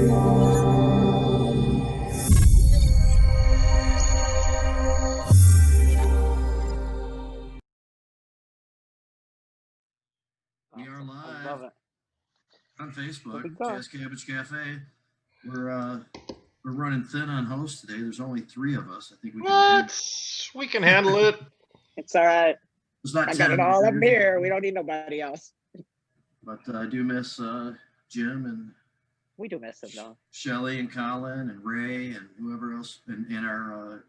We are live. I love it. On Facebook, Here we go. Jazz Cabbage Café. We're running thin on hosts today. There's only 3 of us. I think we can manage. We can handle it. It's all right. It's not I 10 got it all up usually, here. We don't need nobody else. But I do miss Jim and We do miss him though. Shelly and Colin and Ray and whoever else and our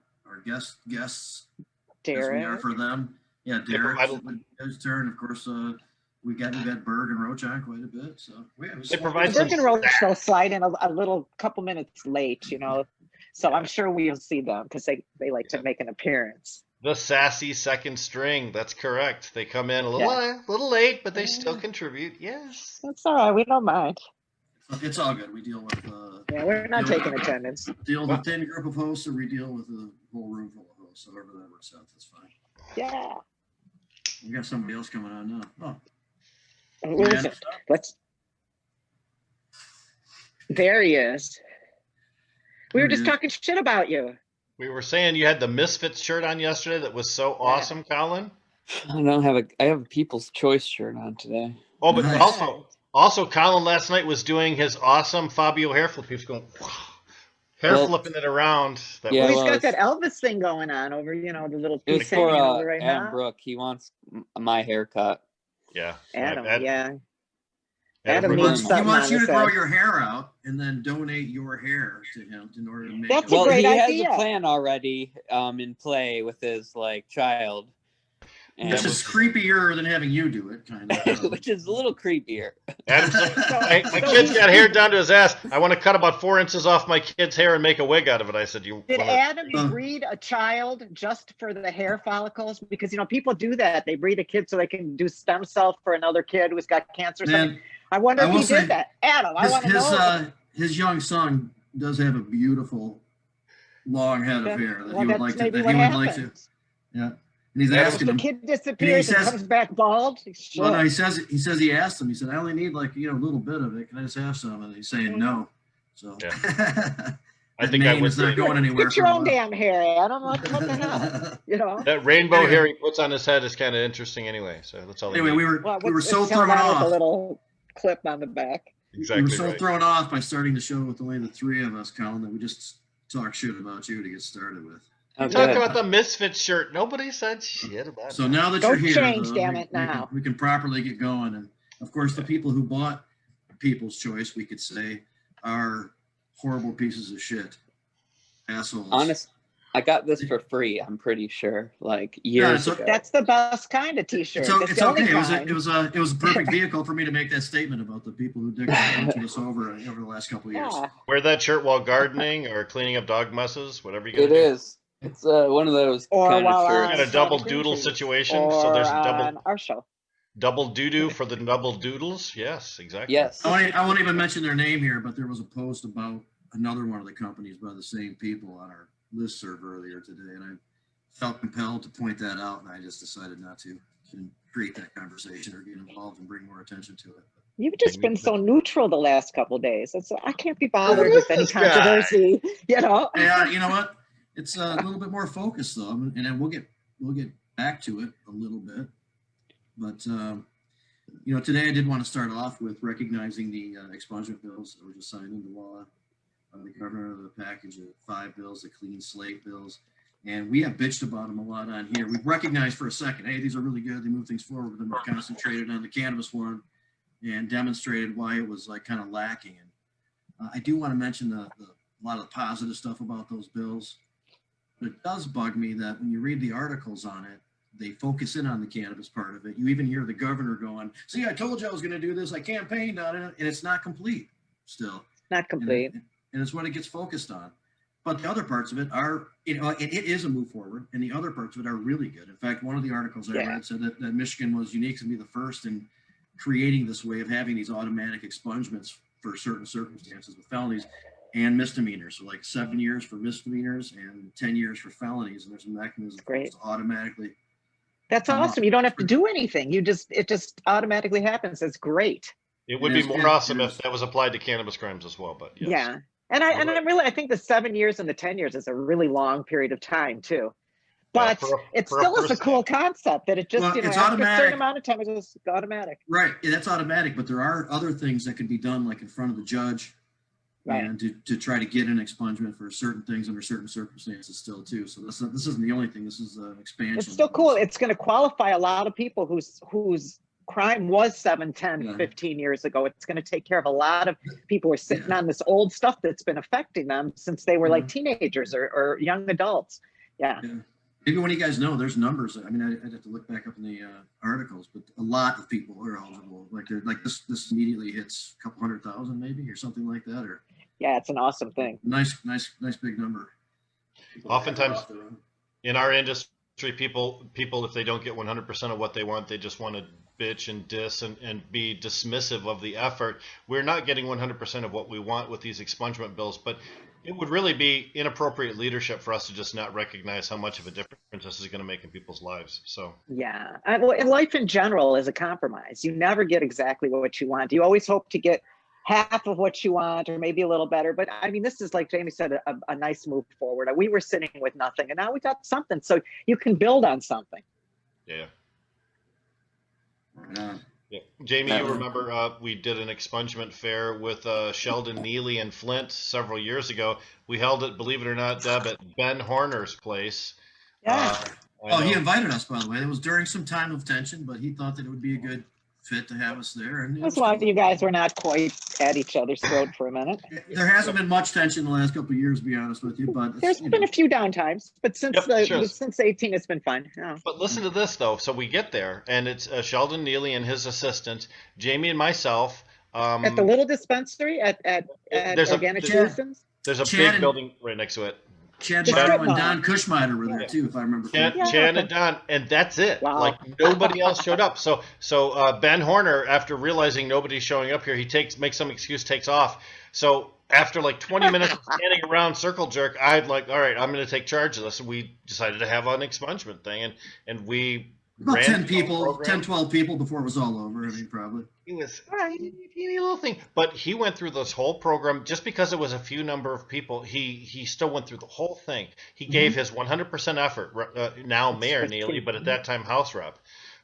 guests as we are Derek. for them. Yeah, Derek. His turn. Of course, we got Berg and Roach on quite a bit. So They provide Berg and Roach will slide in a little couple minutes late, you know. So I'm sure we'll see them because they like to make an appearance. The sassy second string. That's correct. They come in a little late, but they still contribute. Yes. That's all right. We don't mind. it's all good. We deal with We're not taking attendance. deal with a thin group of hosts, or we deal with a whole room full of hosts. However that works out, that's fine. Yeah. We got somebody else coming on now. Oh. Listen, there he is. We were just talking shit about you. We were saying you had the Misfits shirt on yesterday that was so awesome, Colin. I have a People's Choice shirt on today. Oh, but Nice. also Colin last night was doing his awesome Fabio hair flip. He was going flipping it around. Yeah, He's got that Elvis thing going on over, the little It was piece hanging over for right Adam now. Brooke. He wants my haircut. Yeah. Adam, yeah. Adam Adam He needs wants something on you to his grow head. your hair out and then donate your hair to him in order to make That's it. a Well, great he idea. has a plan already in play with his child. And Which is creepier than having you do it, kind of. which is a little creepier. Adam said, my kid's got hair down to his ass. I want to cut about 4 inches off my kid's hair and make a wig out of it. I said, Did Adam breed a child just for the hair follicles? Because, people do that. They breed a kid so they can do stem cell for another kid who's got cancer or something. I wonder if he did that. Adam, I want to know. His young son does have a beautiful long head of hair that he would like to. Yeah. And he's asking the him. kid disappears and comes back bald. Well, no, he says he asked him. He said, "I only need a little bit of it. Can I just have some?" And he's saying no. So I think I was not going anywhere. Get your own damn hair, Adam. What the hell? That rainbow hair he puts on his head is kind of interesting anyway. So that's all. Anyway, we were so thrown off. A little clip on the back. Exactly. We were so thrown off by starting the show with only the 3 of us, Colin, that we just talk shit about you to get started with. Talk about the Misfits shirt. Nobody said shit about it. So now that Don't you're here, change, though, damn it, now. we can properly get going. And of course, the people who bought People's Choice, we could say, are horrible pieces of shit, assholes. Honest, I got this for free. I'm pretty sure, years ago. That's the best kind of T-shirt. It's okay. It was a perfect vehicle for me to make that statement about the people who digged us over the last couple of years. Yeah. Wear that shirt while gardening or cleaning up dog messes, whatever you got. It is. It's one of those kind of shirts. Got a double doodle situation, so there's a our show. double doo-doo for the double doodles. Yes, exactly. Yes. I won't even mention their name here, but there was a post about another one of the companies by the same people on our listserv earlier today, and I felt compelled to point that out, and I just decided not to create that conversation or get involved and bring more attention to it. You've just been so neutral the last couple of days. I can't be bothered with any controversy. Yeah, you know what? It's a little bit more focused though, and then we'll get back to it a little bit. But today I did want to start off with recognizing the expungement bills that were just signed into law by the governor of the package of 5 bills, the clean slate bills, and we have bitched about them a lot on here. We've recognized for a second, hey, these are really good. They move things forward, and we concentrated on the cannabis one and demonstrated why it was kind of lacking. And I do want to mention a lot of the positive stuff about those bills. But it does bug me that when you read the articles on it, they focus in on the cannabis part of it. You even hear the governor going, "See, I told you I was going to do this. I campaigned on it," and it's not complete still. Not complete. And it's what it gets focused on. But the other parts of it are, it is a move forward, and the other parts of it are really good. In fact, one of the articles I read said that Michigan was unique to be the first in creating this way of having these automatic expungements for certain circumstances with felonies and misdemeanors. So 7 years for misdemeanors and 10 years for felonies. And there's a mechanism to automatically. That's awesome. You don't have to do anything. It just automatically happens. That's great. It would be more awesome if that was applied to cannabis crimes as well, but yes. Yeah. And I think the 7 years and the 10 years is a really long period of time too. But it still is a cool concept that it just, Well, it's after a automatic. certain amount of time, it's just automatic. Right. Yeah, that's automatic, but there are other things that can be done, like in front of the judge, Right. and to try to get an expungement for certain things under certain circumstances still too. So this isn't the only thing. This is an expansion. It's still cool. It's going to qualify a lot of people whose crime was 7, 10, 15 years ago. It's going to take care of a lot of people who are sitting on this old stuff that's been affecting them since they were like teenagers or young adults. Yeah. Maybe when you guys know, there's numbers. I mean, I'd have to look back up in the articles, but a lot of people are eligible. Like this immediately hits a couple 100,000 maybe, or something like that. Or yeah, it's an awesome thing. Nice big number. Oftentimes in our industry, people if they don't get 100% of what they want, they just want to bitch and diss and be dismissive of the effort. We're not getting 100% of what we want with these expungement bills, but it would really be inappropriate leadership for us to just not recognize how much of a difference this is going to make in people's lives. So yeah, well, in life in general is a compromise. You never get exactly what you want. You always hope to get half of what you want, or maybe a little better. But I mean, this is, like Jamie said, a nice move forward. We were sitting with nothing, and now we got something. So you can build on something. Yeah. Yeah. Jamie, you remember we did an expungement fair with Sheldon Neely and Flint several years ago. We held it, believe it or not, Deb, at Ben Horner's place. Yeah. He invited us, by the way. It was during some time of tension, but he thought that it would be a good fit to have us there. And as long as you guys were not quite at each other's throat for a minute. There hasn't been much tension the last couple of years, to be honest with you, but there's been a few downtimes, but since since 18, it's been fun. Yeah. But listen to this though. So we get there, and it's Sheldon Neely and his assistant, Jamie and myself. At the little dispensary at Organic Solutions. There's a big building right next to it. Chad Morrow and Don Kushmeyer were there too, if I remember correctly. Chad and Don, and that's it. Wow. Like nobody else showed up. So Ben Horner, after realizing nobody's showing up here, he makes some excuse, takes off. So after like 20 minutes of standing around circle jerk, I'd like, all right, I'm going to take charge of this. And we decided to have an expungement thing, and we about 10 people, 10, 12 people before it was all over. I mean, probably. It was a little thing, but he went through this whole program just because it was a few number of people. He still went through the whole thing. He gave his 100% effort. Now Mayor Neely, but at that time House Rep.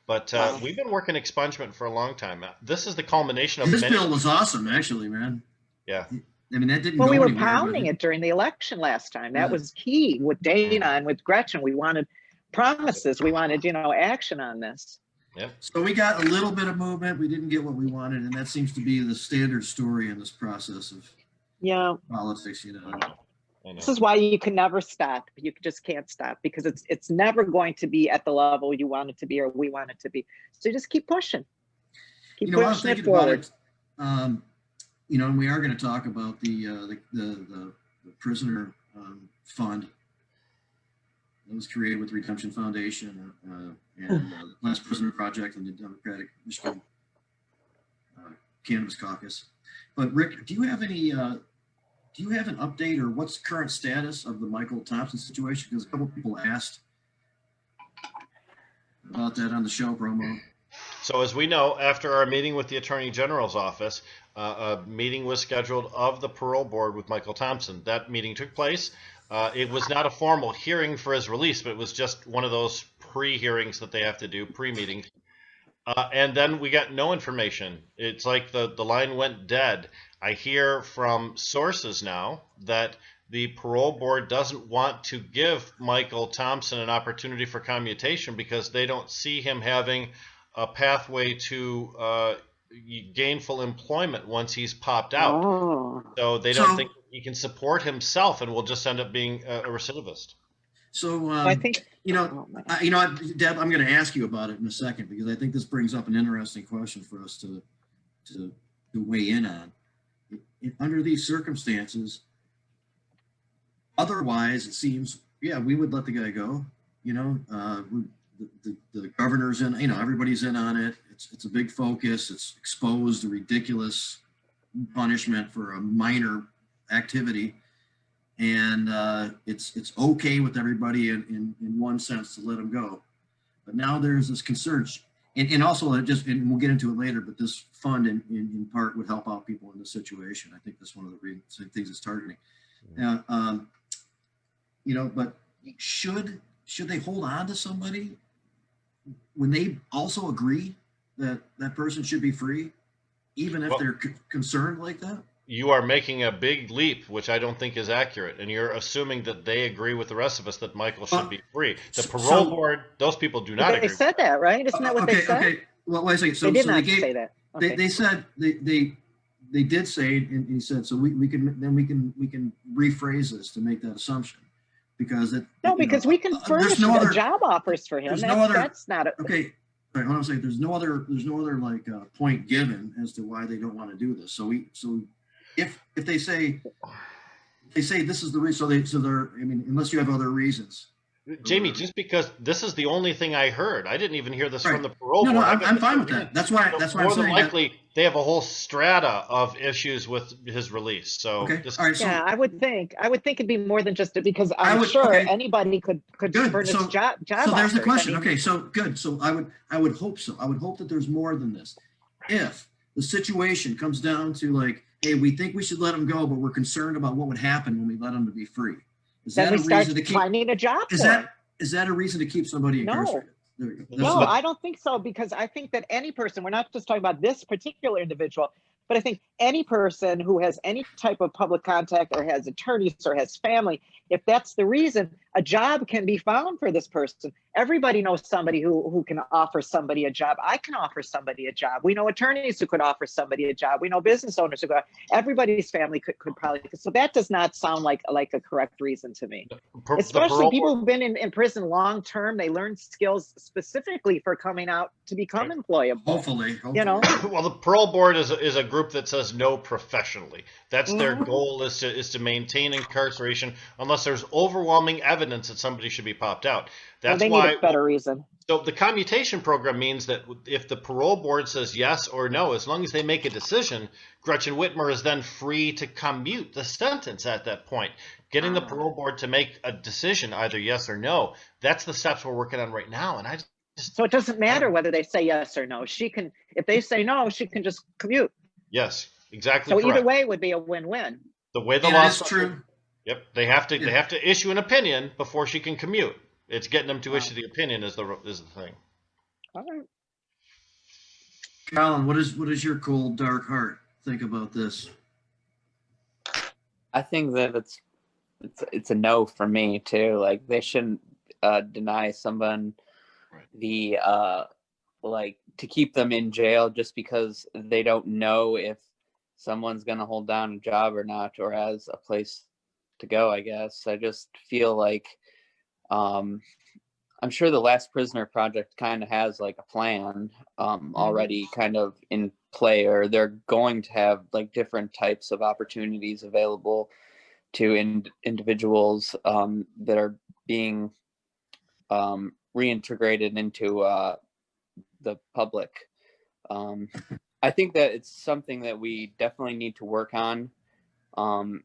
But we've been working expungement for a long time. This is the culmination of. This bill was awesome, actually, man. Yeah. I mean, that didn't. Well, go we were anywhere, pounding it during the election last time. That was key with Dana and with Gretchen. We wanted promises. We wanted, action on this. Yep. So we got a little bit of movement. We didn't get what we wanted, and that seems to be the standard story in this process of politics. This is why you can never stop. You just can't stop because it's never going to be at the level you want it to be or we want it to be. So just keep pushing. Keep pushing it forward. And we are going to talk about the prisoner fund. It was created with the Redemption Foundation and the Last Prisoner Project and the Democratic Michigan Cannabis Caucus. But Rick, do you have an update or what's the current status of the Michael Thompson situation? Because a couple of people asked about that on the show promo. So as we know, after our meeting with the Attorney General's office, a meeting was scheduled of the parole board with Michael Thompson. That meeting took place. It was not a formal hearing for his release, but it was just one of those pre-hearings that they have to do, pre-meetings. And then we got no information. It's like the line went dead. I hear from sources now that the parole board doesn't want to give Michael Thompson an opportunity for commutation because they don't see him having a pathway to gainful employment once he's popped out. So they don't think he can support himself and will just end up being a recidivist. So I think Deb, I'm going to ask you about it in a second because I think this brings up an interesting question for us to weigh in on. Under these circumstances, otherwise it seems, we would let the guy go. The governor's in, everybody's in on it. It's a big focus. It's exposed a ridiculous punishment for a minor activity. And it's okay with everybody in one sense to let him go. But now there's this concern. And also and we'll get into it later, but this fund in part would help out people in this situation. I think that's one of the things it's targeting. You know, but should they hold on to somebody when they also agree that that person should be free, even if they're concerned like that? You are making a big leap, which I don't think is accurate, and you're assuming that they agree with the rest of us that Michael should be free. The parole board, those people do not agree. They said that, right? Isn't that what they said? Okay. Well, wait a second. So they did so not they gave, say that. Okay. They said they did say, and he said, so we can rephrase this to make that assumption, because we can furnish job offers for him. That's not okay. Right, hold on a second. There's no other like point given as to why they don't want to do this. So if they say this is the reason, so they're, I mean, unless you have other reasons. Jamie, just because this is the only thing I heard, I didn't even hear this from the parole board. No, I'm fine with that. That's why I'm saying more than likely they have a whole strata of issues with his release. So okay. All right, so, I would think it'd be more than just because I'm sure anybody could furnish job. So there's the question. Okay, so good. So I would hope so. I would hope that there's more than this. If the situation comes down to like, hey, we think we should let him go, but we're concerned about what would happen when we let him to be free. Is that a reason to keep finding a job? Is that a reason to keep somebody incarcerated? No, I don't think so, because I think that any person, we're not just talking about this particular individual, but I think any person who has any type of public contact or has attorneys or has family, if that's the reason, a job can be found for this person. Everybody knows somebody who can offer somebody a job. I can offer somebody a job. We know attorneys who could offer somebody a job. We know business owners who could. Everybody's family could probably. So that does not sound like a correct reason to me. Especially people who've been in prison long term. They learn skills specifically for coming out to become employable. Hopefully. You know. Well, the parole board is a group that says no professionally. That's their goal, is to maintain incarceration unless there's overwhelming evidence that somebody should be popped out. That's they why need a better reason. So the commutation program means that if the parole board says yes or no, as long as they make a decision, Gretchen Whitmer is then free to commute the sentence at that point. Getting the parole board to make a decision, either yes or no, that's the steps we're working on right now. And so it doesn't matter whether they say yes or no. She can, if they say no, she can just commute. Yes, exactly. So correct. Either way would be a win-win. The way the law is true. Yep, they have to issue an opinion before she can commute. It's getting them to issue the opinion is the thing. All right. Colin, what is your cold dark heart think about this? I think that it's a no for me too. Like, they shouldn't deny someone the like to keep them in jail just because they don't know if someone's going to hold down a job or not, or has a place to go. I guess I just feel like I'm sure the Last Prisoner Project kind of has like a plan already kind of in play, or they're going to have like different types of opportunities available to individuals that are being reintegrated into the public. I think that it's something that we definitely need to work on,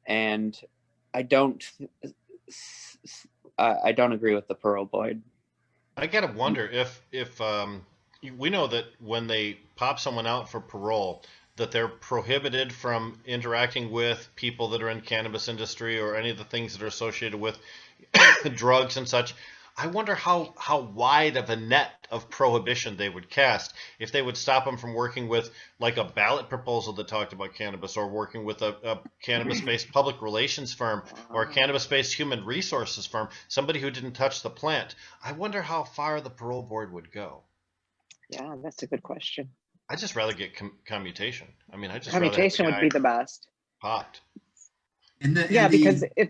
and I don't agree with the parole board. I gotta wonder if we know that when they pop someone out for parole, that they're prohibited from interacting with people that are in cannabis industry or any of the things that are associated with drugs and such. I wonder how wide of a net of prohibition they would cast if they would stop them from working with like a ballot proposal that talked about cannabis, or working with a cannabis-based public relations firm, or a cannabis-based human resources firm, somebody who didn't touch the plant. I wonder how far the parole board would go. Yeah, that's a good question. I'd just rather get commutation. I mean, commutation would be the best. Popped. Because if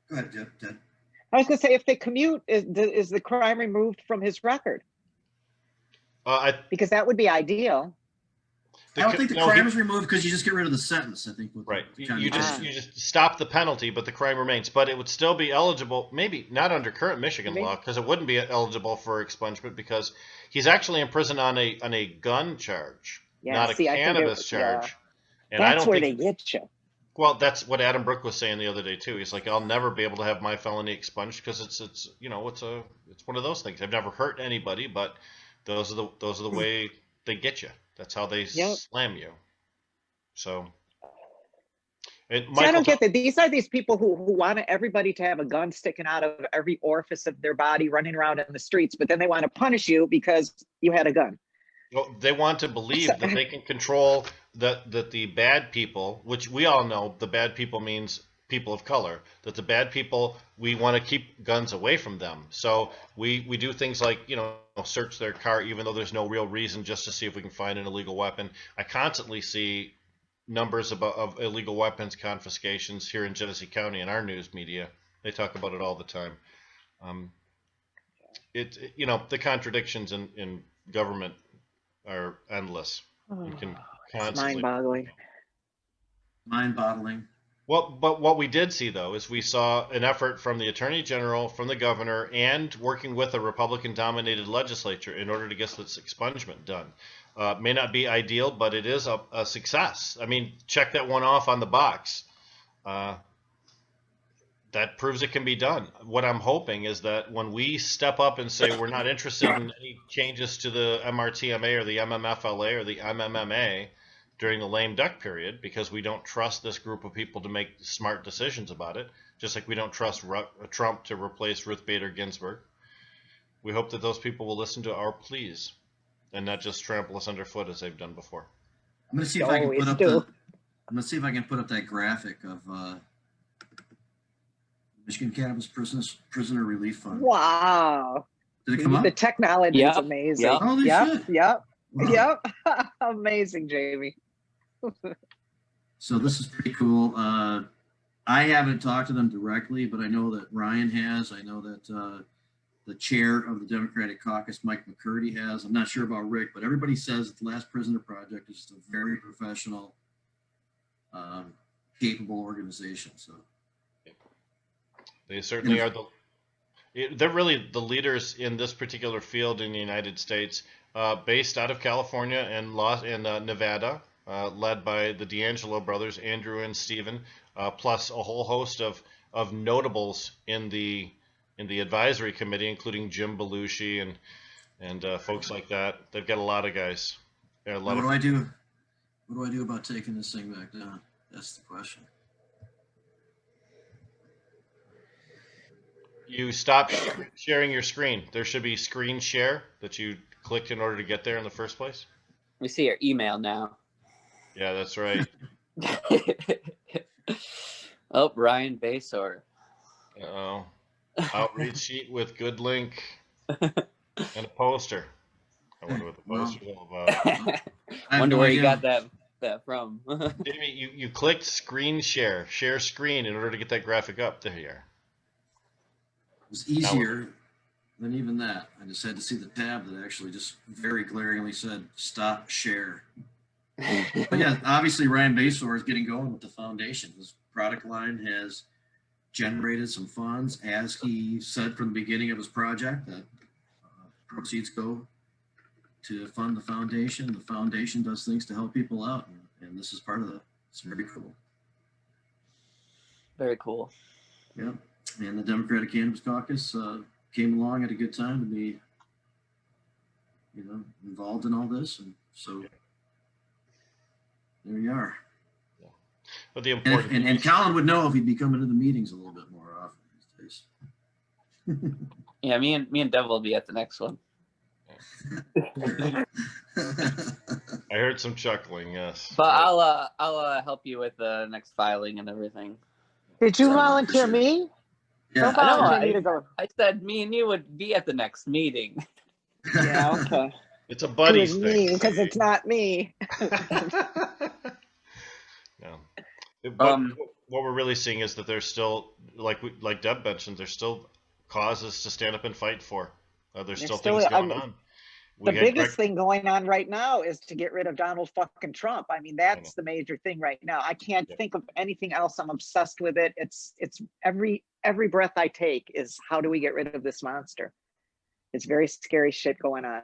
go ahead, Deb. I was going to say, if they commute, is the crime removed from his record? Because that would be ideal. I don't think the crime is removed because you just get rid of the sentence, I think. Right. You just stop the penalty, but the crime remains. But it would still be eligible, maybe not under current Michigan law, because it wouldn't be eligible for expungement because he's actually in prison on a gun charge, not a cannabis charge. And that's where they get you. Well, that's what Adam Brook was saying the other day too. He's like, I'll never be able to have my felony expunged because it's one of those things. I've never hurt anybody, but Those are the way they get you. That's how they slam you. So. See, I don't get that. These are these people who want everybody to have a gun sticking out of every orifice of their body, running around in the streets, but then they want to punish you because you had a gun. Well, they want to believe that they can control that the bad people, which we all know the bad people means people of color, that the bad people, we want to keep guns away from them. So we do things like, search their car even though there's no real reason, just to see if we can find an illegal weapon. I constantly see numbers of illegal weapons confiscations here in Genesee County in our news media. They talk about it all the time. The contradictions in government are endless. You can constantly mind-boggling. Well, but what we did see, though, is we saw an effort from the Attorney General, from the governor, and working with a Republican-dominated legislature in order to get this expungement done. May not be ideal, but it is a success. I mean, check that one off on the box. That proves it can be done. What I'm hoping is that when we step up and say we're not interested in any changes to the MRTMA or the MMFLA or the MMMA during the lame duck period, because we don't trust this group of people to make smart decisions about it, just like we don't trust Trump to replace Ruth Bader Ginsburg. We hope that those people will listen to our pleas and not just trample us underfoot as they've done before. I'm going to see if I can put up I'm going to see if I can put up that graphic of Michigan Cannabis Prisoner Relief Fund. Wow. Did it come up? The technology is amazing. Yep. Holy shit. Yep. Wow. Yep. Amazing, Jamie. So this is pretty cool. I haven't talked to them directly, but I know that Ryan has. I know that the chair of the Democratic caucus, Mike McCurdy, has. I'm not sure about Rick, but everybody says that the Last Prisoner Project is just a very professional, capable organization. So they certainly are they're really the leaders in this particular field in the United States, based out of California and Nevada. Led by the D'Angelo brothers, Andrew and Stephen, plus a whole host of notables in the advisory committee, including Jim Belushi and folks like that. They've got a lot of guys. What do I do? What do I do about taking this thing back down? That's the question. You stop sharing your screen. There should be screen share that you clicked in order to get there in the first place. We see your email now. Yeah, that's right. Oh, Ryan Basor. Uh-oh. Outreach sheet with good link and a poster. I wonder what the poster's all about. Wonder where you got that from. Jamie, you clicked screen share screen in order to get that graphic up. There you are. It was easier than even that. I just had to see the tab that actually just very glaringly said stop share. But yeah, obviously Ryan Basor is getting going with the foundation. His product line has generated some funds, as he said from the beginning of his project, that proceeds go to fund the foundation. The foundation does things to help people out, and this is part of that. It's very cool. Very cool. Yeah, and the Democratic Cannabis Caucus came along at a good time to be, involved in all this, and so. There you are. Yeah. But the important and Colin would know if he'd be coming to the meetings a little bit more often these days. Yeah, me and Dev will be at the next one. I heard some chuckling, yes. But I'll help you with the next filing and everything. Did you volunteer me? Yeah, I said me and you would be at the next meeting. Yeah, okay. It's a buddies thing. Because it's not me. No. But what we're really seeing is that there's still, like Deb mentioned, there's still causes to stand up and fight for. There's still things going on. The biggest thing going on right now is to get rid of Donald fucking Trump. I mean, that's the major thing right now. I can't think of anything else. I'm obsessed with it. It's every breath I take is how do we get rid of this monster? It's very scary shit going on.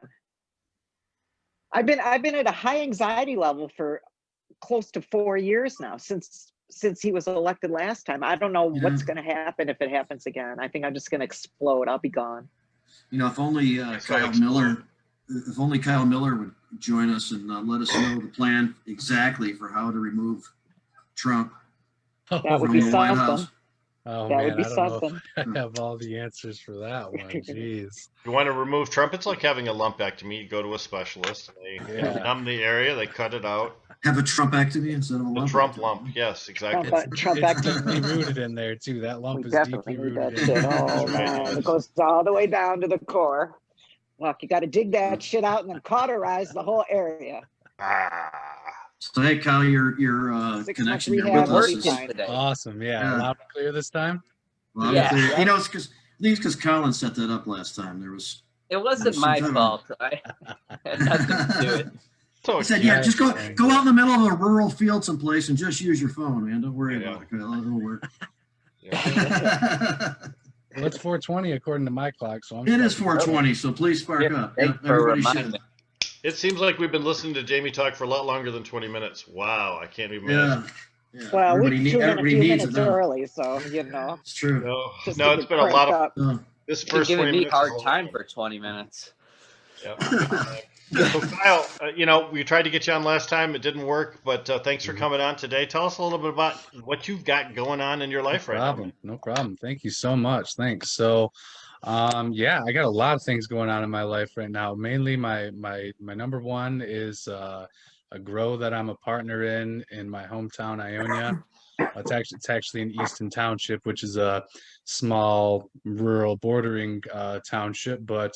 I've been at a high anxiety level for close to 4 years now since he was elected last time. I don't know what's going to happen if it happens again. I think I'm just going to explode. I'll be gone. If only Kyle Miller if only Kyle Miller would join us and let us know the plan exactly for how to remove Trump That would from be the White something. House. Oh That man, would be I don't know something. if I have all the answers for that one. Jeez. You want to remove Trump? It's like having a lumpectomy. You go to a specialist. They Yeah. numb the area. They cut it out. Have a Trumpectomy instead of a The lumpectomy. Trump lump. Yes, exactly. Trump It's acting. deeply rooted in there too. That We lump is definitely deeply need that rooted in shit. there. Oh That's right, man, yes. it goes all the way down to the core. Look, you got to dig that shit out and then cauterize the whole area. Ah. So hey, Kyle, your 6 connection months here rehab with will us be is fine. today. Awesome. Yeah. Yeah. Loud and clear this time. well, Yeah. you know, it's because because Colin set that up last time. There was It wasn't my fault. I had nothing to do with it. So he said, yeah, yeah, just go yeah. out in the middle of a rural field someplace and just use your phone, man. Don't worry Yeah. about it, Kyle. It'll work. Well, it's 4:20 according to my clock, so I'm. It is starting- 4:20, so please spark Yeah, up. thanks Yeah, for everybody reminding should. me. It seems like we've been listening to Jamie talk for a lot longer than 20 minutes. Wow, I can't even Yeah. imagine. Yeah. Well, we Everybody tuned in a everybody few needs it minutes now. early, so you know, It's true. No, just no, to it's get been a lot cranked of up. this You've been first giving 20 me minutes. hard is a time lot. for 20 minutes. Yeah. So Kyle, we tried to get you on last time. It didn't work, but thanks for coming on today. Tell us a little bit about what you've got going on in your life right now. No problem. Thank you so much. Thanks. So, yeah, I got a lot of things going on in my life right now. Mainly my number one is a grow that I'm a partner in my hometown, Ionia. It's actually in Easton Township, which is a small rural bordering township. But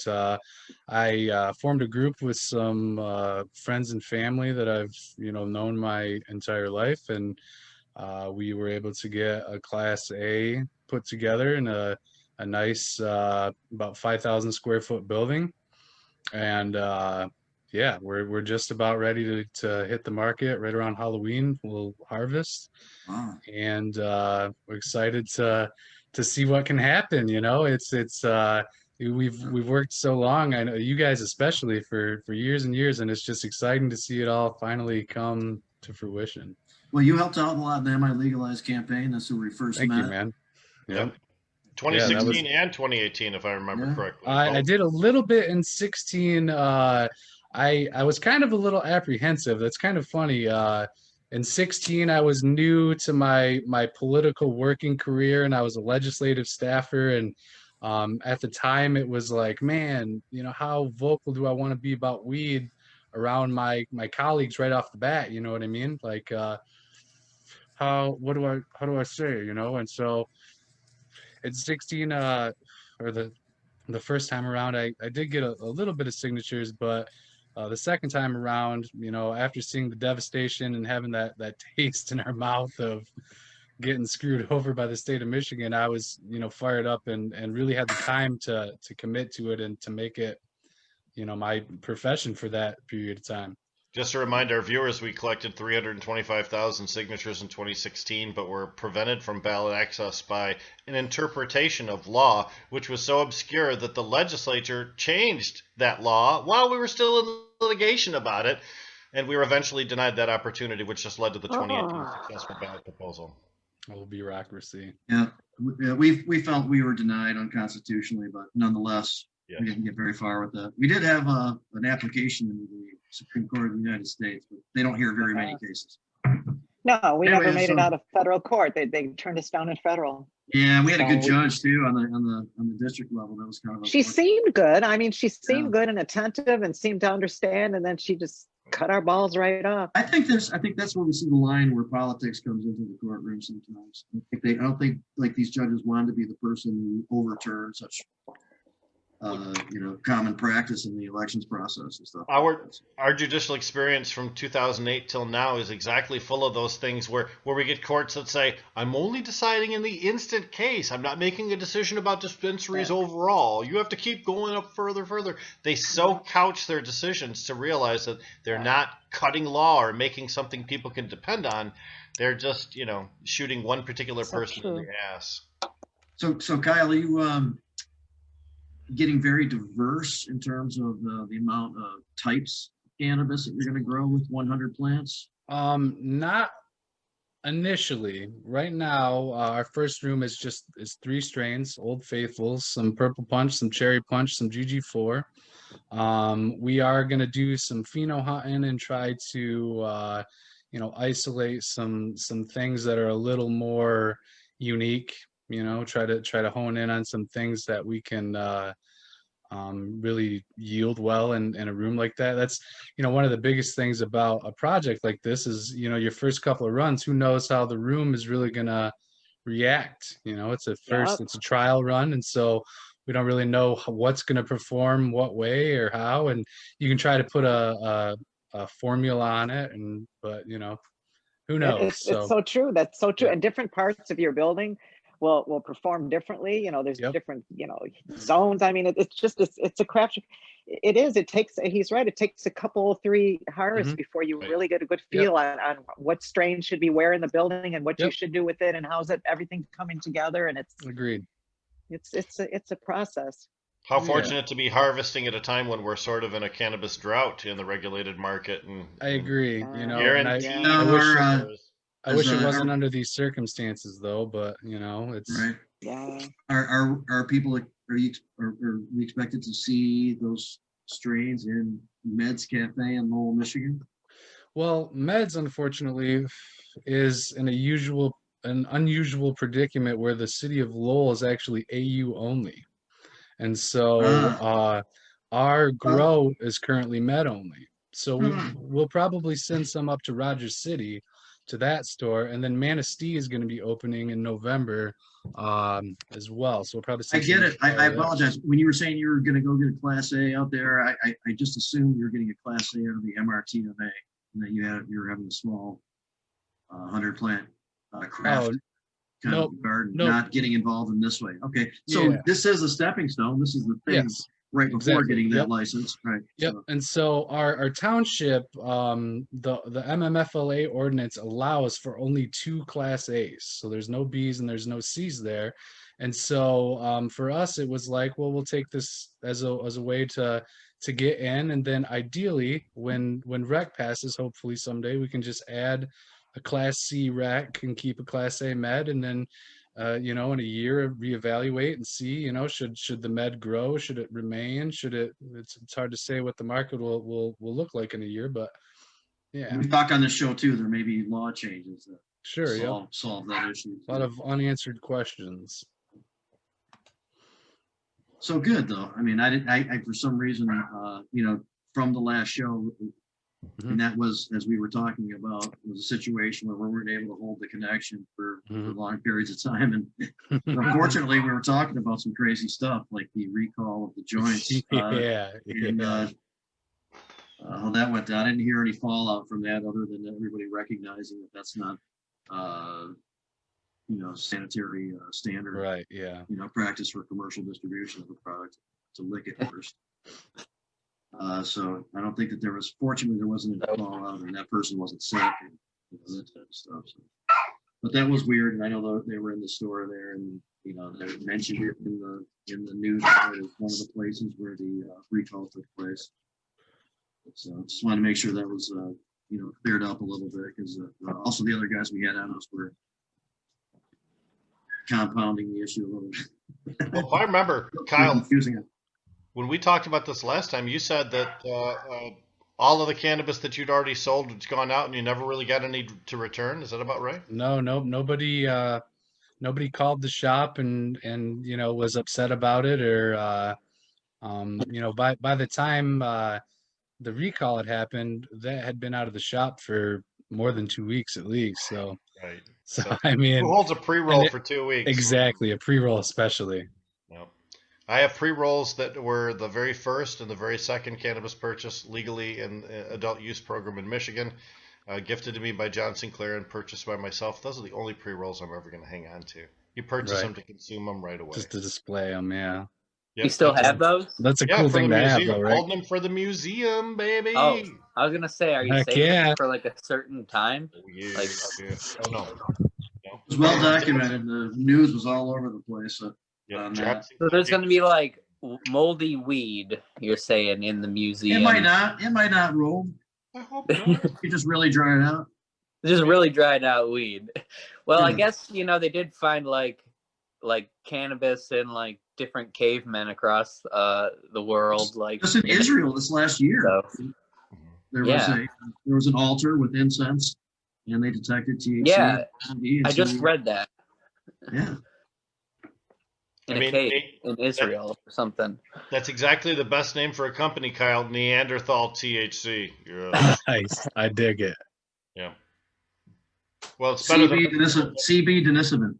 I formed a group with some friends and family that I've known my entire life, and we were able to get a Class A put together in a nice about 5,000 square foot building, and yeah, we're just about ready to hit the market right around Halloween. We'll harvest. Wow. And we're excited to see what can happen. We've worked so long. I know you guys especially for years and years, and it's just exciting to see it all finally come to fruition. Well, you helped out a lot in the Am I Legalized campaign. That's where we first Thank met. you, man. Yep. Yep. 2016 and 2018, if I remember Yeah. correctly. I did a little bit in 16. I was kind of a little apprehensive. That's kind of funny. In 16, I was new to my political working career, and I was a legislative staffer. And at the time, it was like, man, how vocal do I want to be about weed around my colleagues right off the bat? You know what I mean? Like, how do I say? And so at 16, or the first time around, I did get a little bit of signatures, but the second time around, after seeing the devastation and having that taste in our mouth of getting screwed over by the state of Michigan, I was, fired up and really had the time to commit to it and to make it, my profession for that period of time. Just to remind our viewers, we collected 325,000 signatures in 2016, but were prevented from ballot access by an interpretation of law, which was so obscure that the legislature changed that law while we were still in litigation about it. And we were eventually denied that opportunity, which just led to the 2018 successful ballot proposal. Oh, bureaucracy. Yeah, we felt we were denied unconstitutionally, but nonetheless, Yes. we didn't get very far with that. We did have an application in the Supreme Court of the United States, but they don't hear very many cases. No, we Anyway, never made it so- out of federal court. They turned us down in federal. Yeah, we had a good So- judge too on the district level. That was kind of She unfortunate. seemed good. I mean, she seemed Yeah. good and attentive and seemed to understand, and then she just cut our balls right off. I think that's where we see the line where politics comes into the courtroom sometimes. I don't think like these judges wanted to be the person who overturned such common practice in the elections process and stuff. Our judicial experience from 2008 till now is exactly full of those things where we get courts that say, I'm only deciding in the instant case. I'm not making a decision about dispensaries overall. You have to keep going up further. They so couch their decisions to realize that they're not cutting law or making something people can depend on. They're just, shooting one particular So person in true. the ass. So Kyle, you getting very diverse in terms of the amount of types of cannabis that you're going to grow with 100 plants? Not initially. Right now, our first room is 3 strains: Old Faithfuls, some Purple Punch, some Cherry Punch, some GG4. We are going to do some pheno hunting and try to, isolate some things that are a little more unique. Try to hone in on some things that we can really yield well in a room like that. That's one of the biggest things about a project like this is your first couple of runs. Who knows how the room is really going to react? It's it's a trial run, and so we don't really know what's going to perform what way or how, and you can try to put a formula on it, but who knows? It's so true. That's so true. Yeah. And different parts of your building will perform differently. There's Yep. different, zones. I mean, it's a crapshoot. It takes, he's right. It takes a couple, 3 harvests before you really get a good feel on what strain should be where in the building and what you should do with it and how's everything coming together. And Agreed. It's a process. How fortunate to be harvesting at a time when we're sort of in a cannabis drought in the regulated market. And I agree. I wish it wasn't under these circumstances though, but it's right. Yeah. Are people, are we expected to see those strains in Meds Cafe in Lowell, Michigan? Well, Meds unfortunately is in an unusual predicament where the city of Lowell is actually AU only. And so our grow is currently med only. So we'll probably send some up to Rogers City to that store, and then Manistee is going to be opening in November as well. So we'll probably I get it. I apologize. When you were saying you were going to go get a Class A out there, I just assumed you were getting a Class A out of the MRTMA, and that you were having a small 100 plant craft kind of garden, not getting involved in this way. Okay, so this is a stepping stone. This is the thing right before getting that license, right? Yep. So. And so our township, the MMFLA ordinance allows for only 2 Class A's. So there's no B's and there's no C's there. And so for us, it was like, well, we'll take this as a way to get in, and then ideally, when rec passes, hopefully someday, we can just add a Class C rec and keep a Class A med, and then in a year reevaluate and see, should the med grow, should it remain, it's hard to say what the market will look like in a year, but yeah. We talk on the show too, there may be law changes that solve that issue. A lot of unanswered questions. So good though. I mean, I for some reason, from the last show, and that was, as we were talking about, was a situation where we weren't able to hold the connection for long periods of time. And unfortunately, we were talking about some crazy stuff like the recall of the joints. And how that went down. I didn't hear any fallout from that other than everybody recognizing that that's not, sanitary standard. Right. Yeah. Practice for commercial distribution of the product to lick it first. So I don't think that fortunately there wasn't a fallout and that person wasn't sick and that type of stuff. So. But that was weird, and I know they were in the store there, and they mentioned it in the news as one of the places where the recall took place. So just wanted to make sure that was cleared up a little bit, because also the other guys we had on us were compounding the issue a little bit. Well, I remember, Kyle, confusing it. When we talked about this last time, you said that all of the cannabis that you'd already sold had gone out and you never really got any to return. Is that about right? No, nobody called the shop and was upset about it, or by the time the recall had happened, that had been out of the shop for more than 2 weeks at least. So right. So I mean, who holds a pre-roll for 2 weeks? Exactly, a pre-roll especially. Yep. I have pre-rolls that were the very first and the very second cannabis purchase legally in adult use program in Michigan, gifted to me by John Sinclair and purchased by myself. Those are the only pre-rolls I'm ever going to hang on to. You purchase them to consume them right away. Just to display them, yeah. Yep. You still have those? That's a cool thing to have, though, right? Holding them for the museum, baby. Oh, I was going to say, are you saving them for like a certain time? Oh, yeah. Like, Oh, no. It was well documented. The news was all over the place. So there's going to be like moldy weed, you're saying, in the museum. It might not roll. I hope not. You just really dry it out. Just really dried out weed. Well, I guess, they did find like cannabis in like different cavemen across the world. Like just in Israel this last year, so, there yeah. was an altar with incense, and they detected THC. Yeah, and I just read that. Yeah. In a cave in Israel or something. That's exactly the best name for a company, Kyle. Neanderthal THC. Yeah. Nice. I dig it. Yeah. Well, it's better than CB denisovant.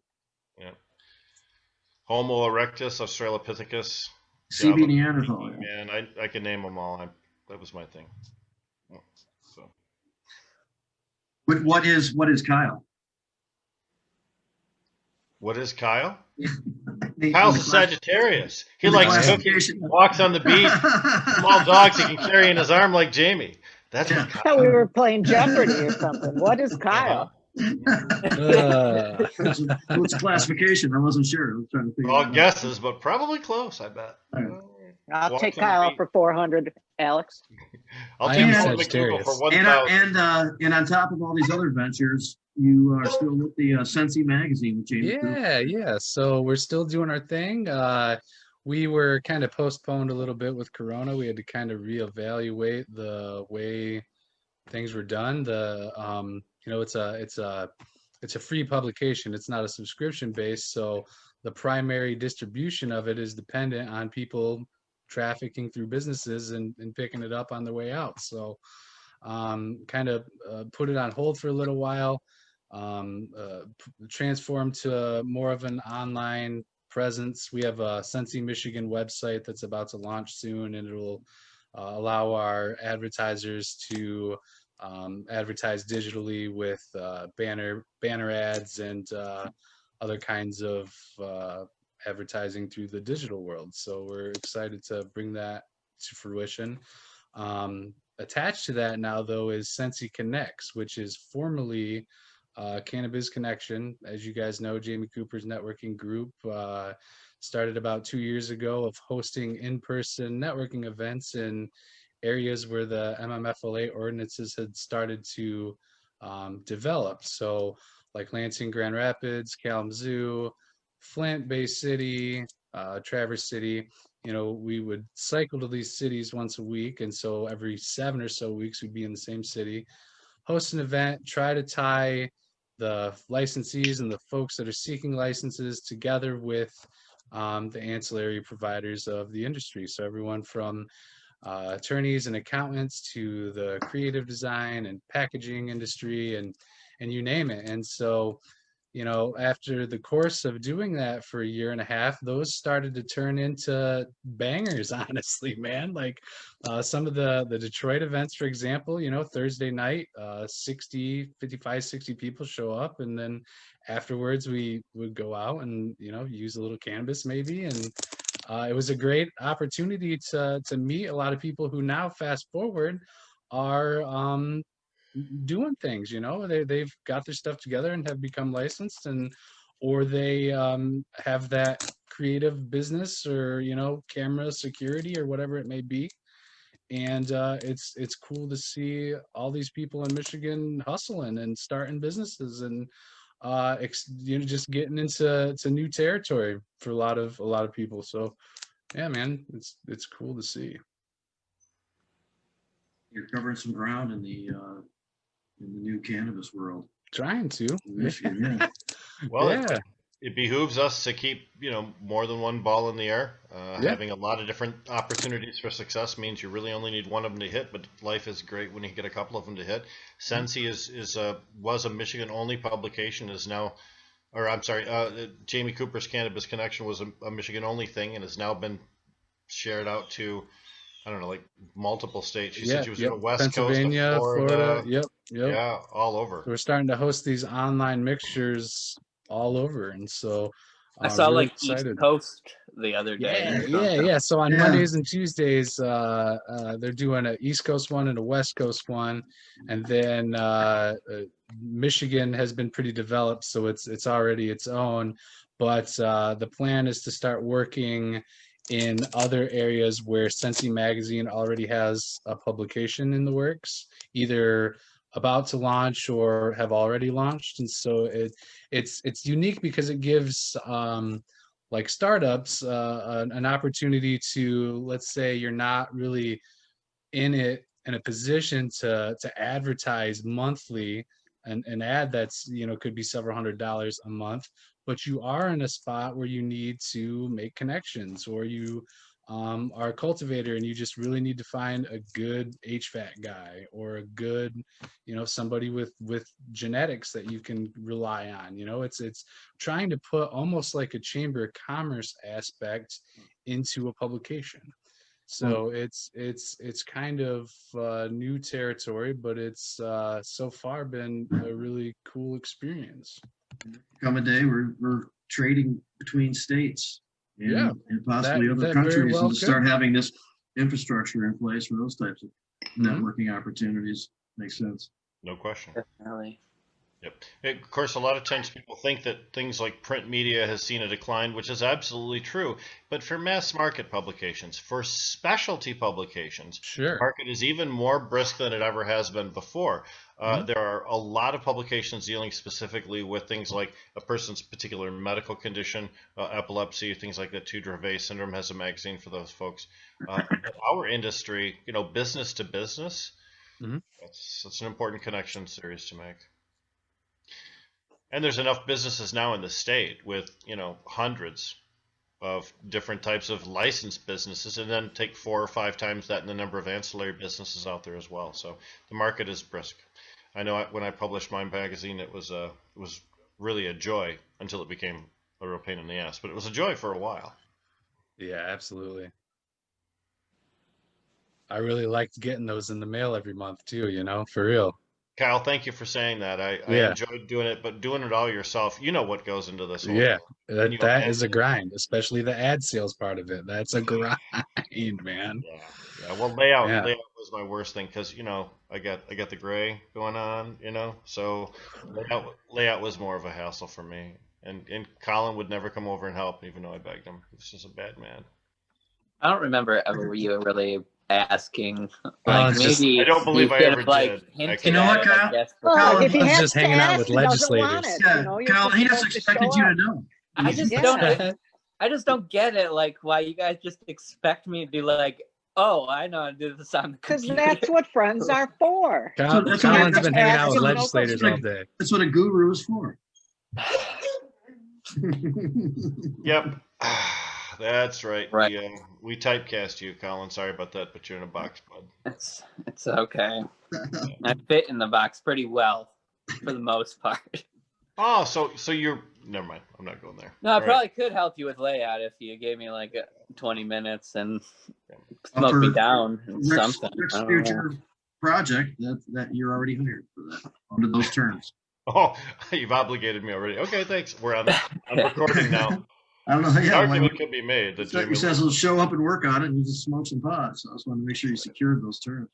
Yeah. Homo erectus, Australopithecus. CB Neanderthal. Man, I can name them all. That was my thing. So. What is Kyle? What is Kyle? The Kyle's a Sagittarius. He likes cooking, walks on the beach, small dogs he can carry in his arm like Jamie. That's what Kyle. I thought we were playing Jeopardy or something. What is Kyle? What's classification? I wasn't sure. I was trying to figure All it out. guesses, but probably close, I bet. I'll take Kyle for 400, Alex. I'll take MacDougall for 1,000. And on top of all these other ventures, you are still with the Sensi magazine with Jamie. Yeah. So we're still doing our thing. We were kind of postponed a little bit with Corona. We had to kind of reevaluate the way things were done. It's a free publication. It's not a subscription based. So the primary distribution of it is dependent on people trafficking through businesses and picking it up on the way out. So kind of put it on hold for a little while, transformed to more of an online presence. We have a Sensi Michigan website that's about to launch soon, and it'll allow our advertisers to advertise digitally with banner ads and other kinds of advertising through the digital world. So we're excited to bring that to fruition. Attached to that now, though, is Sensi Connects, which is formerly Cannabis Connection. As you guys know, Jamie Cooper's networking group started about 2 years ago of hosting in-person networking events in areas where the MMFLA ordinances had started to develop. So like Lansing, Grand Rapids, Kalamazoo, Flint, Bay City, Traverse City, we would cycle to these cities once a week. And so every 7 or so weeks, we'd be in the same city, host an event, try to tie the licensees and the folks that are seeking licenses together with the ancillary providers of the industry. So everyone from attorneys and accountants to the creative design and packaging industry and you name it. And so, after the course of doing that for a year and a half, those started to turn into bangers, honestly, man. Like some of the Detroit events, for example, Thursday night, 55, 60 people show up. And then afterwards we would go out and, use a little cannabis maybe. And it was a great opportunity to meet a lot of people who now, fast forward, are doing things. They've got their stuff together and have become licensed, or they have that creative business or camera security or whatever it may be. And it's cool to see all these people in Michigan hustling and starting businesses and just getting into new territory for a lot of people. So yeah, man, it's cool to see. You're covering some ground in the new cannabis world. Trying to. Michigan, yeah. Well, yeah. It behooves us to keep, more than one ball in the air. Having a lot of different opportunities for success means you really only need one of them to hit, but life is great when you get a couple of them to hit. Sensi was a Michigan-only publication, Jamie Cooper's Cannabis Connection was a Michigan-only thing and has now been shared out to, I don't know, like multiple states. She said she was in the West Coast of Pennsylvania, Florida. Yep. Yeah, all over. So we're starting to host these online mixtures all over, and so I saw really like excited. East Coast the other day. Yeah. So on Mondays and Tuesdays, they're doing an East Coast one and a West Coast one, and then Michigan has been pretty developed, so it's already its own. But the plan is to start working in other areas where Sensi Magazine already has a publication in the works, either about to launch or have already launched. And so it's unique because it gives like startups, an opportunity to, let's say you're not really in a position to advertise monthly, an ad that's, you know, could be several $100s a month, but you are in a spot where you need to make connections, or you are a cultivator and you just really need to find a good HVAC guy, or a good, you know, somebody with genetics that you can rely on. You know, it's trying to put almost like a chamber of commerce aspect into a publication. So it's kind of new territory, but it's so far been a really cool experience. Come a day we're trading between states and, Yeah, and possibly that other very countries, well and to could. start having this infrastructure in place for those types of Mhm. networking opportunities. Makes sense. No question. Definitely. Yep. Of course, a lot of times people think that things like print media has seen a decline, which is absolutely true. But for mass market publications, for specialty publications, the Sure. market is even more brisk than it ever has been before. Mhm. There are a lot of publications dealing specifically with things like a person's particular medical condition, epilepsy, things like that. Too, Dravet syndrome has a magazine for those folks. But our industry, you know, business to business, Mhm. that's an important connection series to make. And there's enough businesses now in the state with, you know, hundreds of different types of licensed businesses, and then take 4 or 5 times that in the number of ancillary businesses out there as well. So the market is brisk. I know when I published my magazine, it was really a joy until it became a real pain in the ass. But it was a joy for a while. Yeah, absolutely. I really liked getting those in the mail every month too, you know, for real. Kyle, thank you for saying that. I Yeah, enjoyed doing it, but doing it all yourself, you know what goes into this whole yeah. thing. Can That you that is a imagine? grind, especially the ad sales part of it. That's a grind, man. Yeah, yeah. Well, layout Yeah. layout was my worst thing because you know I got the gray going on, you know, so layout was more of a hassle for me. And Colin would never come over and help, even though I begged him. He's just a bad man. I don't remember ever you really asking. Well, Like it's just, I maybe don't you believe I could ever have like did, You hinted know actually. at what, it, I Kyle? guess, Well, Colin, if he before. I was has just to hanging out ask, with he doesn't want legislators. it. Yeah, You know, you're Colin, just he just supposed to expected show you up. to know. I just Yeah. don't. I just don't get it. Like why you guys just expect me to be like, oh, I know how to do this on the Because computer. that's what friends are for. That's what Colin's been hanging out Ask with him no legislators all questions. day. That's what a guru is for. Yep, that's right. Right. We typecast you, Colin. Sorry about that, but you're in a box, bud. It's okay. I fit in the box pretty well for the most part. Oh, so you're never mind. I'm not going there. No, I All right. probably could help you with layout if you gave me like 20 minutes and Well, smoke me for down and Rick's something. I don't know. future project, that you're already hired for that under those terms. Oh, you've obligated me already. Okay, thanks. We're on recording now. I don't know. The Yeah, argument could be made that he Jamie. says he'll show up and work on it, and you just smoke some pot. So I just wanted to make sure you secured those terms.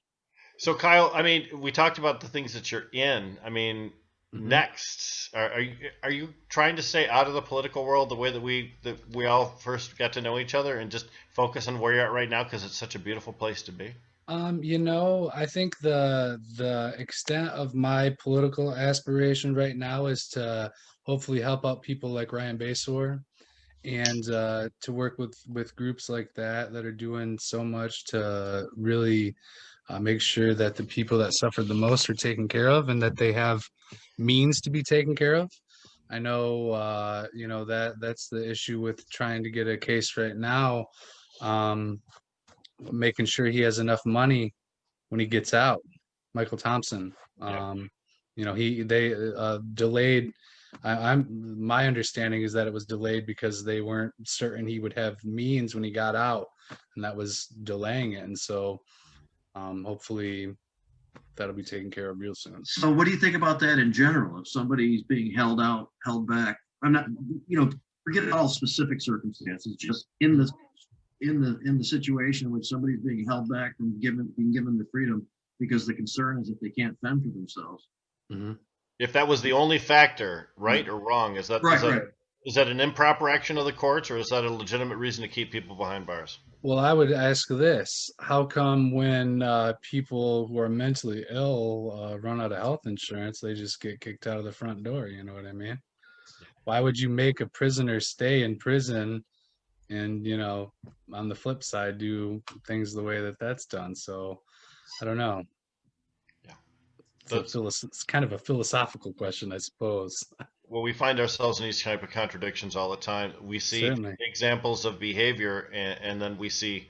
So Kyle, I mean, we talked about the things that you're in. I mean, Mhm. next, are you trying to stay out of the political world the way that we all first got to know each other, and just focus on where you're at right now because it's such a beautiful place to be? You know, I think the extent of my political aspiration right now is to hopefully help out people like Ryan Basor, and to work with groups like that are doing so much to really make sure that the people that suffered the most are taken care of, and that they have means to be taken care of. I know, you know, that's the issue with trying to get a case right now. Um, Making sure he has enough money when he gets out. Michael Thompson. Yeah. You know, they delayed. My understanding is that it was delayed because they weren't certain he would have means when he got out, and that was delaying it. And so, hopefully, that'll be taken care of real soon. So what do you think about that in general? If somebody's being held back, I'm not, you know, forget all specific circumstances, just in the situation in which somebody's being held back from being given the freedom because the concern is that they can't fend for themselves. Mm-hmm. If that was the only factor, right or wrong, is that Right. Is that an improper action of the courts, or is that a legitimate reason to keep people behind bars? Well, I would ask this: how come when people who are mentally ill run out of health insurance, they just get kicked out of the front door? You know what I mean? why would you make a prisoner stay in prison and, you know, on the flip side, do things the way that that's done? So I don't know. Yeah. It's kind of a philosophical question, I suppose. Well, we find ourselves in these type of contradictions all the time. We see Certainly. examples of behavior, and then we see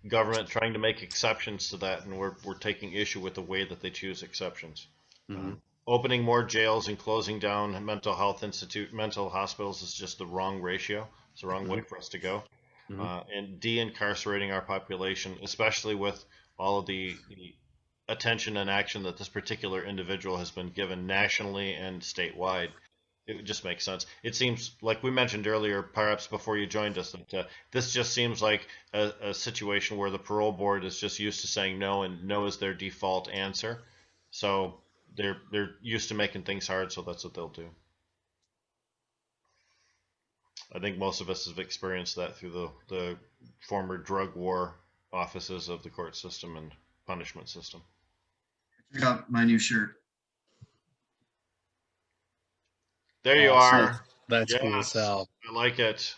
government trying to make exceptions to that, and we're taking issue with the way that they choose exceptions. Mm-hmm. Opening more jails and closing down mental hospitals is just the wrong ratio. It's the wrong way for us to go. And de-incarcerating our population, especially with all of the attention and action that this particular individual has been given nationally and statewide, it just makes sense. It seems like we mentioned earlier, perhaps before you joined us, that this just seems like a situation where the parole board is just used to saying no, and no is their default answer. So they're used to making things hard, so that's what they'll do. I think most of us have experienced that through the former drug war offices of the court system and punishment system. Check out my new shirt. There you are. That's cool as hell. I like it.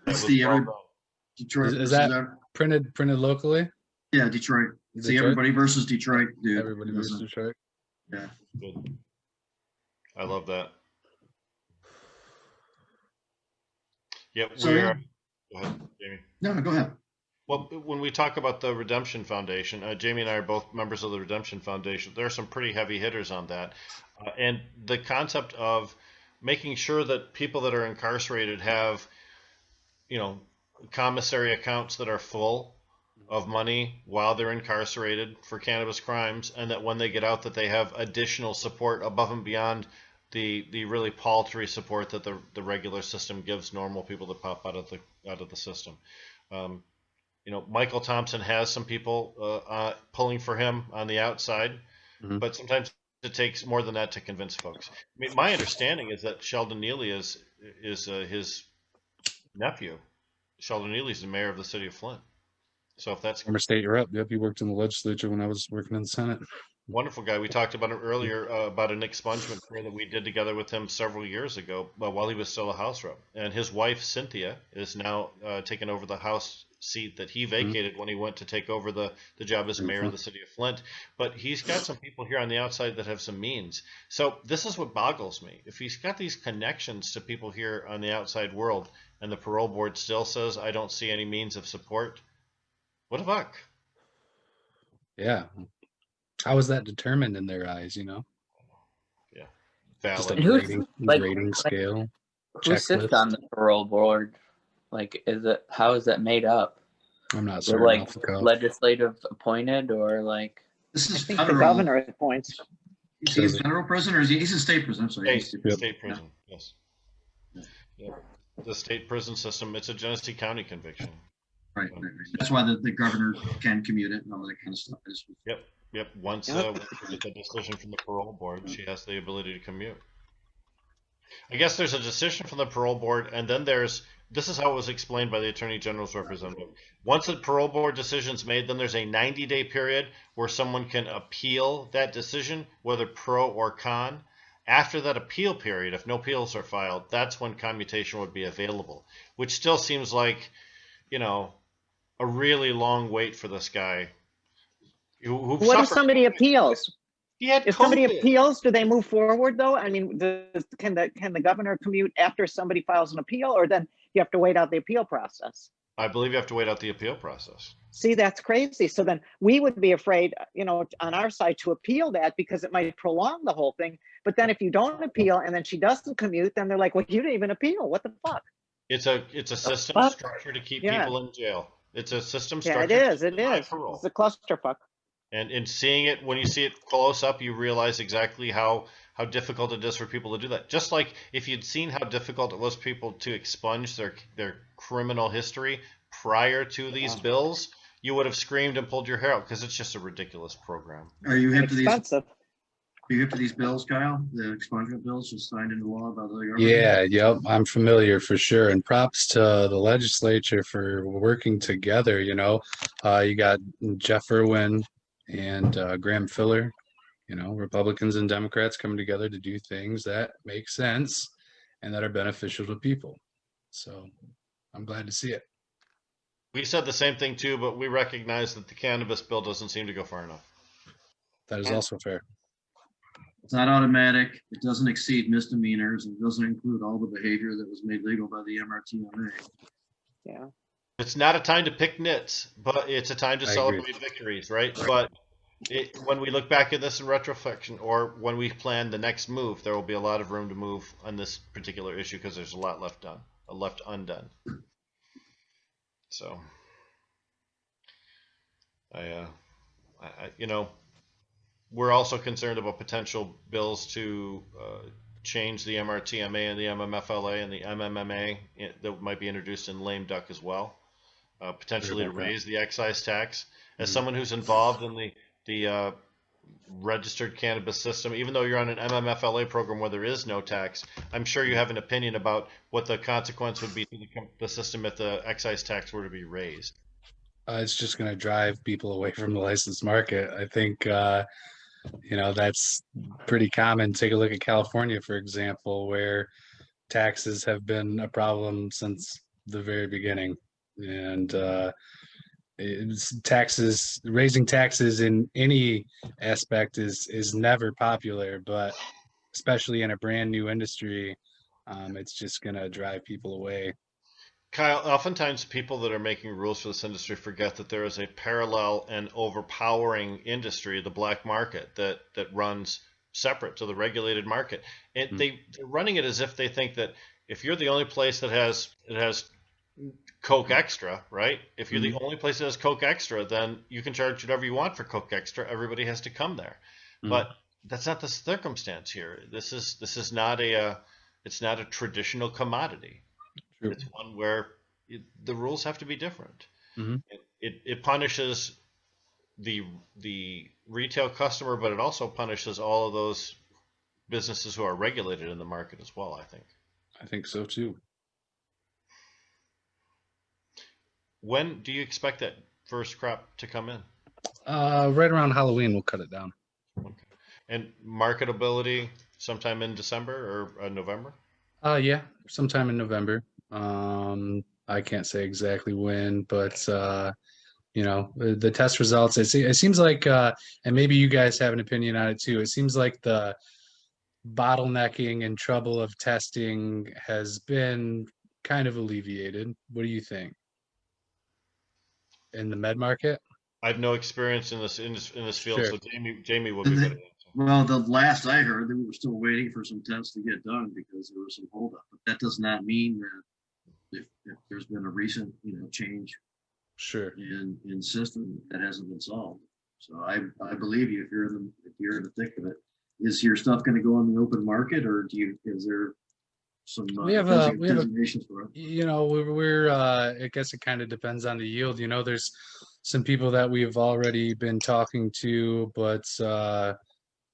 That's the Detroit. Is that printed locally? Yeah, Detroit. It's the Everybody versus Detroit, dude. Everybody versus Detroit. Yeah. Good. I love that. Yep. So, Go yeah. ahead, Jamie. No, go ahead. Well, when we talk about the Redemption Foundation, Jamie and I are both members of the Redemption Foundation. There are some pretty heavy hitters on that. And the concept of making sure that people that are incarcerated have, you know, commissary accounts that are full of money while they're incarcerated for cannabis crimes, and that when they get out that they have additional support above and beyond the really paltry support that the regular system gives normal people that pop out of the system. You know, Michael Thompson has some people pulling for him on the outside, but sometimes it takes more than that to convince folks. I mean, my understanding is that Sheldon Neely is his nephew. Sheldon Neely is the mayor of the city of Flint. So if that's former state rep, yep, he worked in the legislature when I was working in the Senate. Wonderful guy. We talked about him earlier about an expungement prayer that we did together with him several years ago while he was still a House rep. And his wife, Cynthia, is now taking over the House seat that he vacated when he went to take over the job as mayor of the city of Flint. But he's got some people here on the outside that have some means. So this is what boggles me. If he's got these connections to people here on the outside world and the parole board still says, I don't see any means of support, what the fuck? Yeah. How is that determined in their eyes, you know? Yeah. Just a Valid. grading scale. Who sits on the parole board? Like, how is that made up? I'm not Is it certain. like off the cuff. legislative appointed, or like? This I is think the federal. governor appoints. He's federal prison, or he's a state prison? I'm sorry. State prison, yes. Yeah. The state prison system, it's a Genesee County conviction. Right. That's why the governor can commute it and all that kind of stuff. Yep. Once we get the decision from the parole board, she has the ability to commute. I guess there's a decision from the parole board, and then this is how it was explained by the Attorney General's representative. Once the parole board decision's made, then there's a 90-day period where someone can appeal that decision, whether pro or con. After that appeal period, if no appeals are filed, that's when commutation would be available, which still seems like, you know, a really long wait for this guy. What if somebody appeals? If somebody appeals, do they move forward though? I mean, can the governor commute after somebody files an appeal, or then you have to wait out the appeal process? I believe you have to wait out the appeal process. See, that's crazy. So then we would be afraid, you know, on our side to appeal that because it might prolong the whole thing. But then if you don't appeal and then she doesn't commute, then they're like, well, you didn't even appeal. What the fuck? It's a system structure to keep people in jail. It's a system structure. Yeah, it is. Parole. It's a clusterfuck. And in seeing it, when you see it close up, you realize exactly how difficult it is for people to do that. Just like if you'd seen how difficult it was for people to expunge their criminal history prior to these bills, you would have screamed and pulled your hair out because it's just a ridiculous program. Are you hip to these? Expensive. Are you hip to these bills, Kyle? The expungement bills just signed into law by the government? Yeah, yep, I'm familiar for sure. And props to the legislature for working together, you know. You got Jeff Irwin and Graham Filler Republicans and Democrats coming together to do things that make sense and that are beneficial to people. So I'm glad to see it. We said the same thing too, but we recognize that the cannabis bill doesn't seem to go far enough. That is also fair. It's not automatic. It doesn't exceed misdemeanors. And it doesn't include all the behavior that was made legal by the MRTMA. Yeah. It's not a time to pick nits, but it's a time to celebrate victories, right? But when we look back at this in retrospection, or when we plan the next move, there will be a lot of room to move on this particular issue because there's a lot left undone. So, we're also concerned about potential bills to change the MRTMA and the MMFLA and the MMMA that might be introduced in lame duck as well, potentially to raise the excise tax. As someone who's involved in the registered cannabis system, even though you're on an MMFLA program where there is no tax, I'm sure you have an opinion about what the consequence would be to the system if the excise tax were to be raised. It's just going to drive people away from the licensed market. I think, that's pretty common. Take a look at California, for example, where taxes have been a problem since the very beginning. And raising taxes in any aspect is never popular, but especially in a brand new industry, it's just going to drive people away. Kyle, oftentimes people that are making rules for this industry forget that there is a parallel and overpowering industry, the black market, that runs separate to the regulated market. And they're running it as if they think that if you're the only place that has Coke Extra, right? If you're the only place that has Coke Extra, then you can charge whatever you want for Coke Extra. Everybody has to come there. But that's not the circumstance here. This is not it's not a traditional commodity. True. It's one where the rules have to be different. It punishes the retail customer, but it also punishes all of those businesses who are regulated in the market as well, I think. I think so too. When do you expect that first crop to come in? Right around Halloween, we'll cut it down. Okay. And marketability sometime in December or November? Yeah, sometime in November. I can't say exactly when, but the test results. It seems like, and maybe you guys have an opinion on it too. It seems like the bottlenecking and trouble of testing has been kind of alleviated. What do you think? In the med market? I have no experience in this field, Sure. so Jamie will be good at it. Well, the last I heard, that we were still waiting for some tests to get done because there was some holdup. But that does not mean that if there's been a recent, change Sure. in system, that hasn't been solved. So I believe you if you're in the thick of it. Is your stuff going to go on the open market, or is there some we have designations for it? We're I guess it kind of depends on the yield. There's some people that we've already been talking to, but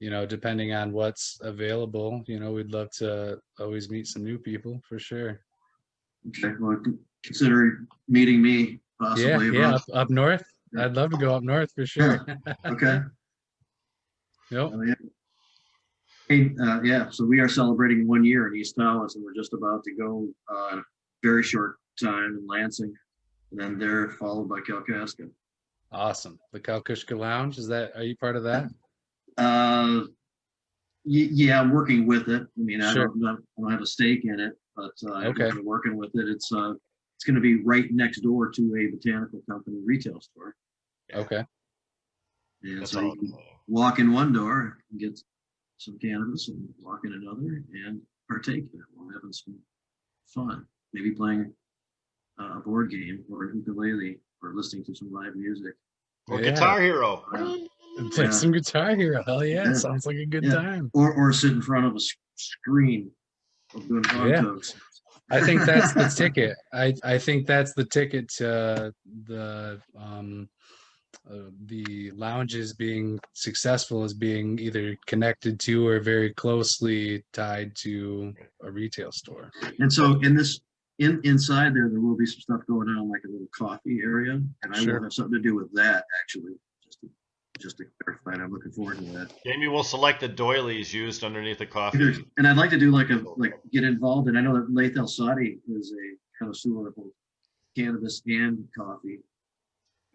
depending on what's available, we'd love to always meet some new people for sure. Okay, well, consider meeting me possibly. Yeah, up north. Yeah. I'd love to go up north for sure. Okay. Yep. Yeah. Hey, so we are celebrating 1 year in East Dallas, and we're just about to go in a very short time in Lansing, and then they're followed by Kalkaska. Awesome. The Kalkushka Lounge, are you part of that? Yeah, I'm working with it. I mean, Sure. I don't have a stake in it, but Okay. I'm working with it. It's going to be right next door to a botanical company retail store. Okay. And That's so you all. can walk in one door and get some cannabis and walk in another and partake in it while having some fun. Maybe playing a board game or an ukulele or listening to some live music. Or Guitar Hero. Play some Guitar Hero. Hell yeah. Sounds like a good time. Or sit in front of a screen of doing tokes. I think that's the ticket. I think that's the ticket to the lounges being successful, is being either connected to or very closely tied to a retail store. And so inside there will be some stuff going on, like a little coffee area, and I will have something to do with that actually, just to just to clarify, I'm looking forward to that. Jamie will select the doilies used underneath the coffee. And I'd like to do get involved, and I know that Laith El Sadi is a connoisseur of both cannabis and coffee.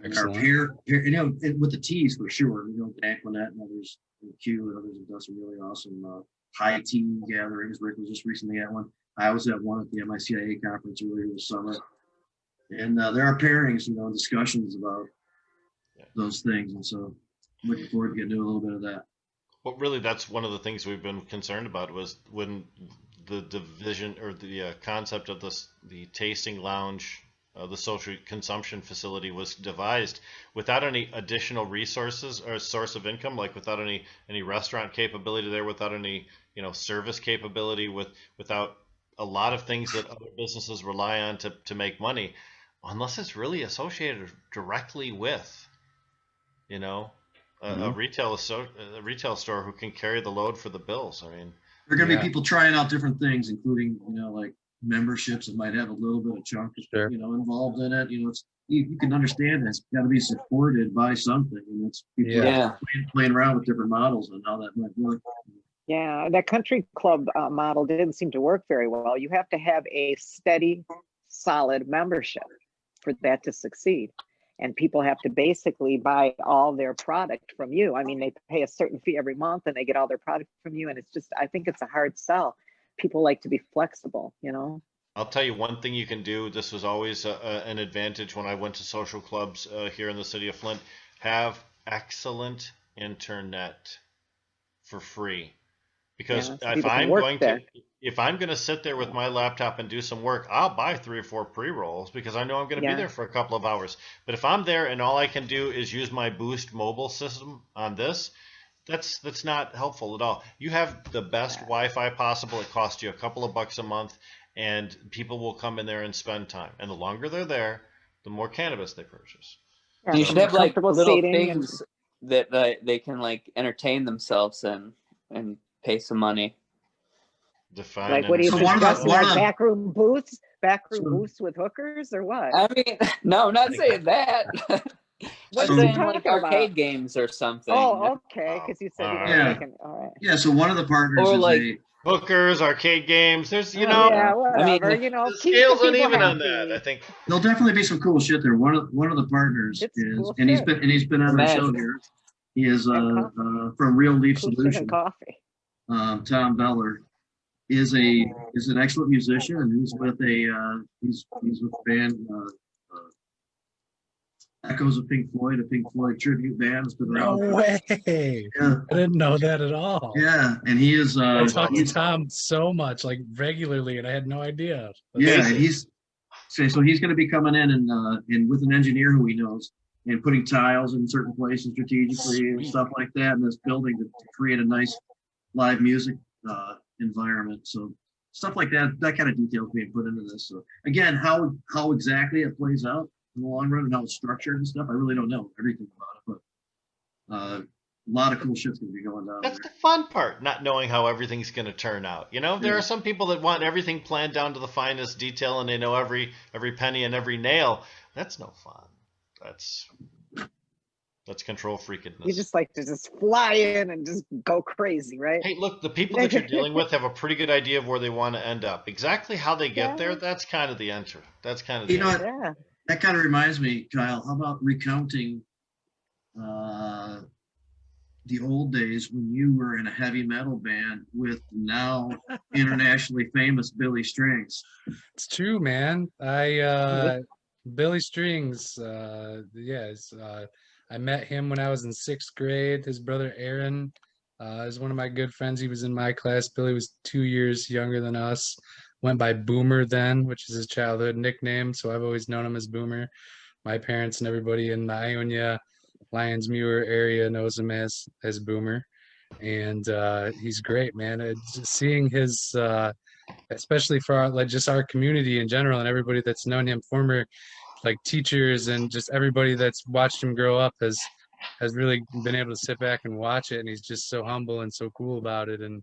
And our peer, with the teas for sure, Aquanet and others, and Q and others have done some really awesome high tea gatherings. Rick was just recently at one. I was at one at the MICIA conference earlier this summer. And there are pairings, discussions about those things. And so looking forward to getting to a little bit of that. Well, really, that's one of the things we've been concerned about was when the division or the concept of the tasting lounge, the social consumption facility was devised without any additional resources or source of income, like without any restaurant capability there, without any service capability, without a lot of things that other businesses rely on to make money, unless it's really associated directly with a retail store who can carry the load for the bills. I mean, there are going to be people trying out different things, including like memberships that might have a little bit of chunk, involved in it. You can understand it's got to be supported by something, and it's people playing around with different models and how that might work. Yeah, that country club model didn't seem to work very well. You have to have a steady, solid membership for that to succeed. And people have to basically buy all their product from you. I mean, they pay a certain fee every month and they get all their product from you. And it's just, I think it's a hard sell. People like to be flexible, I'll tell you one thing you can do. This was always an advantage when I went to social clubs here in the city of Flint. Have excellent internet for free. Because if I'm going to sit there with my laptop and do some work, I'll buy 3 or 4 pre-rolls because I know I'm going to be there for a couple of hours. But if I'm there and all I can do is use my Boost mobile system on this, that's not helpful at all. You have the best Wi-Fi possible. It costs you a couple of bucks a month, and people will come in there and spend time. And the longer they're there, the more cannabis they purchase. Yeah, you should have like little things that they can like entertain themselves in and pay some money. Define like what do you suggest? Like backroom booths with hookers or what? I mean, no, I'm not saying that. What's I'm saying like arcade games or something. Oh, okay. Because you said all right. Yeah, so one of the partners or is like hookers, arcade games. There's whatever, I mean, the scale's uneven on that. I think there'll definitely be some cool shit there. One of the partners is cool and he's been on the show here. He is from Real Leaf Solution. Coffee. Tom Beller is an excellent musician, and he's with he's with the band Echoes of Pink Floyd, a Pink Floyd tribute band. No way! Yeah. I didn't know that at all. Yeah, and he is. I talk to Tom so much, like regularly, and I had no idea. And he's going to be coming in and with an engineer who he knows, and putting tiles in certain places strategically and stuff like that in this building to create a nice live music environment. So stuff like that kind of details being put into this. So again, how exactly it plays out in the long run and how it's structured and stuff, I really don't know everything about it, but a lot of cool shit's gonna be going down. That's the fun part, not knowing how everything's gonna turn out. There are some people that want everything planned down to the finest detail and they know every penny and every nail. That's no fun. That's control freakedness. You just like to just fly in and just go crazy, right? Hey, look, the people that you're dealing with have a pretty good idea of where they want to end up. Exactly how they get there, that's kind of the enter. That's kind of the enter. That kind of reminds me, Kyle, how about recounting the old days when you were in a heavy metal band with now internationally famous Billy Strings? It's true, man. Billy Strings, I met him when I was in 6th grade. His brother Aaron is one of my good friends. He was in my class. Billy was 2 years younger than us. Went by Boomer then, which is his childhood nickname. So I've always known him as Boomer. My parents and everybody in the Ionia, Lyons Muir area knows him as Boomer. And he's great, man. Seeing his, especially for our community in general and everybody that's known him, former teachers and just everybody that's watched him grow up has really been able to sit back and watch it, and he's just so humble and so cool about it, and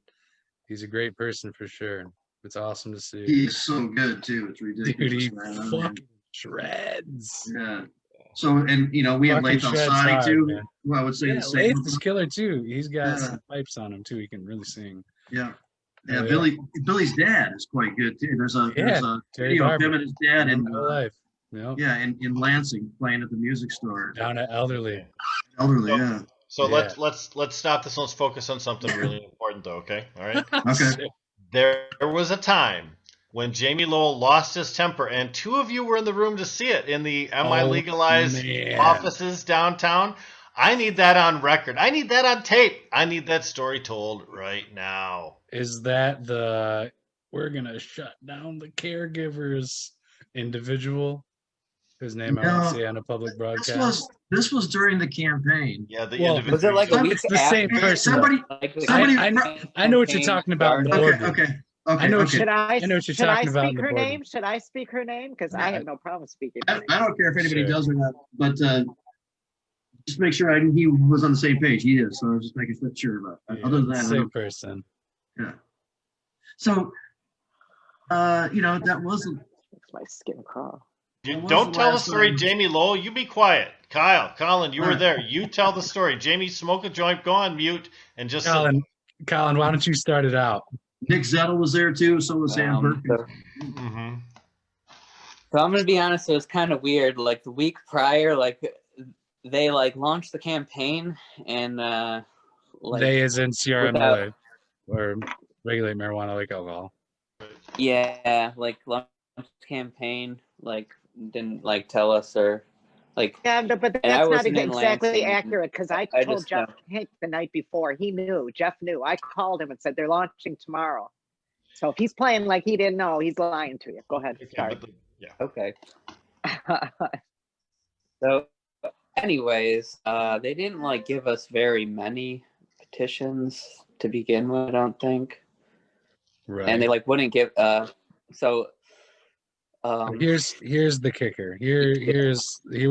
he's a great person for sure. It's awesome to see. He's so good too. It's ridiculous. Dude, he fucking shreds. Yeah. So, and we have Fucking Latham shreds Sani hard, too. man. Who I would say Yeah, the same. Lath is killer too. He's got Yeah. some pipes on him too. He can really sing. Yeah. Oh, Yeah, Billy's dad is quite good too. There's a Terry video of Barber. him and his dad in My life. Yep. yeah, in Lansing playing at the music store. Down at Elderly. Elderly, yeah. So Yeah. let's stop this. Let's focus on something really important, though. Okay, all right. Okay. There was a time when Jamie Lowell lost his temper, and two of you were in the room to see it in the MI Legalized offices downtown. I need that on record. I need that on tape. I need that story told right now. Is that the we're gonna shut down the caregivers individual whose name I won't say on a public broadcast? This was during the campaign. Yeah, the Well, individual. Was it like a week It's the same after? person. Somebody- I know what you're talking about in the boardroom. Okay. I know what Should I, I know what you're should I talking about in speak the her boardroom. name? Should I speak her name? Because I have no problem speaking her I name. don't care if anybody Sure. does or not, but just make sure he was on the same page. He is, so I was just making sure about that. Yeah, Other than that, I same don't- person. yeah. So, that wasn't. Makes my skin crawl. When was Don't the tell the last story, time- Jamie Lowell. You be quiet. Kyle, Colin, you were Alright. there. You tell the story. Jamie, smoke a joint, go on mute, and just Colin, why don't you start it out? Nick Zettel was there too. So was Sam Perkins. Mhm. So I'm gonna be honest, it was kind of weird. Like the week prior, they launched the campaign and They as in CRMLA without- or regulate marijuana like alcohol. yeah, launched the campaign, didn't tell us or Yeah, but And I that's not wasn't in exactly Lansing. accurate because I I told just Jeff Hank the night before. He knew. Jeff knew. I called him and said they're launching tomorrow. So if he's playing like he didn't know, he's lying to you. Go ahead. Okay, Sorry. but yeah. okay. So, anyways, they didn't give us very many petitions to begin with, I don't think, Right. and they wouldn't give. So, Here's the kicker. Here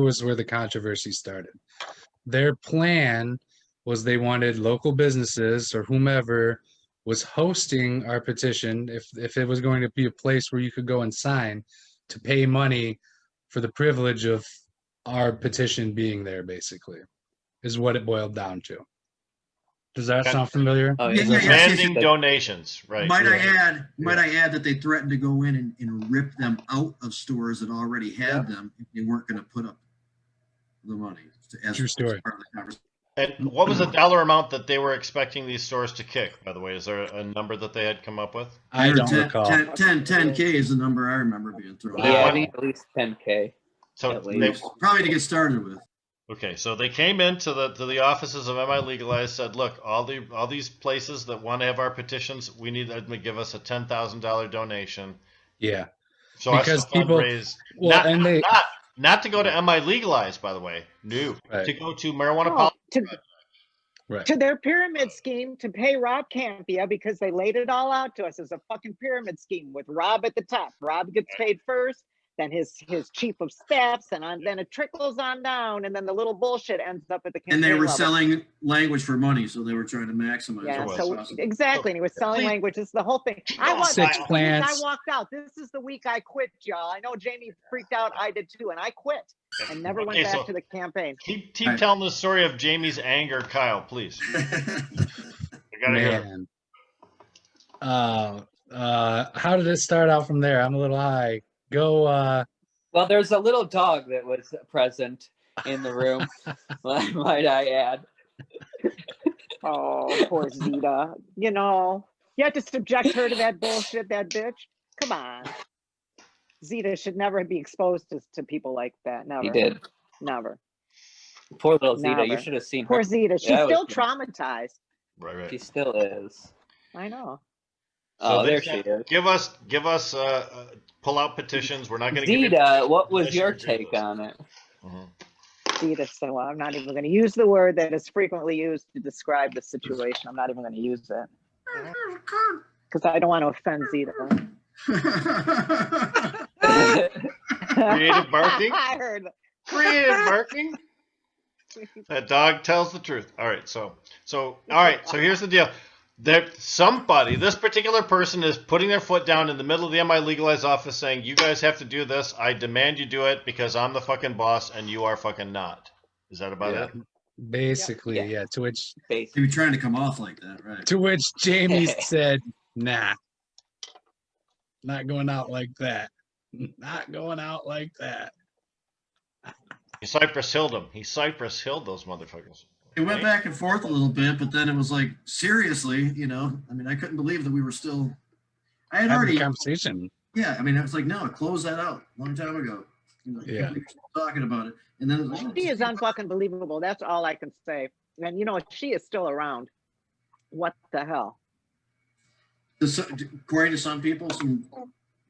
was where the controversy started. Their plan was they wanted local businesses or whomever was hosting our petition, if it was going to be a place where you could go and sign, to pay money for the privilege of our petition being there, basically, is what it boiled down to. Does that sound familiar? oh, Yeah, is yeah, that- yeah. Demanding donations, right? Might I Yeah. add that they threatened to go in and rip them out of stores that already had them if they weren't going to put up the money. True story. As part of the conversation. And what was the dollar amount that they were expecting these stores to kick, by the way? Is there a number that they had come up with? I don't 10, recall. 10K is the number I remember being thrown Yeah, I out. think at least 10K. So At they, least. Probably to get started with. okay, so they came into the offices of MI Legalized, said, look, all these places that want to have our petitions, we need them to give us a $10,000 donation. Yeah. So Because us people- fundraise, Well, not, and they not to go to MI Legalized, by the way, no, Right. to go to Marijuana Oh, Policy. right. to their pyramid scheme to pay Rob Campia because they laid it all out to us as a fucking pyramid scheme with Rob at the top. Rob gets paid first, then his chief of staffs, and then it trickles on down, and then the little bullshit ends up at the campaign And they were level. selling language for money, so they were trying to maximize Yeah, it. was. so Possible. exactly, and he was selling Please. language. This is the whole thing. I Six this is the week plants. I walked out. This is the week I quit, y'all. I know Jamie freaked out. I did too, and I quit and never went Okay, back so to the campaign. keep Right. telling the story of Jamie's anger, Kyle, please. I gotta hear it. Man. How did it start out from there? I'm a little high. Go Well, there's a little dog that was present in the room, might I add. Oh, poor Zeta. You have to subject her to that bullshit, that bitch. Come on. Zeta should never be exposed to people like that. Never. He did. Never. Poor little Zeta. Never. You should have seen Poor her. Zeta. She's Yeah, it was still good. traumatized. Right. She still is. I know. Oh, they there she said, is. Give us pull out petitions. We're not going to give you. Zeta, what was your permission to do take this. on it? Mhm. Zeta, so I'm not even going to use the word that is frequently used to describe the situation. I'm not even going to use it because I don't want to offend Zeta. Creative barking? I heard. Creative barking. That dog tells the truth. All right, so here's the deal. This particular person is putting their foot down in the middle of the MI Legalized office saying, you guys have to do this. I demand you do it because I'm the fucking boss and you are fucking not. Is that about it? Basically, Yeah. yeah. To which They were trying to come off like that, right? to which Jamie said, "Nah, not going out like that. Not going out like that." He Cypress Hilled them. He Cypress Hilled those motherfuckers. It went back and forth a little bit, but then it was like, seriously, you know, I mean, I couldn't believe that we were still, I had Having already, a conversation. yeah, I mean, I was like, no, close that out a long time ago. You know, Yeah. we were still talking about it. And then it was like, She is unfucking believable. That's all I can say. And you know, she is still around. What the hell? according to some people,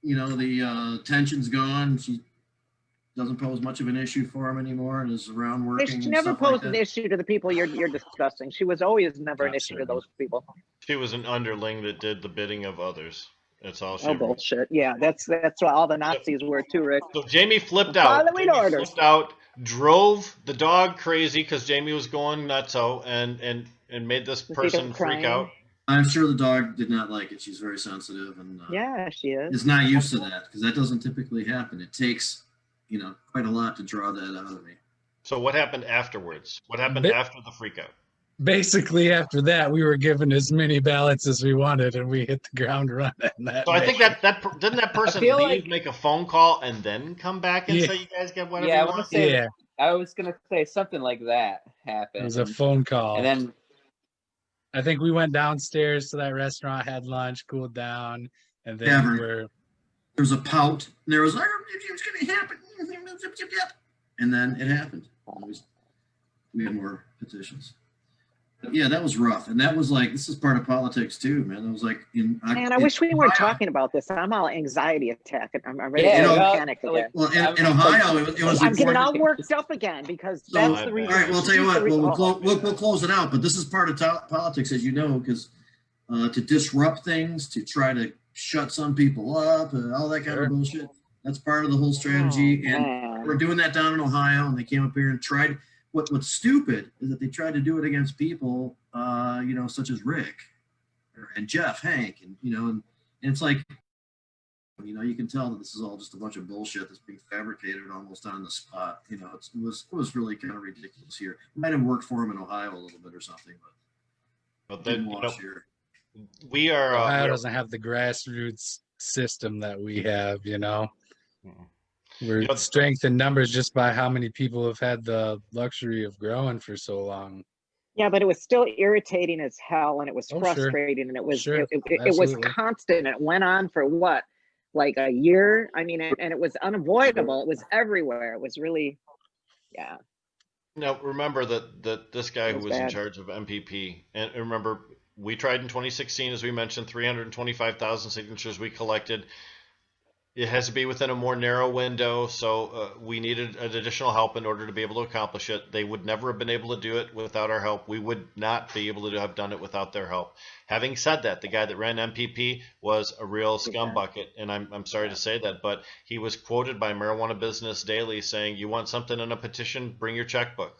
you know, the tension's gone. She doesn't pose much of an issue for him anymore and is around working. She and never stuff like posed an that. issue to the people you're discussing. She was always never an issue to those people. She was an underling that did the bidding of others. That's all she Oh was. bullshit! Yeah, that's what all the Nazis were too, Rick. So Jamie flipped out. Following orders. Flipped out, drove the dog crazy because Jamie was going nutso, and made this person freak out. I'm sure the dog did not like it. She's very sensitive and Yeah, she is. is not used to that because that doesn't typically happen. It takes, you know, quite a lot to draw that out of me. So what happened afterwards? What happened after the freak out? Basically, after that, we were given as many ballots as we wanted, and we hit the ground running. So I think that didn't that person leave, like, make a phone call, and then come back and say you guys get whatever you want? Yeah, I was gonna say something like that happened. it was a phone call. And then I think we went downstairs to that restaurant, had lunch, cooled down, and then There was a pout. And there was, it was going to happen. And then it happened. We had more petitions. But yeah, that was rough. And that was like, this is part of politics too, man. It was like Man, I wish we weren't talking about this. I'm all anxiety attack. I'm ready Yeah, to well, panic again. Well, in Ohio, it was I'm getting important. all worked up again because So, that's the reason. all right, well, I'll tell you what. We'll close it out. But this is part of politics, as you know, because to disrupt things, to try to shut some people up, all that kind of bullshit. That's part of the whole strategy. And we're doing that down in Ohio, and they came up here and tried. What's stupid is that they tried to do it against people, you know, such as Rick and Jeff, Hank, and you know, and it's like, you know, you can tell that this is all just a bunch of bullshit that's being fabricated almost on the spot. You know, it was really kind of ridiculous here. It might have worked for him in Ohio a little bit or something, but then, here. We are. Ohio doesn't have the grassroots system that we have. You know. We're strength in numbers just by how many people have had the luxury of growing for so long. Yeah, but it was still irritating as hell, and it was frustrating, and it was it was constant. And it went on for what, like a year? I mean, and it was unavoidable. It was everywhere. It was really, yeah. Now remember that this guy who was in charge of MPP, and remember we tried in 2016, as we mentioned, 325,000 signatures we collected. It has to be within a more narrow window, so we needed additional help in order to be able to accomplish it. They would never have been able to do it without our help. We would not be able to have done it without their help. Having said that, the guy that ran MPP was a real scumbucket, and I'm sorry to say that, but he was quoted by Marijuana Business Daily saying, "You want something in a petition? Bring your checkbook.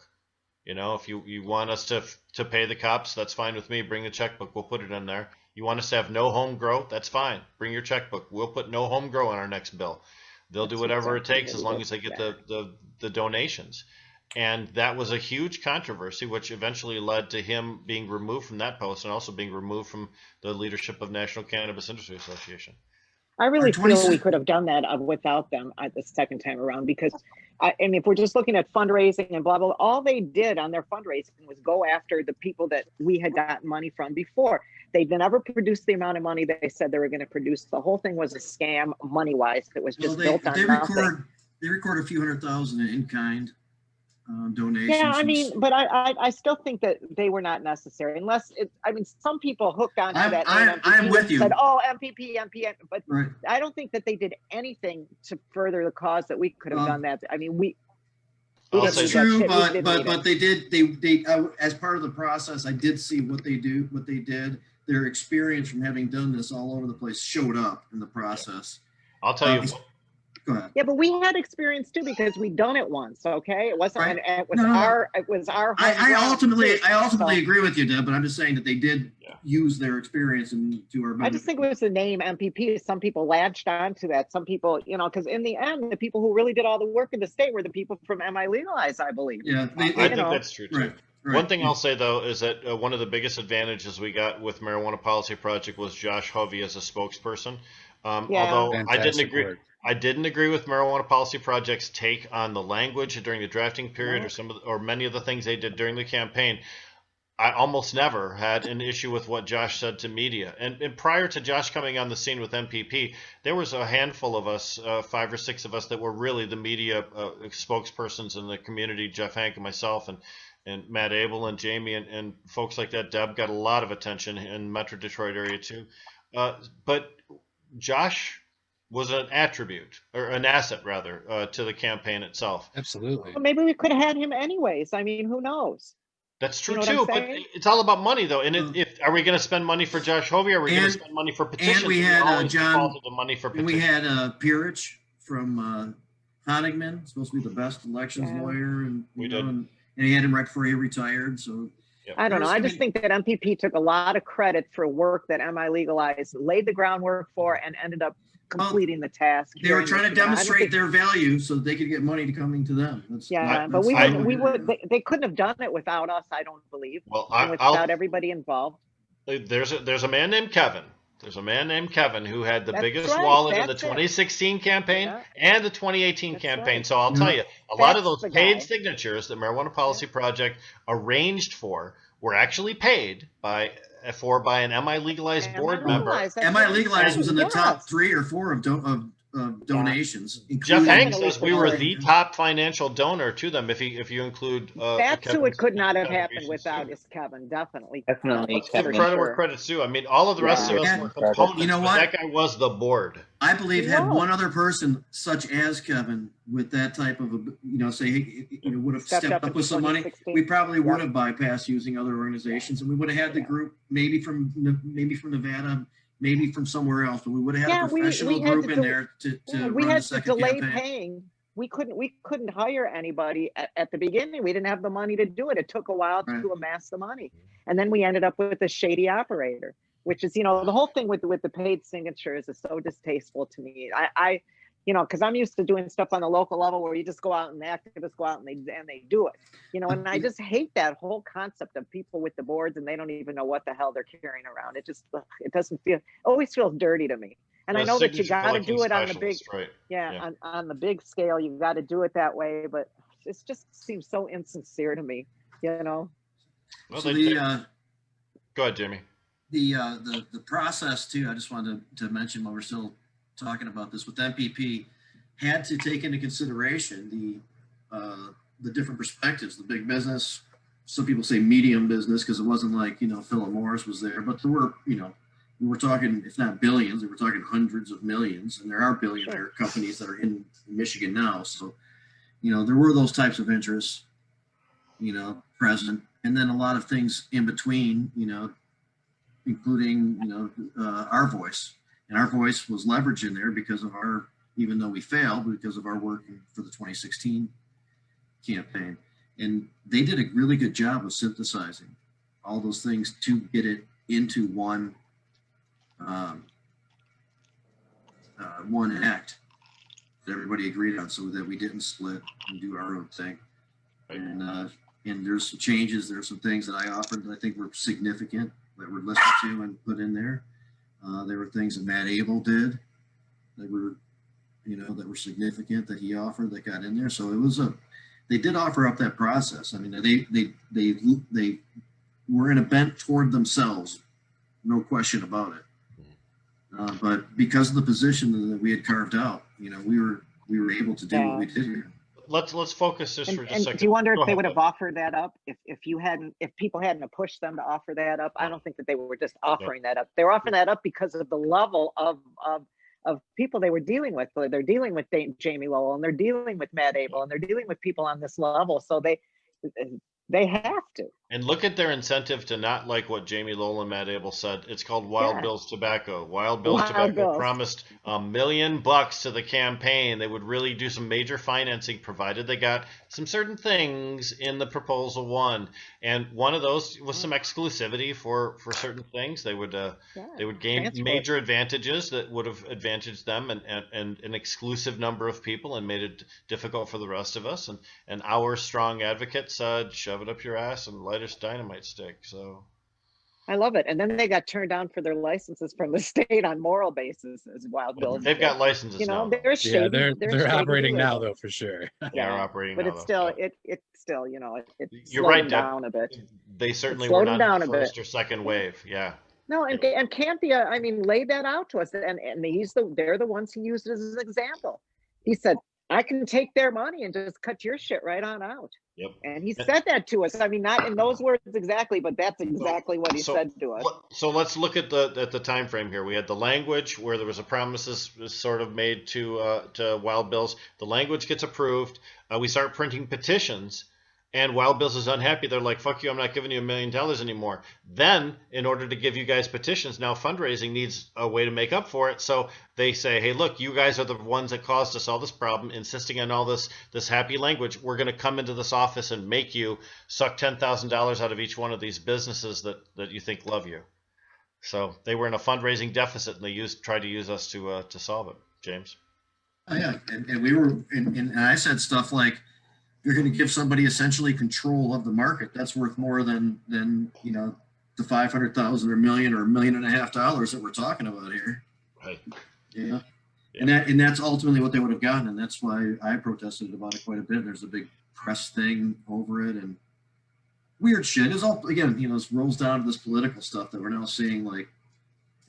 You know, if you want us to pay the cops, that's fine with me. Bring the checkbook. We'll put it in there. You want us to have no home grow? That's fine. Bring your checkbook. We'll put no home grow on our next bill. They'll do whatever it takes as long as they get the donations." And that was a huge controversy, which eventually led to him being removed from that post and also being removed from the leadership of National Cannabis Industry Association. I really feel we could have done that without them at the second time around, because I mean, if we're just looking at fundraising and blah, blah, blah, all they did on their fundraising was go after the people that we had gotten money from before. They never produced the amount of money they said they were going to produce. The whole thing was a scam money-wise. It was just built on nothing. They record a few $100,000 in kind donations. Yeah, I mean, but I still think that they were not necessary unless I mean, some people hooked onto that. I'm with you. Said, oh, MPP, but right. I don't think that they did anything to further the cause that we could have done that. I mean, that's true, but they did. They as part of the process, I did see what they did. Their experience from having done this all over the place showed up in the process. I'll tell you. Go ahead. Yeah, but we had experience too because we done it once. Okay, it wasn't. Right. And it was No, no, no. our. I home ultimately ground, so- agree with you, Deb, but I'm just saying that they did Yeah. use their experience and to our benefit. I just think it was the name MPP. Some people latched onto that. Some people, because in the end, the people who really did all the work in the state were the people from MI Legalize, I believe. Yeah, I think that's true too. right. One thing I'll say though is that one of the biggest advantages we got with Marijuana Policy Project was Josh Hovey as a spokesperson. Yeah. Although Fantastic work. I didn't agree with Marijuana Policy Project's take on the language during the drafting period, No. or many of the things they did during the campaign. I almost never had an issue with what Josh said to media. And prior to Josh coming on the scene with MPP, there was a handful of us, 5 or 6 of us, that were really the media spokespersons in the community. Jeff Hank and myself, and Matt Abel and Jamie and folks like that. Deb got a lot of attention in Metro Detroit area too. But Josh was an attribute, or an asset rather, to the campaign itself. Absolutely. Well, maybe we could have had him anyways. I mean, who knows? That's true You know what I'm too, but saying? it's all about money though. And are we going to spend money for Josh Hovey? Or are we going to spend money for petitions? we had, always John- defaulted to money for And petitions. we had Peerage from Honigman, supposed to be the best elections Yeah. lawyer, and We you know, did. and he had him right before he retired. So I don't know. I There's- just think that MPP took a lot of credit for work that MI Legalized laid the groundwork for and ended up completing the task. they were during trying the- to I don't demonstrate think- their value so that they could get money to coming to them. Yeah, but they couldn't have done it without us, I don't believe. Well, And without everybody involved. There's a man named Kevin. There's a man named Kevin who had the That's biggest right, wallet in the that's it. 2016 campaign Yeah. and the 2018 That's campaign. right. So I'll Yeah. tell you, a lot of That's those the paid guy. signatures that Marijuana Policy Project arranged for were actually paid by an MI Legalized board member. Legalized, that's MI what I'm Legalized saying, was in the top yes. 3 or 4 of donations. Jeff including- Hank Definitely says we were for- the top financial donor to them if you include. That's who it Kevin's could not have happened contributions, without too. is Kevin, definitely. Definitely Let's give Kevin. credit where Sure. credit's due. I mean, all of the rest Yeah. of us And- were components, You know but what? that guy was the board. I believe He had was. one other person, such as Kevin, with that type of, say, hey, would have Stepped stepped up up in with some money, 2016. we probably Yeah. would have bypassed using other organizations, and we would have had the Yeah. group maybe from Nevada, maybe from somewhere else, but we would have had Yeah, a we professional had group to in do- there to We run had the to second delay campaign. paying. We couldn't hire anybody at the beginning. We didn't have the money to do it. It took a while Right. to amass the money. And then we ended up with a shady operator, which is, the whole thing with the paid signatures is so distasteful to me. I because I'm used to doing stuff on the local level where you just go out and the activists go out and they do it, and I just hate that whole concept of people with the boards and they don't even know what the hell they're carrying around. It just, it doesn't feel, always feels dirty to me. And I know that you got to do it on the big, right? on the big scale, you've got to do it that way, but it just seems so insincere to me, Well, So go ahead, Jamie. the process too, I just wanted to mention while we're still talking about this with MPP, had to take into consideration the different perspectives, the big business. Some people say medium business because it wasn't like, Philip Morris was there, but there were, we were talking, if not billions, we were talking hundreds of millions, and there are billionaire companies that are in Michigan now. So, there were those types of interests, present, and then a lot of things in between, including, our voice. And our voice was leveraged in there because of even though we failed, because of our work for the 2016 campaign. And they did a really good job of synthesizing all those things to get it into one act that everybody agreed on, so that we didn't split and do our own thing. And there's some changes, there's some things that I offered that I think were significant that were listened to and put in there. There were things that Matt Abel did that were, that were significant that he offered that got in there. So it was they did offer up that process. I mean, they were in a bent toward themselves, no question about it. But because of the position that we had carved out, we were able to do what we did here. Let's focus this for just a And second. do you wonder Go if they ahead, would have Deb. offered that up if people hadn't pushed them to offer that up? I don't think that they were just offering that up. They were offering that up because of the level of people they were dealing with. They're dealing with Jamie Lowell, and they're dealing with Matt Abel, and they're dealing with people on this level. So they have to. And look at their incentive to not like what Jamie Lowell and Matt Abel said. It's called Wild Yeah. Bill's Tobacco. Wild Bill's Wild Tobacco Bills. promised $1 million to the campaign. They would really do some major financing provided they got some certain things in the proposal one. And one of those was some exclusivity for certain things. They would gain Transport. major advantages that would have advantaged them and an exclusive number of people and made it difficult for the rest of us. And our strong advocates said, shove it up your ass and light a dynamite stick. So I love it. And then they got turned down for their licenses from the state on moral basis as Wild Bills. they've got licenses You know, now. they're shady. Yeah, they're shady operating now illegal. though, for sure. They are operating but now. it's still though. it's still, you know, it You're slowed right, them Deb. down a bit. They certainly slowed were them not down the a bit. first or second wave. Yeah. No, and can't be I mean, lay that out to us. And they're the ones he used as an example. He said, I can take their money and just cut your shit right on out. Yep. And he said that to us. I mean, not in those words exactly, but that's exactly what he said to us. So let's look at the time frame here. We had the language where there was a promises sort of made to Wild Bills. The language gets approved. We start printing petitions, and Wild Bills is unhappy. They're like, "Fuck you! I'm not giving you $1 million anymore." Then, in order to give you guys petitions, now fundraising needs a way to make up for it. So they say, "Hey, look, you guys are the ones that caused us all this problem, insisting on all this happy language. We're going to come into this office and make you suck $10,000 out of each one of these businesses that you think love you." So they were in a fundraising deficit, and they tried to use us to solve it. James. Oh, yeah, and we were, and I said stuff like, you're going to give somebody essentially control of the market. That's worth more than you know, the 500,000 or million or $1.5 million that we're talking about here. Right. Yeah. And that's ultimately what they would have gotten, and that's why I protested about it quite a bit. There's a big press thing over it and weird shit. It's all, again, you know, this rolls down to this political stuff that we're now seeing, like,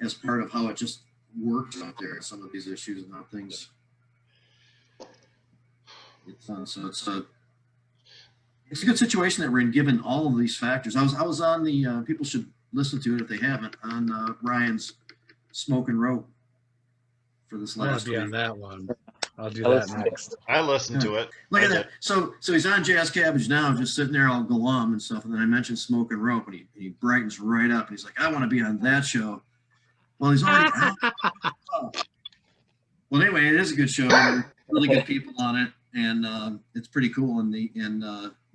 as part of how it just works out there. Some of these issues and how things. It's a good situation that we're in, given all of these factors. I was on the people should listen to it if they haven't, on Ryan's Smoke and Rope for this last I'll be week. on that one. I'll do that next. I listened to it. Look at that. So he's on Jazz Cabbage now, just sitting there all glum and stuff. And then I mentioned Smoke and Rope, and he brightens right up. And he's like, I want to be on that show. Well, he's already. Well, anyway, it is a good show. Really good people on it, and it's pretty cool. And you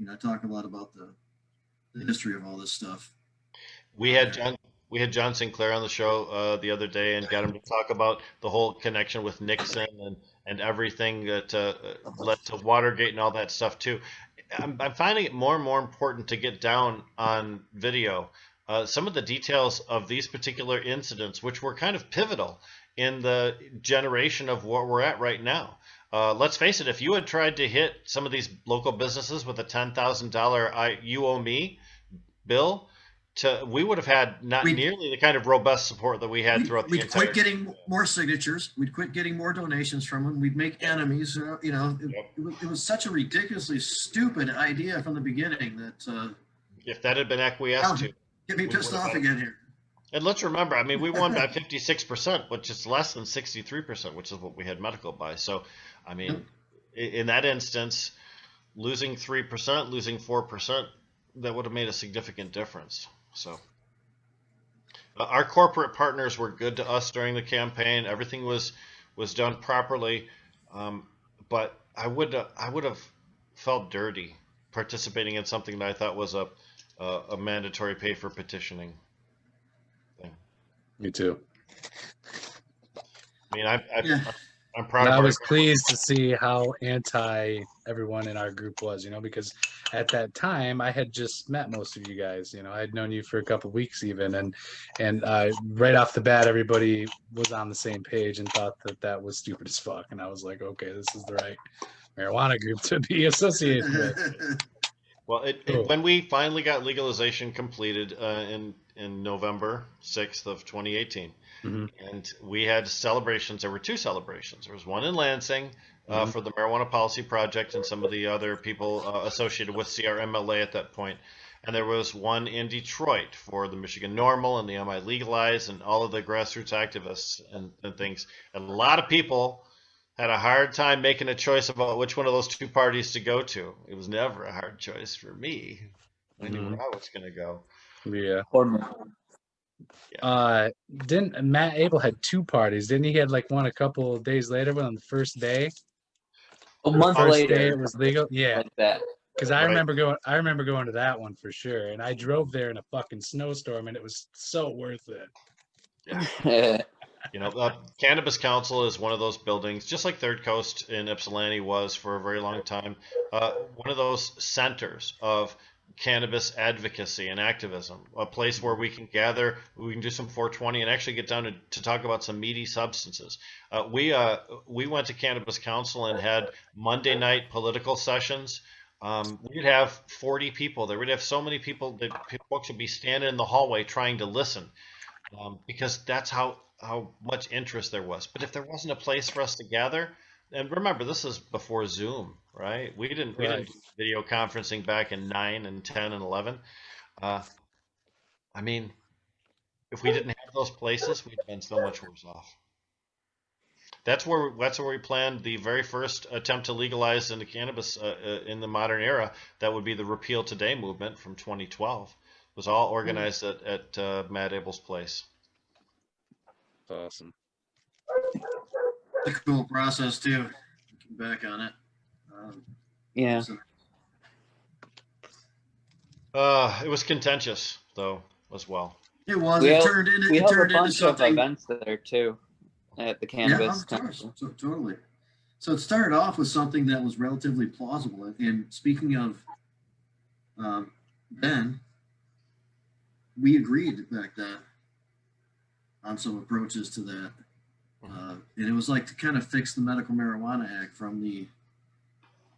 know, I talk a lot about the history of all this stuff. We had John Sinclair on the show the other day and got him to talk about the whole connection with Nixon and everything that led to Watergate and all that stuff too. I'm finding it more and more important to get down on video some of the details of these particular incidents, which were kind of pivotal in the generation of what we're at right now. Let's face it, if you had tried to hit some of these local businesses with a $10,000 you owe me bill, we would have had nearly the kind of robust support that we had throughout the entire. We'd quit getting more signatures. We'd quit getting more donations from them. We'd make enemies. You know, it was such a ridiculously stupid idea from the beginning that. If that had been acquiesced to. Get me pissed off again here. And let's remember, I mean, we won by 56%, which is less than 63%, which is what we had medical by. So, I mean, in that instance, losing 3%, losing 4%, that would have made a significant difference. So, our corporate partners were good to us during the campaign. Everything was done properly, but I would have felt dirty participating in something that I thought was a mandatory pay for petitioning thing. Me too. I mean, I'm proud. I was pleased to see how anti everyone in our group was, you know, because at that time I had just met most of you guys. You know, I had known you for a couple of weeks even, and right off the bat, everybody was on the same page and thought that was stupid as fuck. And I was like, okay, this is the right marijuana group to be associated with. Well, when we finally got legalization completed in November 6th of 2018, and we had celebrations. There were two celebrations. There was one in Lansing for the Marijuana Policy Project and some of the other people associated with CRMLA at that point. And there was one in Detroit for the Michigan Normal and the MI Legalize and all of the grassroots activists and things. And a lot of people had a hard time making a choice about which one of those two parties to go to. It was never a hard choice for me. I knew where I was going to go. Yeah. Or Didn't Matt Abel had two parties? Didn't he had like one a couple of days later, but on the first day? a month First day later, it was legal. Yeah. like that. Because I remember going to that one for sure. And I drove there in a fucking snowstorm and it was so worth it. Yeah. You know, Cannabis Council is one of those buildings, just like Third Coast in Ypsilanti was for a very long time, one of those centers of cannabis advocacy and activism, a place where we can gather, we can do some 420 and actually get down to talk about some meaty substances. We went to Cannabis Council and had Monday night political sessions. We'd have 40 people there. We'd have so many people that folks would be standing in the hallway trying to listen. Because that's how much interest there was. But if there wasn't a place for us to gather, and remember, this is before Zoom, right? We didn't do video conferencing back in 9 and 10 and 11. I mean, if we didn't have those places, we'd been so much worse off. That's where we planned the very first attempt to legalize into cannabis in the modern era. That would be the Repeal Today movement from 2012. Was all organized at Matt Abel's place. Awesome. It's a cool process too. Looking back on it. Yeah. It was contentious though as well. It was. We It held- turned into We it held a turned into bunch of something. events there too at the Yeah, Cannabis of course. Council. So, totally. So it started off with something that was relatively plausible. And speaking of Ben, we agreed back then on some approaches to that. And it was like to kind of fix the Medical Marijuana Act from the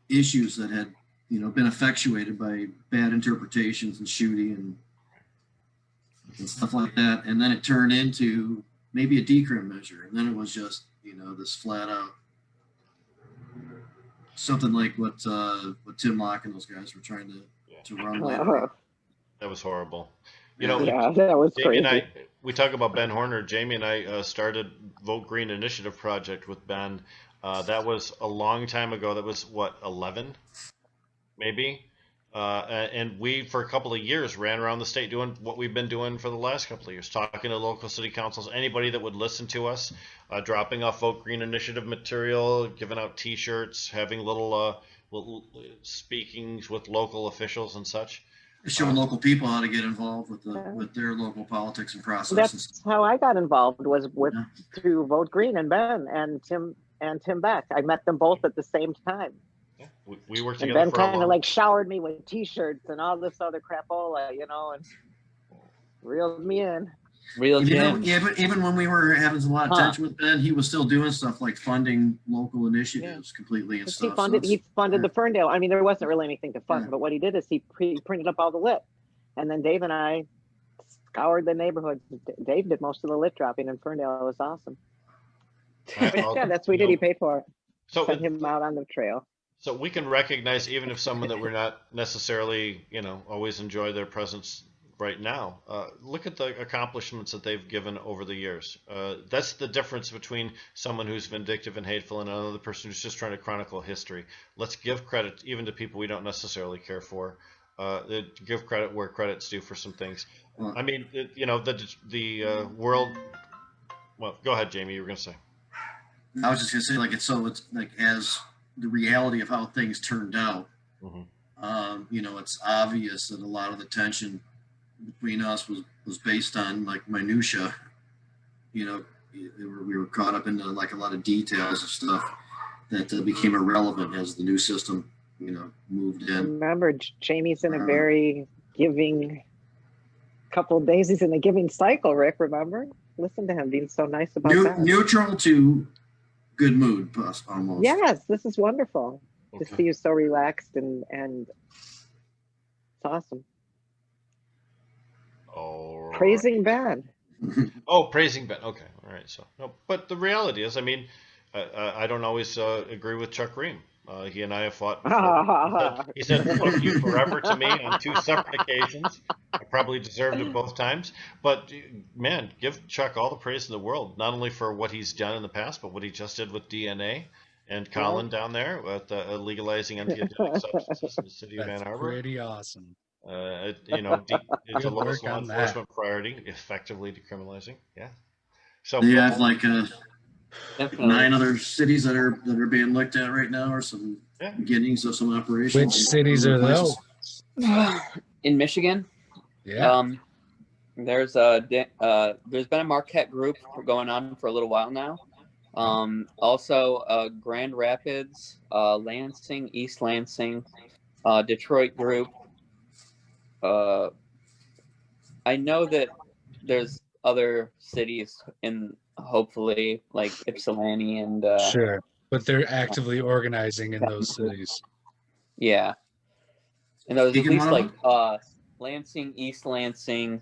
issues that had, been effectuated by bad interpretations and shooting and stuff like that. And then it turned into maybe a decrim measure. And then it was just, this flat out something like what Tim Locke and those guys were trying to run later. That was horrible. Yeah, that was Jamie crazy. and we talk about Ben Horner. Jamie and I started Vote Green Initiative Project with Ben. That was a long time ago. That was what, 11, maybe. And we, for a couple of years, ran around the state doing what we've been doing for the last couple of years, talking to local city councils, anybody that would listen to us, dropping off Vote Green Initiative material, giving out T-shirts, having little speakings with local officials and such. Showing local people how to get involved with their local politics and process. That's how I got involved, was through Vote Green and Ben and Tim Beck. I met them both at the same time. Yeah, we worked And together Ben for a kind of long. like showered me with T-shirts and all this other crapola, and reeled me in. Real Jim. Even when we were having a lot of tension with Ben, he was still doing stuff like funding local initiatives completely and stuff. He funded the Ferndale. I mean, there wasn't really anything to fund, but what he did is he printed up all the lit, and then Dave and I scoured the neighborhood. Dave did most of the lit dropping in Ferndale. It was awesome. Yeah, that's what we did. He paid for it. So Sent him out on the trail. So we can recognize, even if someone that we're not necessarily, always enjoy their presence right now, look at the accomplishments that they've given over the years. That's the difference between someone who's vindictive and hateful and another person who's just trying to chronicle history. Let's give credit even to people we don't necessarily care for. Give credit where credit's due for some things. I mean, the world. Well, go ahead, Jamie. You were going to say. I was just going to say, it's like as the reality of how things turned out. It's obvious that a lot of the tension between us was based on like minutia. We were caught up into like a lot of details of stuff that became irrelevant as the new system, moved in. Remember, Jamie's in a very giving couple of days. He's in a giving cycle, Rick, remember? Listen to him being so nice about that. Neutral to good mood, almost. Yes, this is wonderful. Okay. To see you so relaxed and it's awesome. All right. Praising Ben. Oh, praising Ben. Okay, all right. So, no, but the reality is, I mean, I don't always agree with Chuck Ream. He and I have fought before. He said "fuck you" forever to me on 2 separate occasions. I probably deserved it both times. But man, give Chuck all the praise in the world, not only for what he's done in the past, but what he just did with DNA and Colin down there with legalizing anti-addictive substances in the city of Ann Arbor. Pretty awesome. It's the Good lowest work law on that. enforcement priority, effectively decriminalizing. Yeah. So They have like Definitely. 9 other cities that are being looked at right now, or some Yeah. beginnings of some operations. Which cities are those? In Michigan, Yeah. there's been a Marquette group going on for a little while now. Also, Grand Rapids, Lansing, East Lansing, Detroit group. I know that there's other cities in, hopefully, like Ypsilanti and Sure. But they're actively organizing in those cities. yeah. And there was at Speaking least one of like Lansing, East Lansing,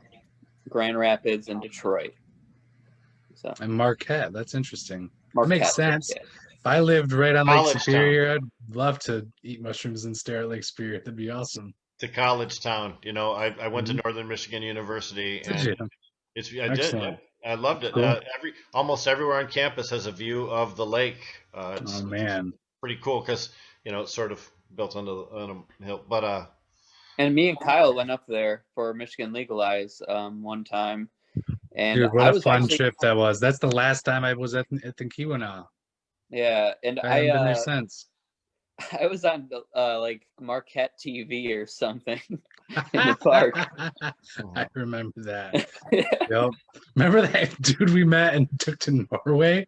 Grand Rapids, and Detroit. So And Marquette, that's interesting. Marquette, Makes sense. yeah. If I lived right on Lake College Superior, I'd love to eat mushrooms and stare at Lake Superior. That'd be awesome. To college town. I went to Northern Michigan University, Did you? and I did. Excellent. Yeah. I loved it. Cool. Almost everywhere on campus has a view of the lake. It's Oh man. pretty cool because it's sort of built on a hill. But And me and Kyle went up there for Michigan Legalize one time. And Dude, what I a was fun actually, trip that was. That's the last time I was at the Keweenaw. yeah, and I haven't been there since. I was on like Marquette TV or something in the park. I remember that. Yep. Remember that dude we met and took to Norway?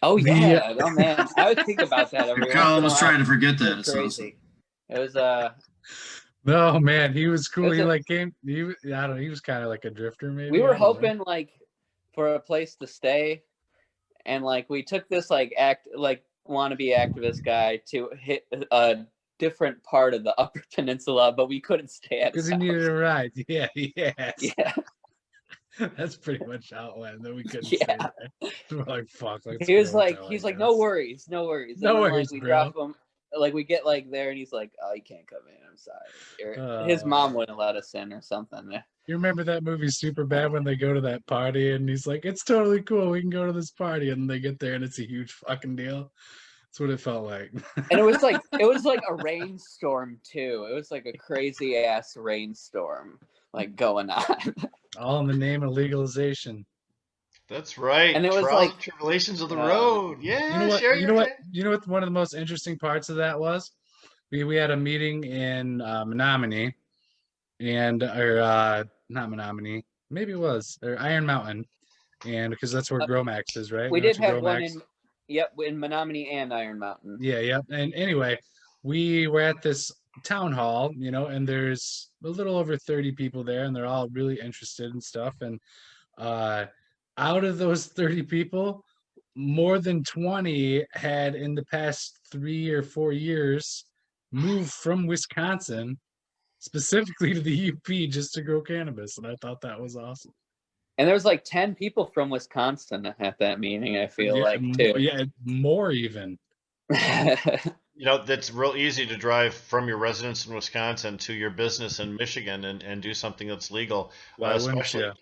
Oh yeah, oh man, I would think about that every Colin was once in a trying while. to forget that. It was It's crazy. awesome. It was No, man, he was cool. Was He it- like came. I don't know. He was kind of like a drifter, maybe. we I were don't know. hoping like for a place to stay, and like we took this like wannabe activist guy to hit a different part of the Upper Peninsula, but we couldn't stay at his Because he house. needed a ride. Yeah, yes. Yeah, That's pretty much how it went. That we couldn't Yeah. stay there. We're like, fuck. Let's he was go like, hotel, he's I like, no guess. worries, no worries. No and then, worries, like, we bro. drop him, like we get like there, and he's like, oh, you can't come in. I'm sorry. Or his mom wouldn't let us in or something. You remember that movie Superbad when they go to that party and he's like, it's totally cool. We can go to this party. And they get there and it's a huge fucking deal. That's what it felt like. And it was like a rainstorm too. It was like a crazy ass rainstorm like going on. All in the name of legalization. that's right. And it was Trials like- and tribulations of the road. Yeah. You know what? share You your know what? day. You know what? One of the most interesting parts of that was, we had a meeting in Menominee, and not Menominee, maybe it was, or Iron Mountain, and because that's where Gromax is, right? We went did to have one Gromax. in Menominee and Iron Mountain. Yeah, yeah. And anyway, we were at this town hall, and there's a little over 30 people there, and they're all really interested in stuff. And out of those 30 people, more than 20 had in the past 3 or 4 years moved from Wisconsin specifically to the UP just to grow cannabis. And I thought that was awesome. And there was like 10 people from Wisconsin at that meeting, I feel like too. Yeah, more even. That's real easy to drive from your residence in Wisconsin to your business in Michigan and do something that's legal, Why wouldn't especially,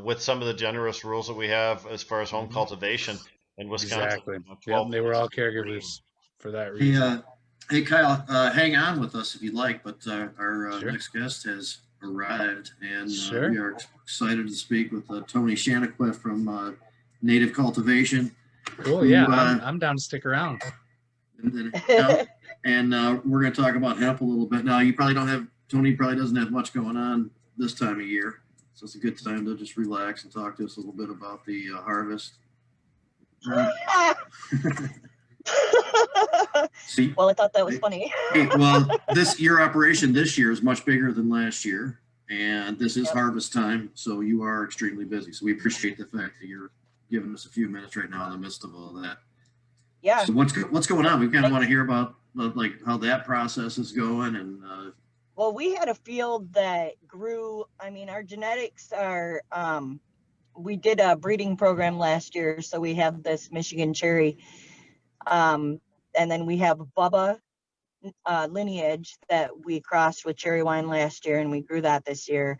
with some of the generous rules that we have as far as home cultivation in Wisconsin. Exactly. 12 Yep, they were all months is green. caregivers for that reason. Hey, Kyle, hang on with us if you'd like, but our Sure. next guest has arrived, and Sure. we are excited to speak with Tony Shanahan from Native Cultivation. Cool. Yeah, who, I'm down to stick around. And we're going to talk about hemp a little bit. Now, Tony probably doesn't have much going on this time of year, so it's a good time to just relax and talk to us a little bit about the harvest. See, Well, I thought that was funny. hey, well, your operation this year is much bigger than last year, and this is Yep. harvest time, so you are extremely busy. So we appreciate the fact that you're giving us a few minutes right now in the midst of all that. Yeah. So what's going on? We kind of want to hear about like how that process is going, and Well, we had a field that grew. I mean, our genetics are. We did a breeding program last year, so we have this Michigan cherry, and then we have Bubba lineage that we crossed with cherry wine last year, and we grew that this year,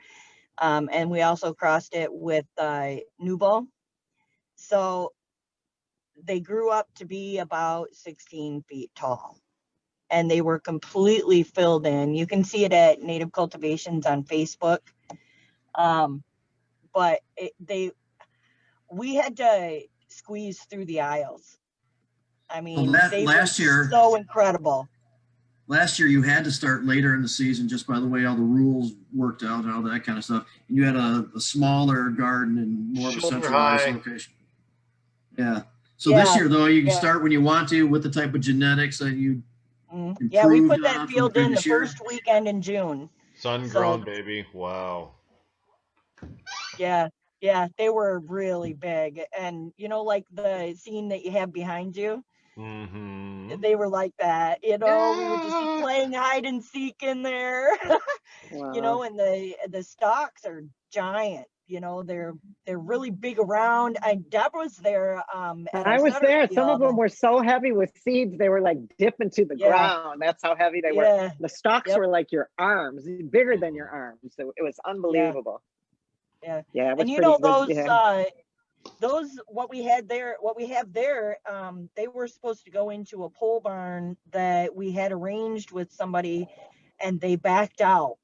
and we also crossed it with Nubo. So they grew up to be about 16 feet tall. and they were completely filled in. You can see it at Native Cultivations on Facebook. But we had to squeeze through the aisles. I mean, they were so incredible. Last year, you had to start later in the season just by the way all the rules worked out and all that kind of stuff. And you had a smaller garden and more of a centralized location. Yeah. So this year, though, you can start when you want to with the type of genetics that you Yeah, we put that field in the first weekend in June. Sun-grown, baby. Wow. Yeah, they were really big. And, you know, like the scene that you have behind you, they were like that. You know, we would just be playing hide and seek in there. Wow. You know, and the stalks are giant. You know, they're really big around. Debra's there. I was there. Some of them were so heavy with seeds, they were like dipping to the ground. That's how heavy they were. The stalks were like your arms, bigger than your arms. So it was unbelievable. Yeah. Yeah. And you know, those what we have there, they were supposed to go into a pole barn that we had arranged with somebody, and they backed out.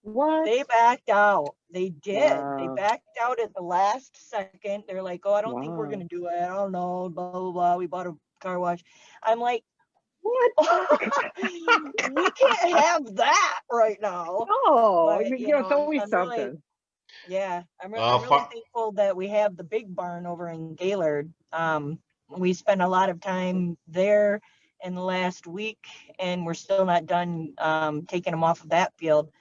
What? They backed out. They did. Wow. They backed out at the last second. They're like, "Oh, I don't think we're gonna do it. I don't know." Blah blah blah. We bought a car wash. I'm like, what? We can't have that right now. No, but, it's always something. I'm really thankful that we have the big barn over in Gaylord. We spent a lot of time there in the last week, and we're still not done taking them off of that field.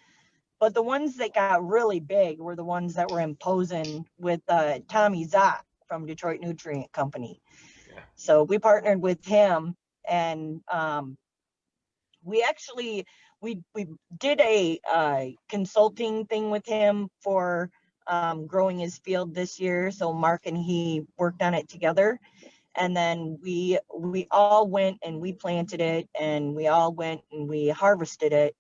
But the ones that got really big were the ones that were imposing with Tommy Zott from Detroit Nutrient Company. Yeah. So we partnered with him, and we did a consulting thing with him for growing his field this year. So Mark and he worked on it together, and then we all went and we planted it, and we all went and we harvested it.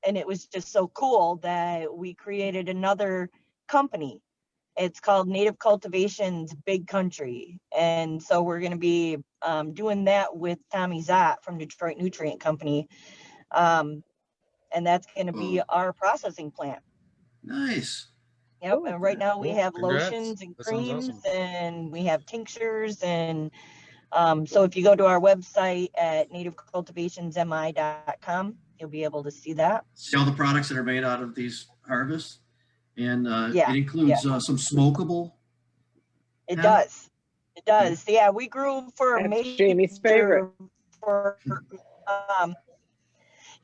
And it was just so cool that we created another company. It's called Native Cultivations Big Country. And so we're going to be doing that with Tommy Zott from Detroit Nutrient Company. And that's going to be our processing plant. Nice. Yep. And right now we have lotions and creams, and we have tinctures. And so if you go to our website at nativecultivationsmi.com, you'll be able to see that. See all the products that are made out of these harvests. And it includes some smokable. It does. It does. Yeah, we grew for Jamie's favorite. It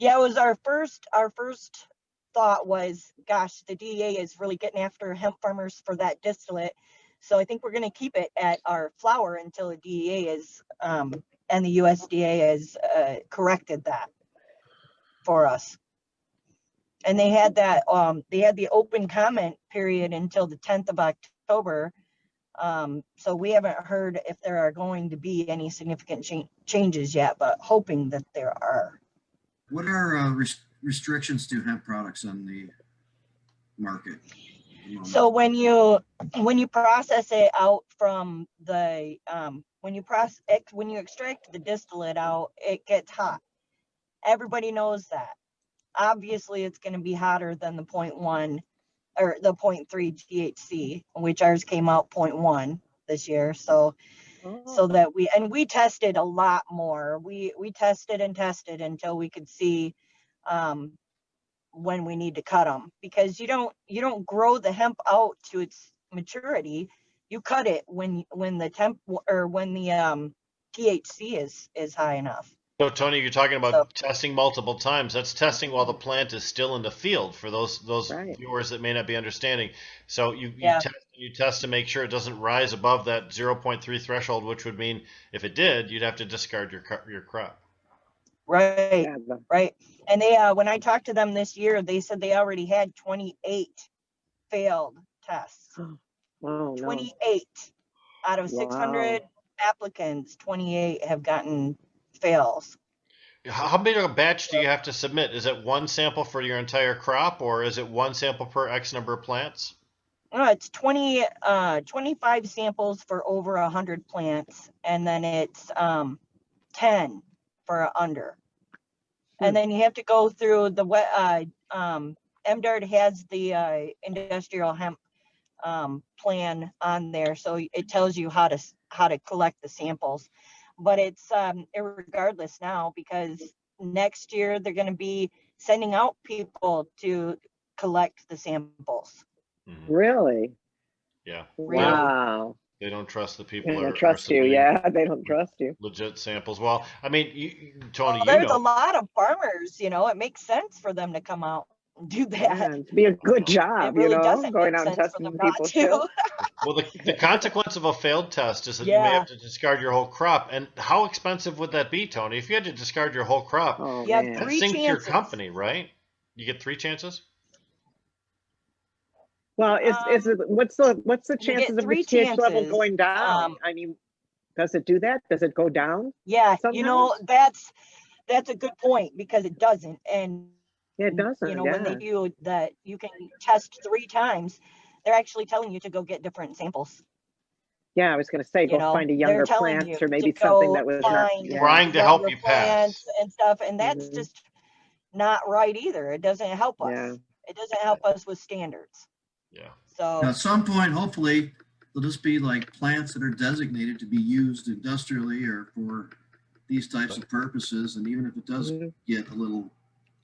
was our first thought was, gosh, the DEA is really getting after hemp farmers for that distillate. So I think we're going to keep it at our flower until the DEA is and the USDA has corrected that for us. And they had that, they had the open comment period until the 10th of October. So we haven't heard if there are going to be any significant changes yet, but hoping that there are. What are restrictions to hemp products on the market? So when you process it out from the, when you extract the distillate out, it gets hot. Everybody knows that. Obviously, it's going to be hotter than the 0.1 or the 0.3 THC, which ours came out 0.1 this year. So that we tested a lot more. We tested and tested until we could see when we need to cut them, because you don't grow the hemp out to its maturity. You cut it when the temp or when the THC is high enough. So Tony, you're talking about testing multiple times. That's testing while the plant is still in the field for those viewers that may not be understanding. So you test to make sure it doesn't rise above that 0.3 threshold, which would mean if it did, you'd have to discard your crop. Right. And they when I talked to them this year, they said they already had 28 failed tests. Wow, 28 out of 600 applicants, 28 have gotten fails. How big of a batch do you have to submit? Is it one sample for your entire crop, or is it one sample per X number of plants? It's 25 samples for over 100 plants, and then it's 10 for under. And then you have to go through the MDARD has the industrial hemp plan on there, so it tells you how to collect the samples. But it's irregardless now, because next year they're going to be sending out people to collect the samples. Really? Yeah. Wow. They don't trust the people. They don't trust you. Yeah, they don't trust you. Legit samples. Well, I mean, Tony, There's a lot of farmers, it makes sense for them to come out and do that. Yeah, it'd be a good job, It really doesn't going make out and sense for testing them not people to. too. Well, the consequence of a failed test is that you may have to discard your whole crop. And how expensive would that be, Tony? If you had to discard your whole crop, You have that 3 sinks chances. your company, right? You get 3 chances? Well, what's the chances of the 3 pH level chances. going down? I mean, does it do that? Does it go down? Yeah, sometimes? that's a good point, because it doesn't. And It doesn't. when they do that, you can test 3 times. They're actually telling you to go get different samples. Yeah, I was going to say, go find a younger plant, or maybe to something that was trying to help you pass and stuff, and that's just not right either. It doesn't help us. Yeah. It doesn't help us with standards. Yeah. So at some point, hopefully, there'll just be like plants that are designated to be used industrially or for these types of purposes, and even if it does get a little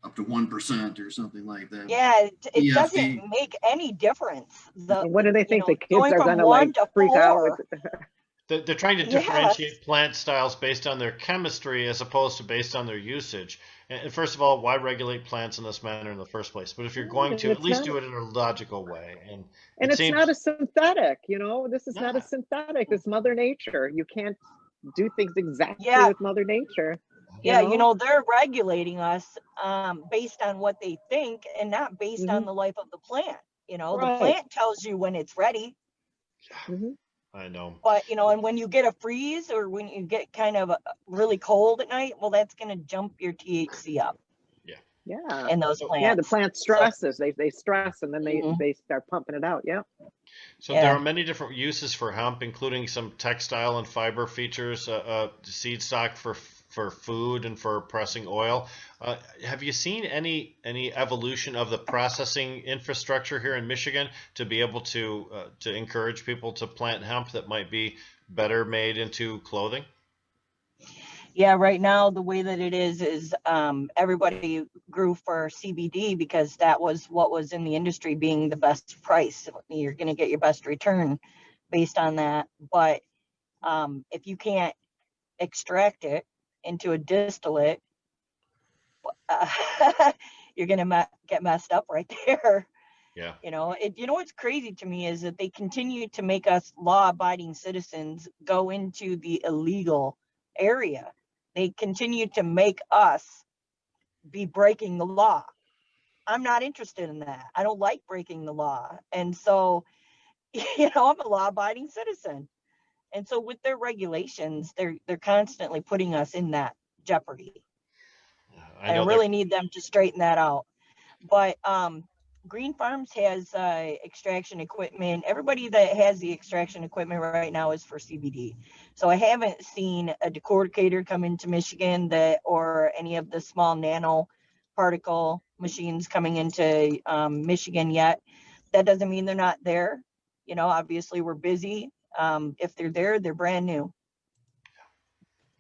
up to 1% or something like that. Yeah, it doesn't make any difference. What do they think the kids are going going to freak 4. out with? They're trying to differentiate plant styles based on their chemistry as opposed to based on their usage. And first of all, why regulate plants in this manner in the first place? But if you're going to, at least do it in a logical way. And it's not a synthetic, this is not a synthetic. It's Mother Nature. You can't do things exactly with Mother Nature. Yeah, they're regulating us based on what they think, and not based on the life of the plant. The plant tells you when it's ready. I know. But, and when you get a freeze, or when you get kind of really cold at night, well, that's going to jump your THC up. Yeah. In those plants. Yeah, the plant stresses. They stress, and then they start pumping it out. Yeah. So there are many different uses for hemp, including some textile and fiber features, seed stock for food and for pressing oil. Have you seen any evolution of the processing infrastructure here in Michigan to be able to encourage people to plant hemp that might be better made into clothing? Yeah, right now the way that it is everybody grew for CBD because that was what was in the industry being the best price. You're going to get your best return based on that. But if you can't extract it into a distillate, you're going to get messed up right there. Yeah. What's crazy to me is that they continue to make us law-abiding citizens go into the illegal area. They continue to make us be breaking the law. I'm not interested in that. I don't like breaking the law. And so, I'm a law-abiding citizen. And so with their regulations, they're constantly putting us in that jeopardy. I really need them to straighten that out. But Green Farms has extraction equipment. Everybody that has the extraction equipment right now is for CBD. So I haven't seen a decorticator come into Michigan or any of the small nano particle machines coming into Michigan yet. That doesn't mean they're not there. Obviously we're busy. If they're there, they're brand new.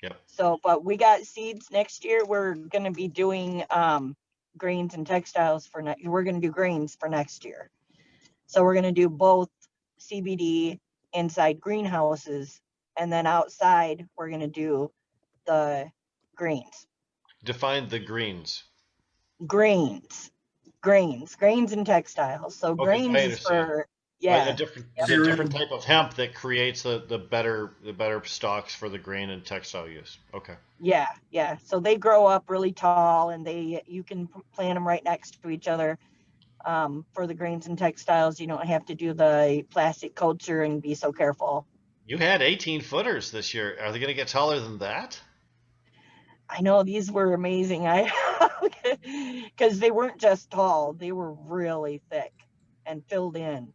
Yep. So, but we got seeds next year. We're going to be doing grains and textiles we're going to do grains for next year. So we're going to do both CBD inside greenhouses, and then outside we're going to do the greens. Define the greens. Grains and textiles. So grains is for a different type of hemp that creates the better stalks for the grain and textile use. Okay. Yeah. So they grow up really tall, and you can plant them right next to each other. For the grains and textiles, you don't have to do the plastic culture and be so careful. You had 18 footers this year. Are they going to get taller than that? I know, these were amazing. Because they weren't just tall, they were really thick and filled in.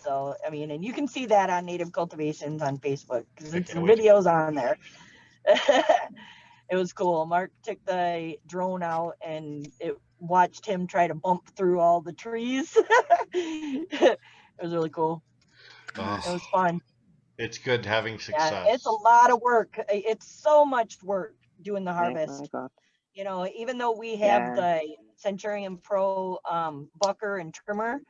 So, and you can see that on Native Cultivations on Facebook, because it's videos on there. It was cool. Mark took the drone out and it watched him try to bump through all the trees. It was really cool. Oh, It was fun. it's good having Yeah, success. it's a lot of work. It's so much work doing the Oh harvest. my God. You know, even though we have Yeah. the Centurion Pro bucker and trimmer,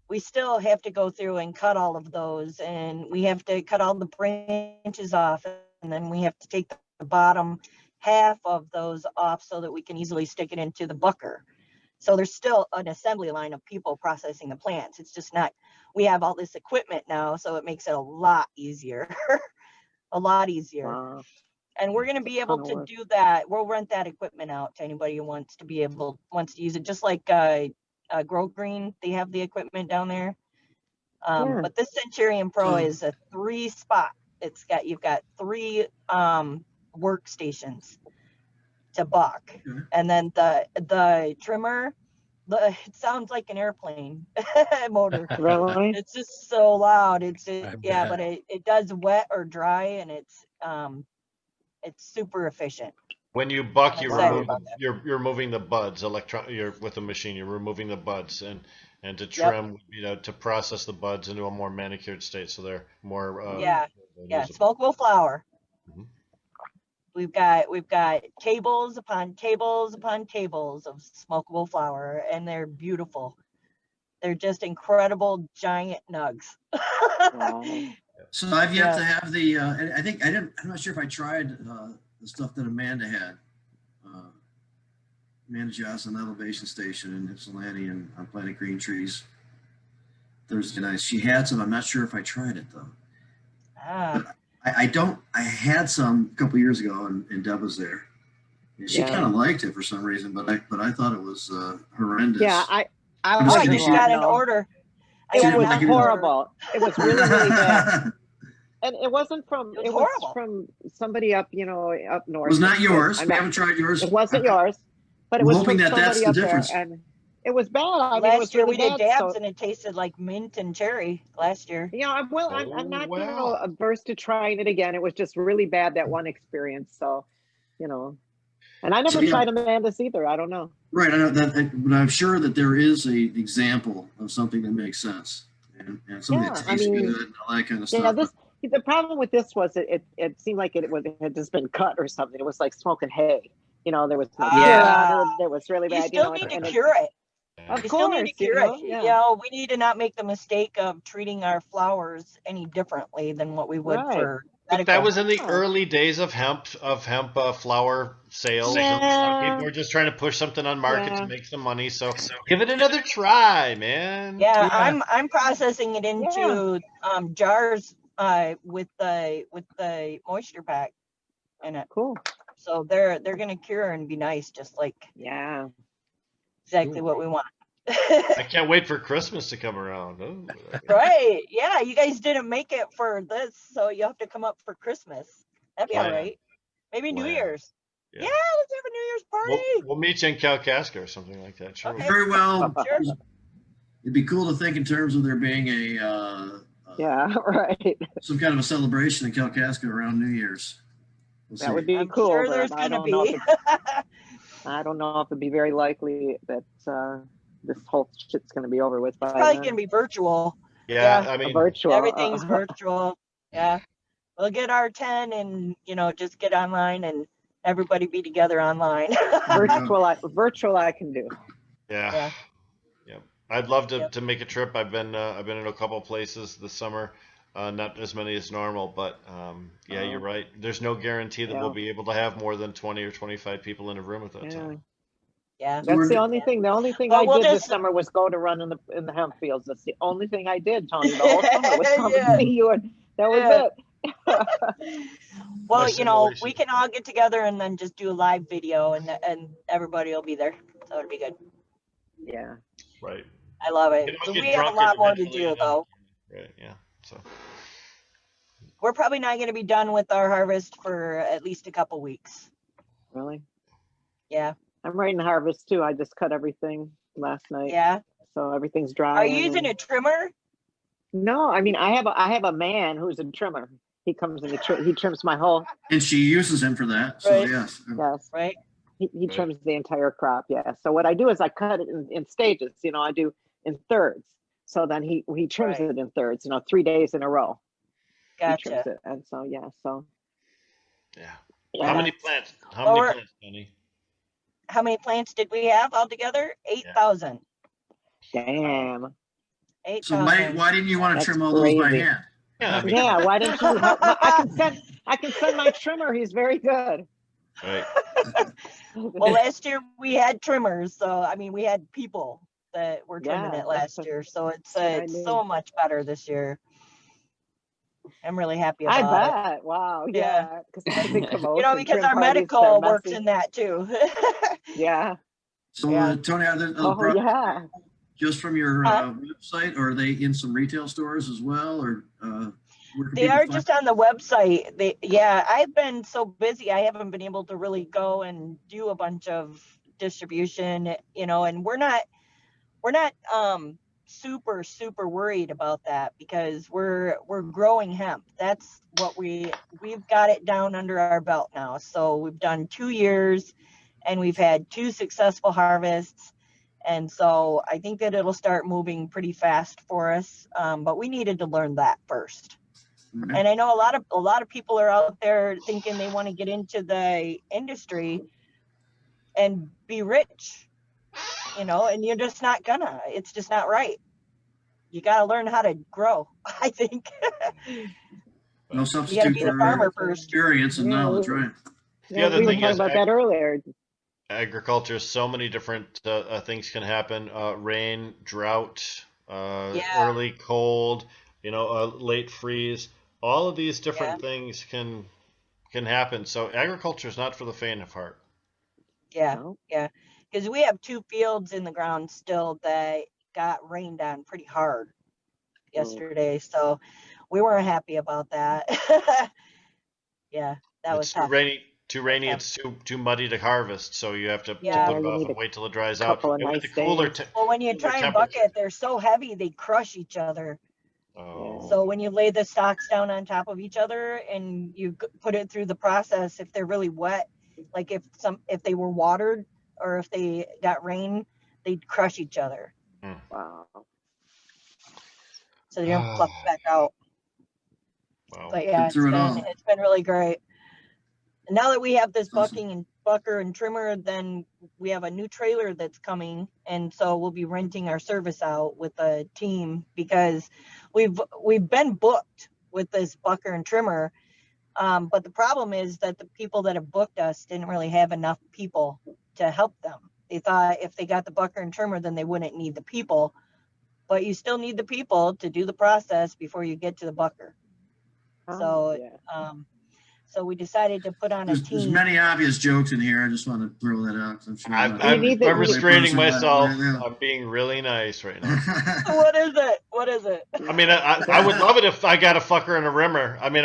we still have to go through and cut all of those, and we have to cut all the branches off, and then we have to take the bottom half of those off so that we can easily stick it into the bucker. So there's still an assembly line of people processing the plants. It's just not, we have all this equipment now, so it makes it a lot easier. A lot easier. Wow. And we're going to be able Ton of to work. do that. We'll rent that equipment out to anybody who wants to use it, just like Grow Green. They have the equipment down there. Yeah. But this Centurion Pro So- is a 3-spot. You've got 3 workstations to buck. Okay. And then the trimmer, it sounds like an airplane motor. Really? It's just so loud. I Yeah, bet. but it does wet or dry, and it's super efficient. When you buck, I'm you excited remove about that. you're removing the buds. You're with the machine. You're removing the buds, and to trim, to process the buds into a more manicured state, so they're more. Yeah, usable. smokable flower. Mhm. We've got tables upon tables upon tables of smokable flower, and they're beautiful. They're just incredible giant nugs. Wow. So I've yet Yeah. to have the. And I think I'm not sure if I tried the stuff that Amanda had. Amanda Johnson Elevation Station in Ypsilanti, and on planting green trees Thursday night. She had some. I'm not sure if I tried it though. Ah, I don't. I had some a couple years ago, and Deb was there. And she Yeah. kind of liked it for some reason, but I thought it was horrendous. Yeah, I It oh, was I like just she- got an order. I It got an was like it order. was- horrible. It was really, really bad. It And it wasn't from, It was it was horrible. from somebody up, up north. was not yours. I'm We not- haven't tried yours. It wasn't yours, but it I'm was hoping from that that's somebody the up difference. there, and it was bad. I mean, it Last was year really we did bad. dabs, So, and it tasted like mint and cherry last year. I'm not, wow. averse to trying it again. It was just really bad, that one experience. So, and I never So, yeah. tried Amanda's either. I don't know. Right, I know that, but I'm sure that there is a example of something that makes sense and something that Yeah, I tastes mean, good and all that kind of Yeah, stuff. the problem with this was it seemed like it had just been cut or something. It was like smoking hay. There was no Yeah. cure on it. It was really You bad. still need to and cure it. Of You still need to course, cure it. yeah. We need to not make the mistake of treating our flowers any differently than what we would Right. for But medical. that was in the Yeah. early days of hemp flower sales. Yeah. People were just trying to push something on market Yeah. to make some money. So give it another try, man. Yeah, Yeah. I'm processing it into jars with the moisture pack in it. Cool. So they're gonna cure and be nice, just like Yeah. exactly Cool. what we want. I can't wait for Christmas to come around. Oh. Right. Yeah, you guys didn't make it for this, so you have to come up for Christmas. That'd be all Plan. right. Maybe New Plan. Year's. Yeah. Yeah, let's have a New Year's party. We'll meet you in Kalkaska or something like that. Sure. Okay. Very well. Sure. It'd be cool to think in terms of there being a Yeah. Right. some kind of a celebration in Kalkaska around New Year's. We'll That see. would be I'm cool. sure but there's I gonna don't know be. if I don't know if it'd be very likely that this whole shit's going to be over with by Probably then. gonna be virtual. Yeah, Yeah. I mean, Virtual. Everything's virtual. Yeah. We'll get our 10 and just get online and everybody be together online. Virtual I can do. yeah. I'd love to, Yep. to make a trip. I've been in a couple places this summer, not as many as normal, but yeah, you're right. There's no guarantee that Yeah. we'll be able to have more than 20 or 25 people in a room at that Yeah. time. Yeah. That's the only thing. The only thing But I we'll did this just- summer was go to run in the hemp fields. That's the only thing I did, Tony. The whole summer was come Yeah. to see you, and that was Yeah. it. Well, Nice we simulation. can all get together and then just do a live video and everybody will be there. So it'll be good. Yeah. Right. I love it. You don't So get we have a drunk lot more to eventually, do though. Right. Yeah. So We're probably not going to be done with our harvest for at least a couple weeks. Really. Yeah. I'm right in harvest too. I just cut everything last night, Yeah. so everything's dry. Are you using a trimmer? No, I mean I have a man who's a trimmer. He comes and he trims my whole. And she uses him for that. So Right. yes. Yes. Right. He trims the entire crop. Yeah. So what I do is I cut it in stages. I do in thirds. So then he trims Right. it in thirds. 3 days in a row. He Gotcha. trims it, and so yeah. So Yeah. yeah. How many plants? Well, Tony? How many plants did we have altogether? 8,000. Damn. 8,000. So why didn't you want to That's trim all those by crazy. hand? Yeah, I mean, Yeah. Why didn't you help? I can send my trimmer. He's very good. right. Well, last year we had trimmers, so I mean we had people that were trimming Yeah, it last year, so it's I knew. so much better this year. I'm really happy I about it. bet. Wow. Yeah. Yeah. Because it's a big promotion. You know, because trim our parties, medical they're works messy. in that too. Yeah. So Yeah. Tony, are there Oh products yeah. just from your Huh? website, or are they in some retail stores as well, or where can They people are find just on the website. I've been so busy, I haven't been able to really go and do a bunch of distribution, and we're not super worried about that because we're growing hemp. That's what we've got it down under our belt now. So we've done 2 years and we've had 2 successful harvests. And so I think that it'll start moving pretty fast for us. But we needed to learn that first. Okay. And I know a lot of people are out there thinking they want to get into the industry and be rich, and you're just not gonna. It's just not right. You got to learn how to grow, I think. No You got to substitute be the for farmer first. experience and Yeah, knowledge, right? The other we were thing talking is about that earlier. agriculture. So many different things can happen. Rain, drought, Yeah. early cold. Late freeze. All of these different things can happen. So agriculture is not for the faint of heart. Yeah, No. yeah. Because we have 2 fields in the ground still that got rained on pretty hard yesterday. So we weren't happy about that. Yeah, that was It's tough. too rainy. tough. It's too muddy to harvest. So you have to Yeah. put it You off need and a wait till it dries out. couple of And with nice the cooler, days. Well, when you cooler try and temperature. bucket, they're so heavy they crush each other. Oh. So when you lay the stalks down on top of each other and you put it through the process, if they're really wet, like if they were watered or if they got rain, they'd crush each other. Wow. So they don't fluff back out. Wow. But yeah, Through it all. it's been really great. And now that we have this Awesome. bucker and trimmer, then we have a new trailer that's coming, and so we'll be renting our service out with a team because we've been booked with this bucker and trimmer, but the problem is that the people that have booked us didn't really have enough people to help them. They thought if they got the bucker and trimmer, then they wouldn't need the people, but you still need the people to do the process before you get to the bucker. So yeah. So we decided to put on There's team. many obvious jokes in here. I just want to throw that out. 'Cause I'm sure I'm restraining myself. Yeah. I'm being really nice right now. What is it? What is it? I mean, I would love it if I got a fucker and a rimmer. I mean,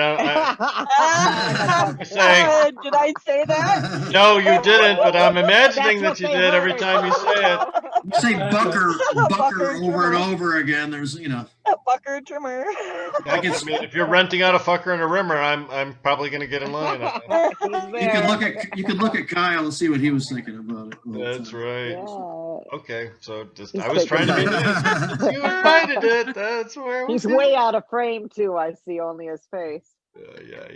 saying, Did I say that? no, you didn't, but I'm imagining That's that you what they did every heard. time you say it. You say bucker Bucker over and trimmer. over again. There's, A bucker trimmer. I mean, if you're renting out a fucker and a rimmer, I'm probably gonna get in line. you could look at Kyle and see what he was thinking about it. That's right. Yeah. Okay, so just He's I was trying to be nice. You invited it. That's where He's way out of frame too. I see only his face. Yeah.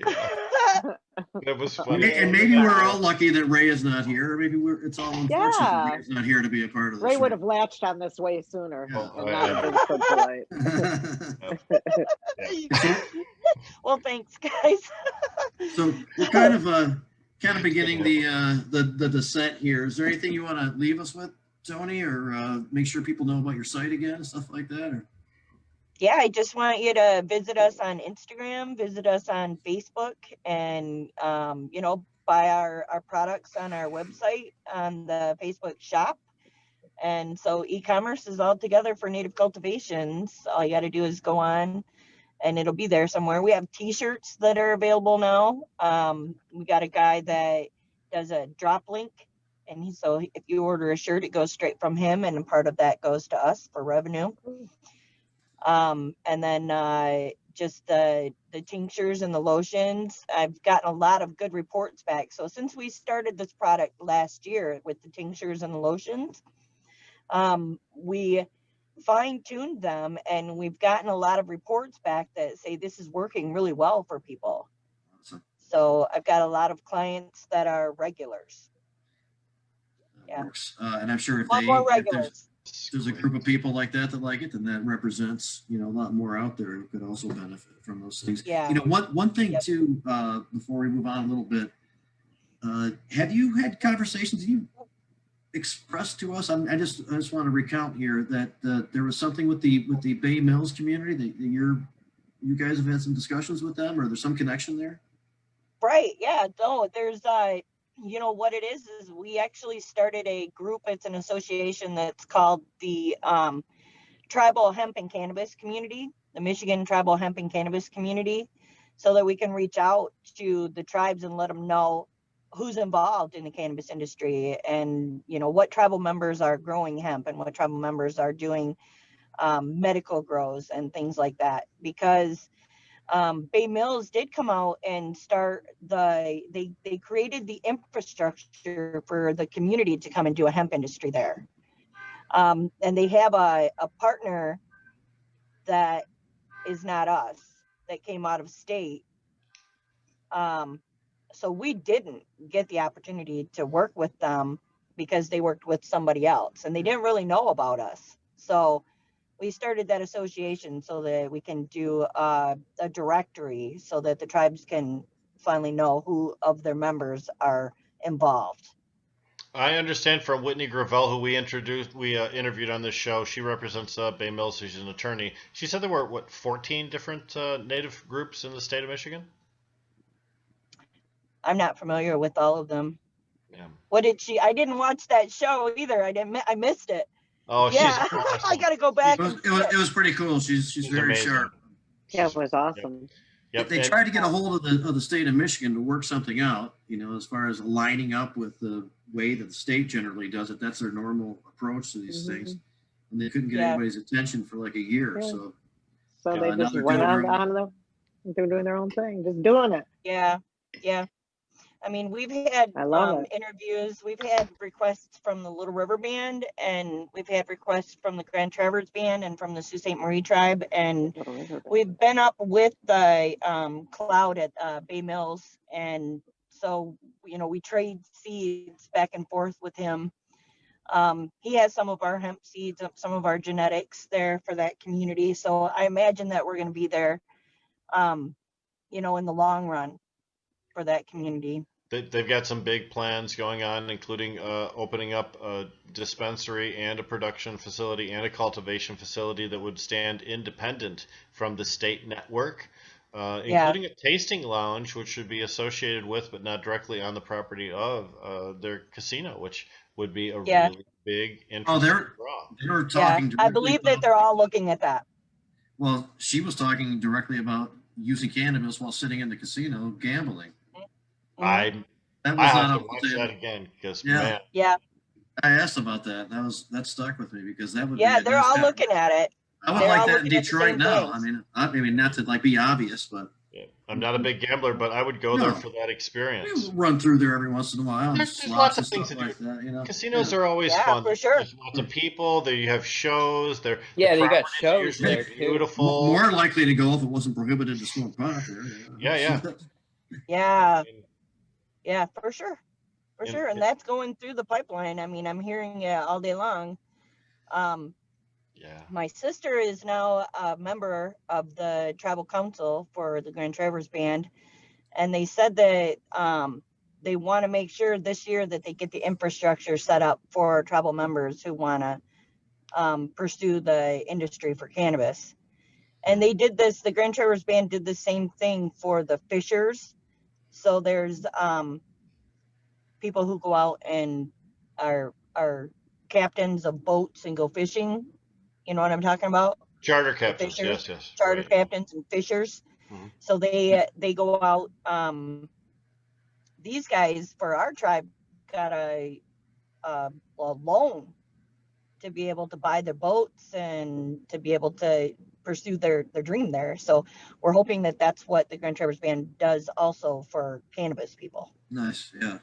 That was funny. And maybe we're all lucky that Ray is not here. Or maybe it's all unfortunate Yeah. that Ray's not here to be a part of this. Ray would have latched on this way sooner Yeah. and not have been so polite. Well, thanks, guys. So we're kind of beginning the descent here. Is there anything you want to leave us with, Tony, or make sure people know about your site again and stuff like that? Or? Yeah, I just want you to visit us on Instagram, visit us on Facebook, and buy our products on our website on the Facebook shop. And so e-commerce is all together for native cultivations. All you got to do is go on and it'll be there somewhere. We have t-shirts that are available now. We got a guy that does a drop link. And so if you order a shirt, it goes straight from him. And part of that goes to us for revenue. And then just the tinctures and the lotions. I've gotten a lot of good reports back. So since we started this product last year with the tinctures and the lotions, we fine-tuned them, and we've gotten a lot of reports back that say this is working really well for people. Awesome. So I've got a lot of clients that are regulars. That works. And I'm sure if More if regulars. there's a group of people like that like it, then that represents, a lot more out there who could also benefit from those things. Yeah. One thing Yep. too, before we move on a little bit, have you had conversations? You expressed to us. I just want to recount here that there was something with the Bay Mills community that you guys have had some discussions with them, or there's some connection there. Right. Yeah. No, there's what it is we actually started a group. It's an association that's called the Tribal Hemp and Cannabis Community, the Michigan Tribal Hemp and Cannabis Community, so that we can reach out to the tribes and let them know who's involved in the cannabis industry, and what tribal members are growing hemp and what tribal members are doing medical grows and things like that. Because Bay Mills did come out and start they created the infrastructure for the community to come and do a hemp industry there. And they have a partner that is not us, that came out of state. So we didn't get the opportunity to work with them because they worked with somebody else and they didn't really know about us. So we started that association so that we can do a directory so that the tribes can finally know who of their members are involved. I understand from Whitney Gravel, who we interviewed on this show. She represents Bay Mills. She's an attorney. She said there were 14 different Native groups in the state of Michigan. I'm not familiar with all of them. Yeah. What did she? I didn't watch that show either. I missed it. Oh, yeah. she's awesome. I got to go back. It was pretty cool. She's very amazing. sharp. Yeah, it was awesome. Yep. They tried to get a hold of the state of Michigan to work something out, as far as lining up with the way that the state generally does it. That's their normal approach to these things. And they couldn't get anybody's attention for like a year. Yeah. So they now just they're went doing on them. They're doing their own thing, just doing it. Yeah. I mean, we've had interviews. We've had requests from the Little River Band, and we've had requests from the Grand Traverse Band and from the Sault Ste. Marie tribe. And we've been up with the Cloud at Bay Mills. And so, we trade seeds back and forth with him. He has some of our hemp seeds, some of our genetics there for that community. So I imagine that we're going to be there, in the long run for that community. They've got some big plans going on, including opening up a dispensary and a production facility and a cultivation facility that would stand independent from the state network, including a tasting lounge, which should be associated with but not directly on the property of their casino, which would be a really big interesting draw. They were talking I believe that they're all looking at that. Well, she was talking directly about using cannabis while sitting in the casino gambling. I have to watch that again because man. Yeah. I asked about that. That stuck with me because that would. Yeah, they're all looking at it. I would like that in Detroit now. I mean, not to be obvious, but I'm not a big gambler, but I would go there for that experience. Run through there every once in a while. There's lots of things to do. Like that, Casinos are always fun. For sure. There's lots of people. There you have shows. They got shows there too. Beautiful. More likely to go if it wasn't prohibited to smoke pot there. Yeah, for sure. And that's going through the pipeline. I mean, I'm hearing it all day long. My sister is now a member of the tribal council for the Grand Traverse Band. And they said that they want to make sure this year that they get the infrastructure set up for tribal members who want to pursue the industry for cannabis. And they did this, the Grand Traverse Band did the same thing for the fishers. So there's people who go out and are captains of boats and go fishing. You know what I'm talking about? Charter captains, yes. Charter captains and fishers. Mm-hmm. So they go out. These guys for our tribe got a loan to be able to buy their boats and to be able to pursue their dream there. So we're hoping that that's what the Grand Traverse Band does also for cannabis people. Nice, yeah.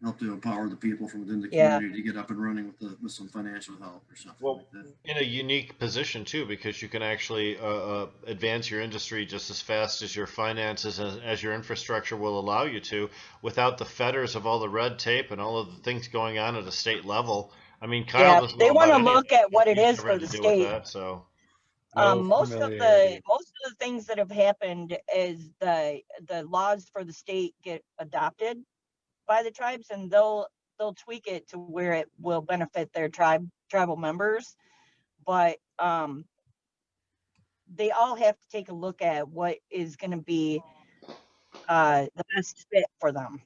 Help to empower the people from within the Yeah. community to get up and running with some financial help or something Well, like that. in a unique position too, because you can actually advance your industry just as fast as your finances, as your infrastructure will allow you to, without the fetters of all the red tape and all of the things going on at a state level. I mean, Kyle Yeah, doesn't they know want about to any of look that. at what it He's is never for had the to deal with state. that, so No Most of familiarity. the things that have happened is the laws for the state get adopted by the tribes, and they'll tweak it to where it will benefit their tribal members. But they all have to take a look at what is going to be the best fit for them.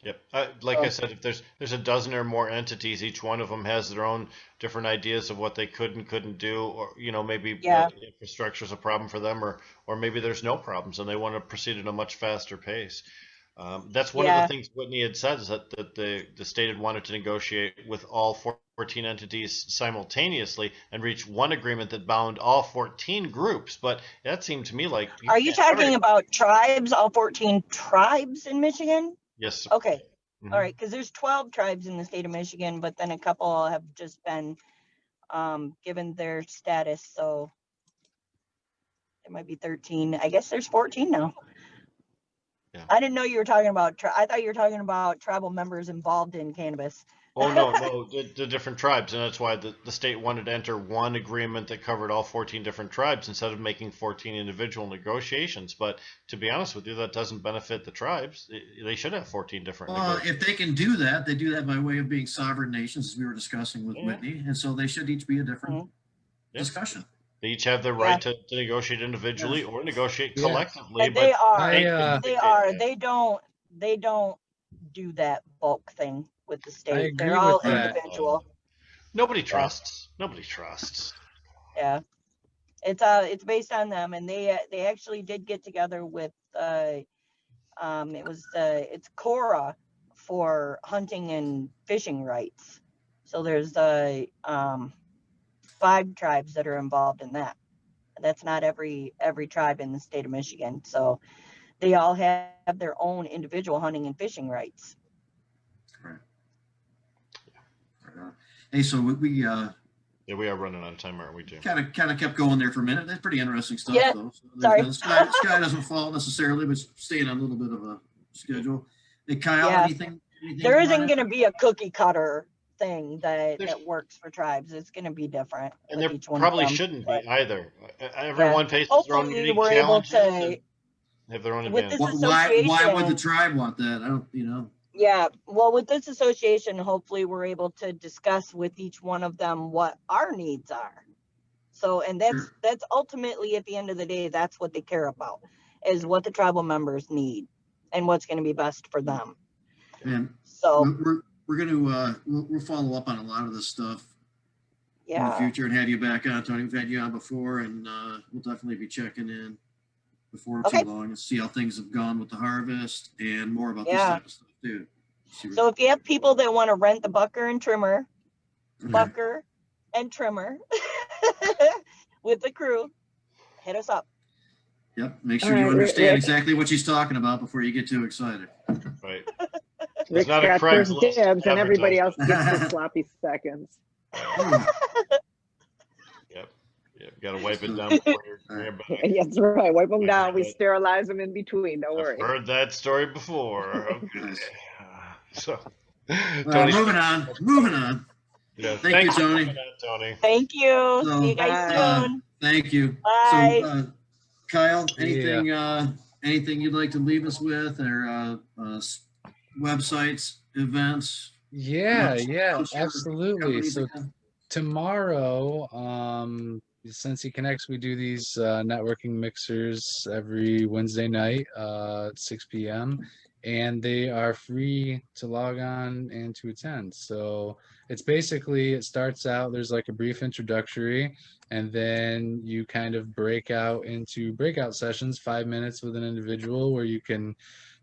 yep. Like I said, if there's a dozen or more entities, each one of them has their own different ideas of what they could and couldn't do, or maybe Yeah. infrastructure is a problem for them, or maybe there's no problems and they want to proceed at a much faster pace. That's one of the things Whitney had said, is that the state had wanted to negotiate with all 14 entities simultaneously and reach one agreement that bound all 14 groups. But that seemed to me like Are you talking about tribes, all 14 tribes in Michigan? Yes. Okay. Mhm. All right, because there's 12 tribes in the state of Michigan, but then a couple have just been given their status, so it might be 13. I guess there's 14 now. Yeah. I didn't know you were talking about. I thought you were talking about tribal members involved in cannabis. Oh, no, the different tribes, and that's why the state wanted to enter one agreement that covered all 14 different tribes instead of making 14 individual negotiations. But to be honest with you, that doesn't benefit the tribes. They should have 14 different negotiations. If they can do that, they do that by way of being sovereign nations, as we were discussing with Whitney, and so they should each be a different discussion. They each have the right to negotiate individually or negotiate collectively. And they are. They They don't do that bulk thing with the state. agree They're all with that. individual. Nobody trusts. Nobody trusts. Yeah, it's based on them, and they actually did get together with it's Cora for hunting and fishing rights. So there's 5 tribes that are involved in that. That's not every tribe in the state of Michigan. So they all have their own individual hunting and fishing rights. Right. Hey, so we are running out of time, aren't we, Jim? kind of kept going there for a minute. That's pretty interesting stuff, though. So sorry. The sky doesn't fall necessarily, but staying on a little bit of a schedule. Hey, Kyle, anything there isn't going to be a cookie cutter thing that works for tribes. It's going to be different. And there probably shouldn't be either. Everyone faces their own unique we're challenges able to have their own with advantages. this Why would the tribe want that? I don't, Yeah, well, with this association, hopefully we're able to discuss with each one of them what our needs are. So, and that's ultimately, at the end of the day, that's what they care about, is what the tribal members need and what's going to be best for them. And so we're going to we'll follow up on a lot of this stuff in the Yeah. future and have you back on, Tony. We've had you on before, and we'll definitely be checking in before too long and see how things have gone with the harvest and more about this type of stuff too. So if you have people that want to rent the bucker and trimmer with the crew, hit us up. Yep. Make sure you understand exactly what she's talking about before you get too excited. Right. Rick's not a got first Craigslist dibs and everybody else advertisement. gets the sloppy seconds. Yep. Got to wipe it down before you're back. That's right. Wipe them down. We sterilize them in between. Don't worry. I've heard that story before. Okay. So, Tony, moving on. Yeah, thank you, Tony. Tony. Thank you. See you guys soon. Thank you. Bye. So, Kyle, anything you'd like to leave us with, or websites, events? Yeah, absolutely. So tomorrow, Sensi Connects, we do these networking mixers every Wednesday night at 6 p.m. and they are free to log on and to attend. So it's basically, it starts out, there's like a brief introductory, and then you kind of break out into breakout sessions, 5 minutes with an individual, where you can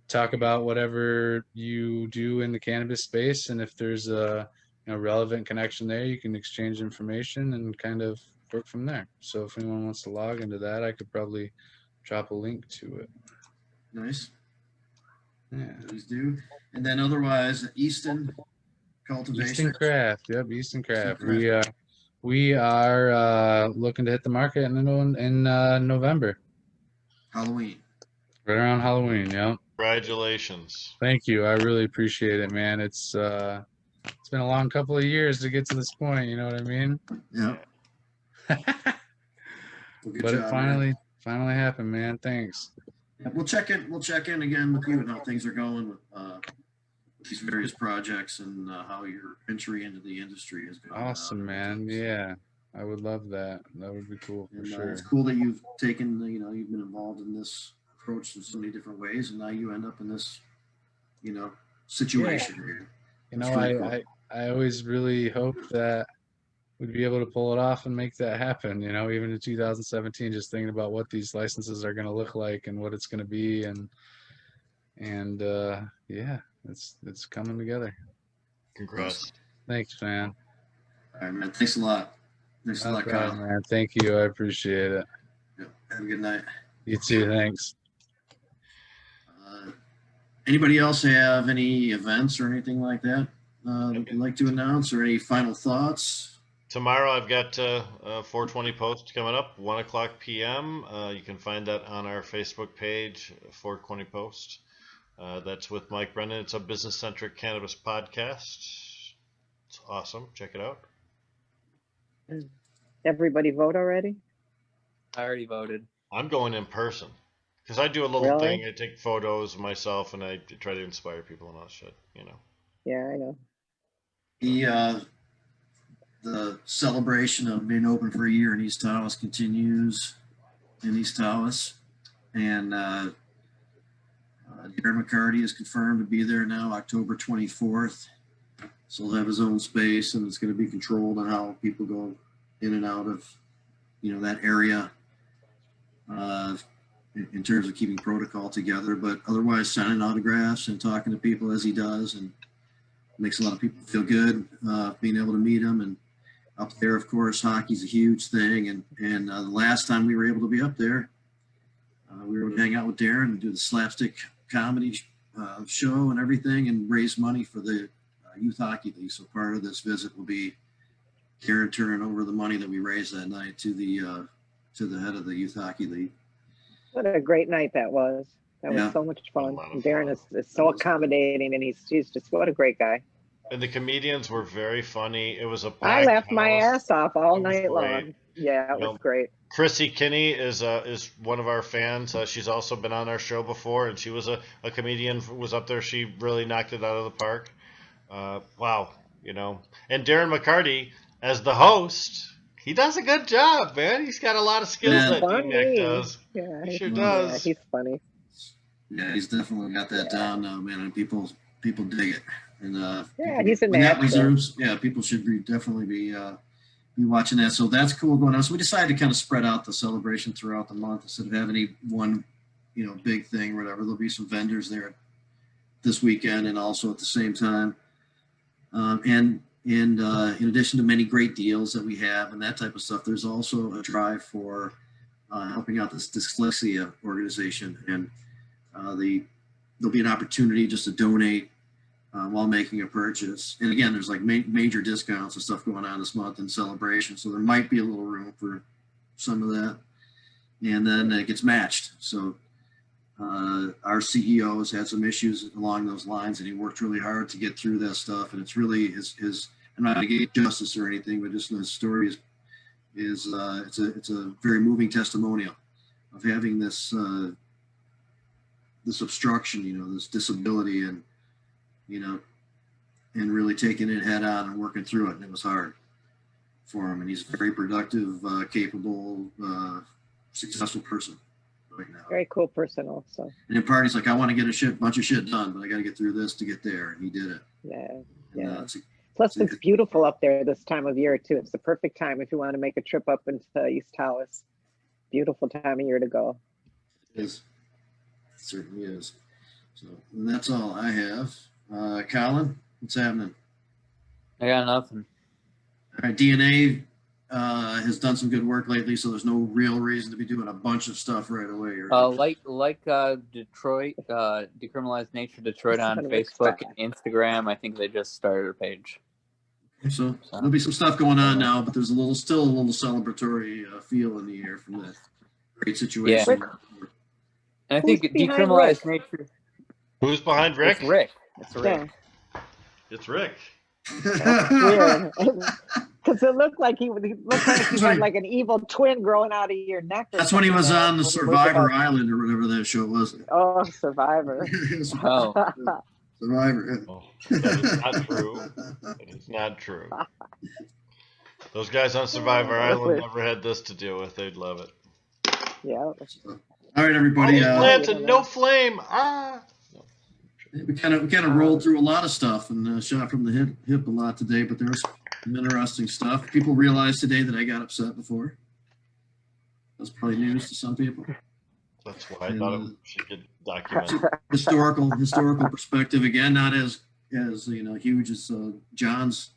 talk about whatever you do in the cannabis space. And if there's a relevant connection there, you can exchange information and kind of work from there. So if anyone wants to log into that, I could probably drop a link to it. Nice. Yeah. Please do. And then otherwise, Easton Cultivation. Easton Craft. Yep, Easton Craft. We are looking to hit the market in November. Halloween. Right around Halloween, yeah. Congratulations. Thank you. I really appreciate it, man. It's been a long couple of years to get to this point, you know what I mean? Yeah. Well, But it finally happened, man. Thanks. Yeah, we'll check in again with you and how things are going with these various projects and how your entry into the industry is going. Awesome, man. Yeah. I would love that. That would be cool for sure. It's cool that you've taken, you've been involved in this approach in so many different ways, and now you end up in this, situation here. I always really hoped that we'd be able to pull it off and make that happen, even in 2017, just thinking about what these licenses are going to look like and what it's going to be. And yeah, it's coming together. Congrats. Thanks, man. All right, man. Thanks a lot. Thanks a lot, Kyle. Man. Thank you. I appreciate it. Yeah. Have a good night. You too. Thanks. Anybody else have any events or anything like that you'd like to announce, or any final thoughts? Tomorrow I've got a 420 post coming up, 1:00 p.m. You can find that on our Facebook page, 420 post. That's with Mike Brennan. It's a business-centric cannabis podcast. It's awesome. Check it out. Everybody vote already? I already voted. I'm going in person because I do a little thing. I take photos of myself and I try to inspire people and all that shit, Yeah, I know. The celebration of being open for a year in East Tawas continues in East Tawas, and Darren McCarty is confirmed to be there now, October 24th. So he'll have his own space, and it's going to be controlled on how people go in and out of, that area in terms of keeping protocol together. But otherwise, signing autographs and talking to people as he does, and makes a lot of people feel good being able to meet him. And up there, of course, hockey's a huge thing. And the last time we were able to be up there, we were able to hang out with Darren and do the slapstick comedy show and everything, and raise money for the youth hockey league. So part of this visit will be Darren turning over the money that we raised that night to the head of the youth hockey league. What a great night that was. That was so much fun. Darren is so accommodating, and he's just, what a great guy. And the comedians were very funny. It was a I laughed my ass off all night long. Yeah, it was great. Chrissy Kinney is one of our fans. She's also been on our show before, and she was a comedian who was up there. She really knocked it out of the park. Wow, And Darren McCarty, as the host, he does a good job, man. He's got a lot of skills that D-Mac does. Yeah, he sure does. Yeah, he's funny. Yeah, he's definitely got that down now, man, and people dig it. And he's a natural. People should definitely be watching that. So that's cool going on. So we decided to kind of spread out the celebration throughout the month instead of having any one, big thing or whatever. There'll be some vendors there this weekend and also at the same time. And in addition to many great deals that we have and that type of stuff, there's also a drive for helping out this dyslexia organization, and there'll be an opportunity just to donate while making a purchase. And again, there's like major discounts and stuff going on this month in celebration, so there might be a little room for some of that, and then it gets matched. So our CEO has had some issues along those lines, and he worked really hard to get through that stuff. And it's really his I'm not going to get justice or anything, but just his story is it's a very moving testimonial of having this this obstruction, this disability, and and really taking it head on and working through it. And it was hard for him, and he's a very productive, capable, successful person right now. Very cool person also. And in parties, like, I want to get a bunch of shit done, but I got to get through this to get there, and he did it. Yeah. Plus, it's beautiful up there this time of year too. It's the perfect time if you want to make a trip up into East Tawas. Beautiful time of year to go. It is. It certainly is. So that's all I have. Colin, what's happening? I got nothing. All right, DNA has done some good work lately, so there's no real reason to be doing a bunch of stuff right away. Right? Like Detroit, Decriminalized Nature Detroit on Facebook and Instagram. I think they just started a page. So there'll be some stuff going on now, but there's still a little celebratory feel in the air from that great situation. Yeah. And I think Decriminalized Nature. Who's behind Rick? It's Rick. It's Rick. Yeah. It's Rick. Weird. Because it looked like he had like an evil twin growing out of your neck. That's when he was on the Survivor Island or whatever that show was. Oh, Survivor. Oh. Survivor. Oh, that is not true. That is not true. Those guys on Survivor Island never had this to deal with. They'd love it. Yeah. All right, everybody. Planted, no flame. Ah. We kind of rolled through a lot of stuff and shot from the hip a lot today, but there was some interesting stuff. People realized today that I got upset before. That's probably news to some people. That's why I thought it should get documented. Historical perspective again, not as huge as John's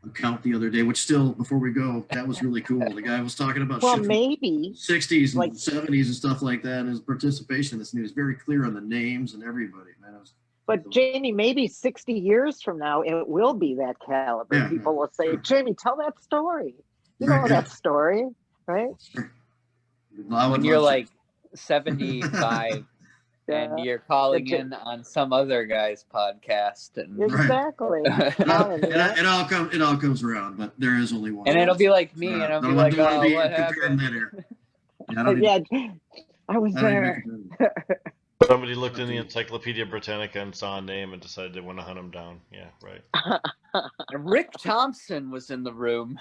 account the other day. Which still, before we go, that was really cool. The guy was talking about well, maybe 60s and 70s and stuff like that, and his participation in this news very clear on the names and everybody. Man, but Jamie, maybe 60 years from now, it will be that caliber. Yeah. People will say, Jamie, tell that story. You know that story, right? When you're like 75 and you're calling in on some other guy's podcast. And exactly. it all comes around, but there is only one. And it'll be like me, and I'll be like, oh, what happened? I was there. Somebody looked in the Encyclopedia Britannica and saw a name and decided they want to hunt him down. Yeah, right. Rick Thompson was in the room.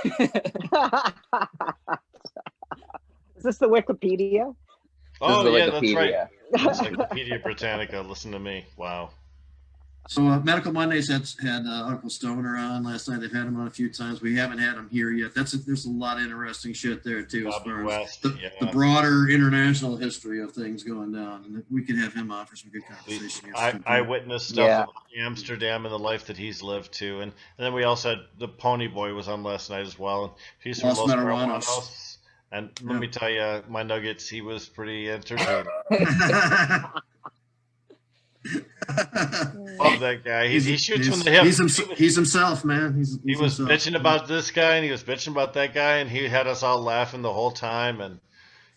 Is this the Wikipedia? Oh, yeah, that's right. Encyclopedia Britannica. Listen to me. Wow. So Medical Mondays had Uncle Stoner on last night. They've had him on a few times. We haven't had him here yet. There's a lot of interesting shit there too, as far as the broader international history of things going down. And we could have him on for some good conversation. I witnessed stuff about Amsterdam and the life that he's lived too, and then we also had the Pony Boy was on last night as well, and he's from Los Marijuanos. And let me tell you, my nuggets, he was pretty entertaining. Love that guy. He shoots from the hip. He's himself, man. He was bitching about this guy, and he was bitching about that guy, and he had us all laughing the whole time. And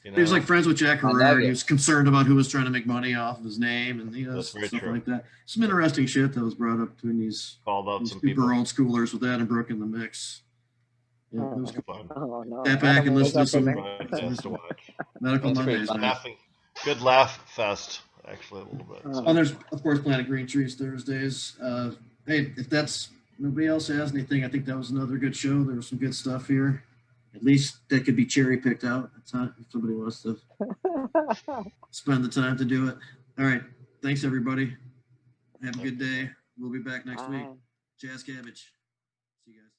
he was like friends with Jack Herrera. He was concerned about who was trying to make money off of his name, and stuff like that. Some interesting shit that was brought up between these super old schoolers with Adam Brooke in the mix. Yeah, it was fun. Oh, no. Step back and listen to some Medical Mondays. Good laugh fest. Actually, a little bit. Oh, there's of course Planet Green Trees Thursdays. Hey, if that's nobody else has anything, I think that was another good show. There was some good stuff here. At least that could be cherry picked out. If somebody wants to spend the time to do it. All right, thanks everybody. Have a good day. We'll be back next week. Jazz Cabbage. See you guys.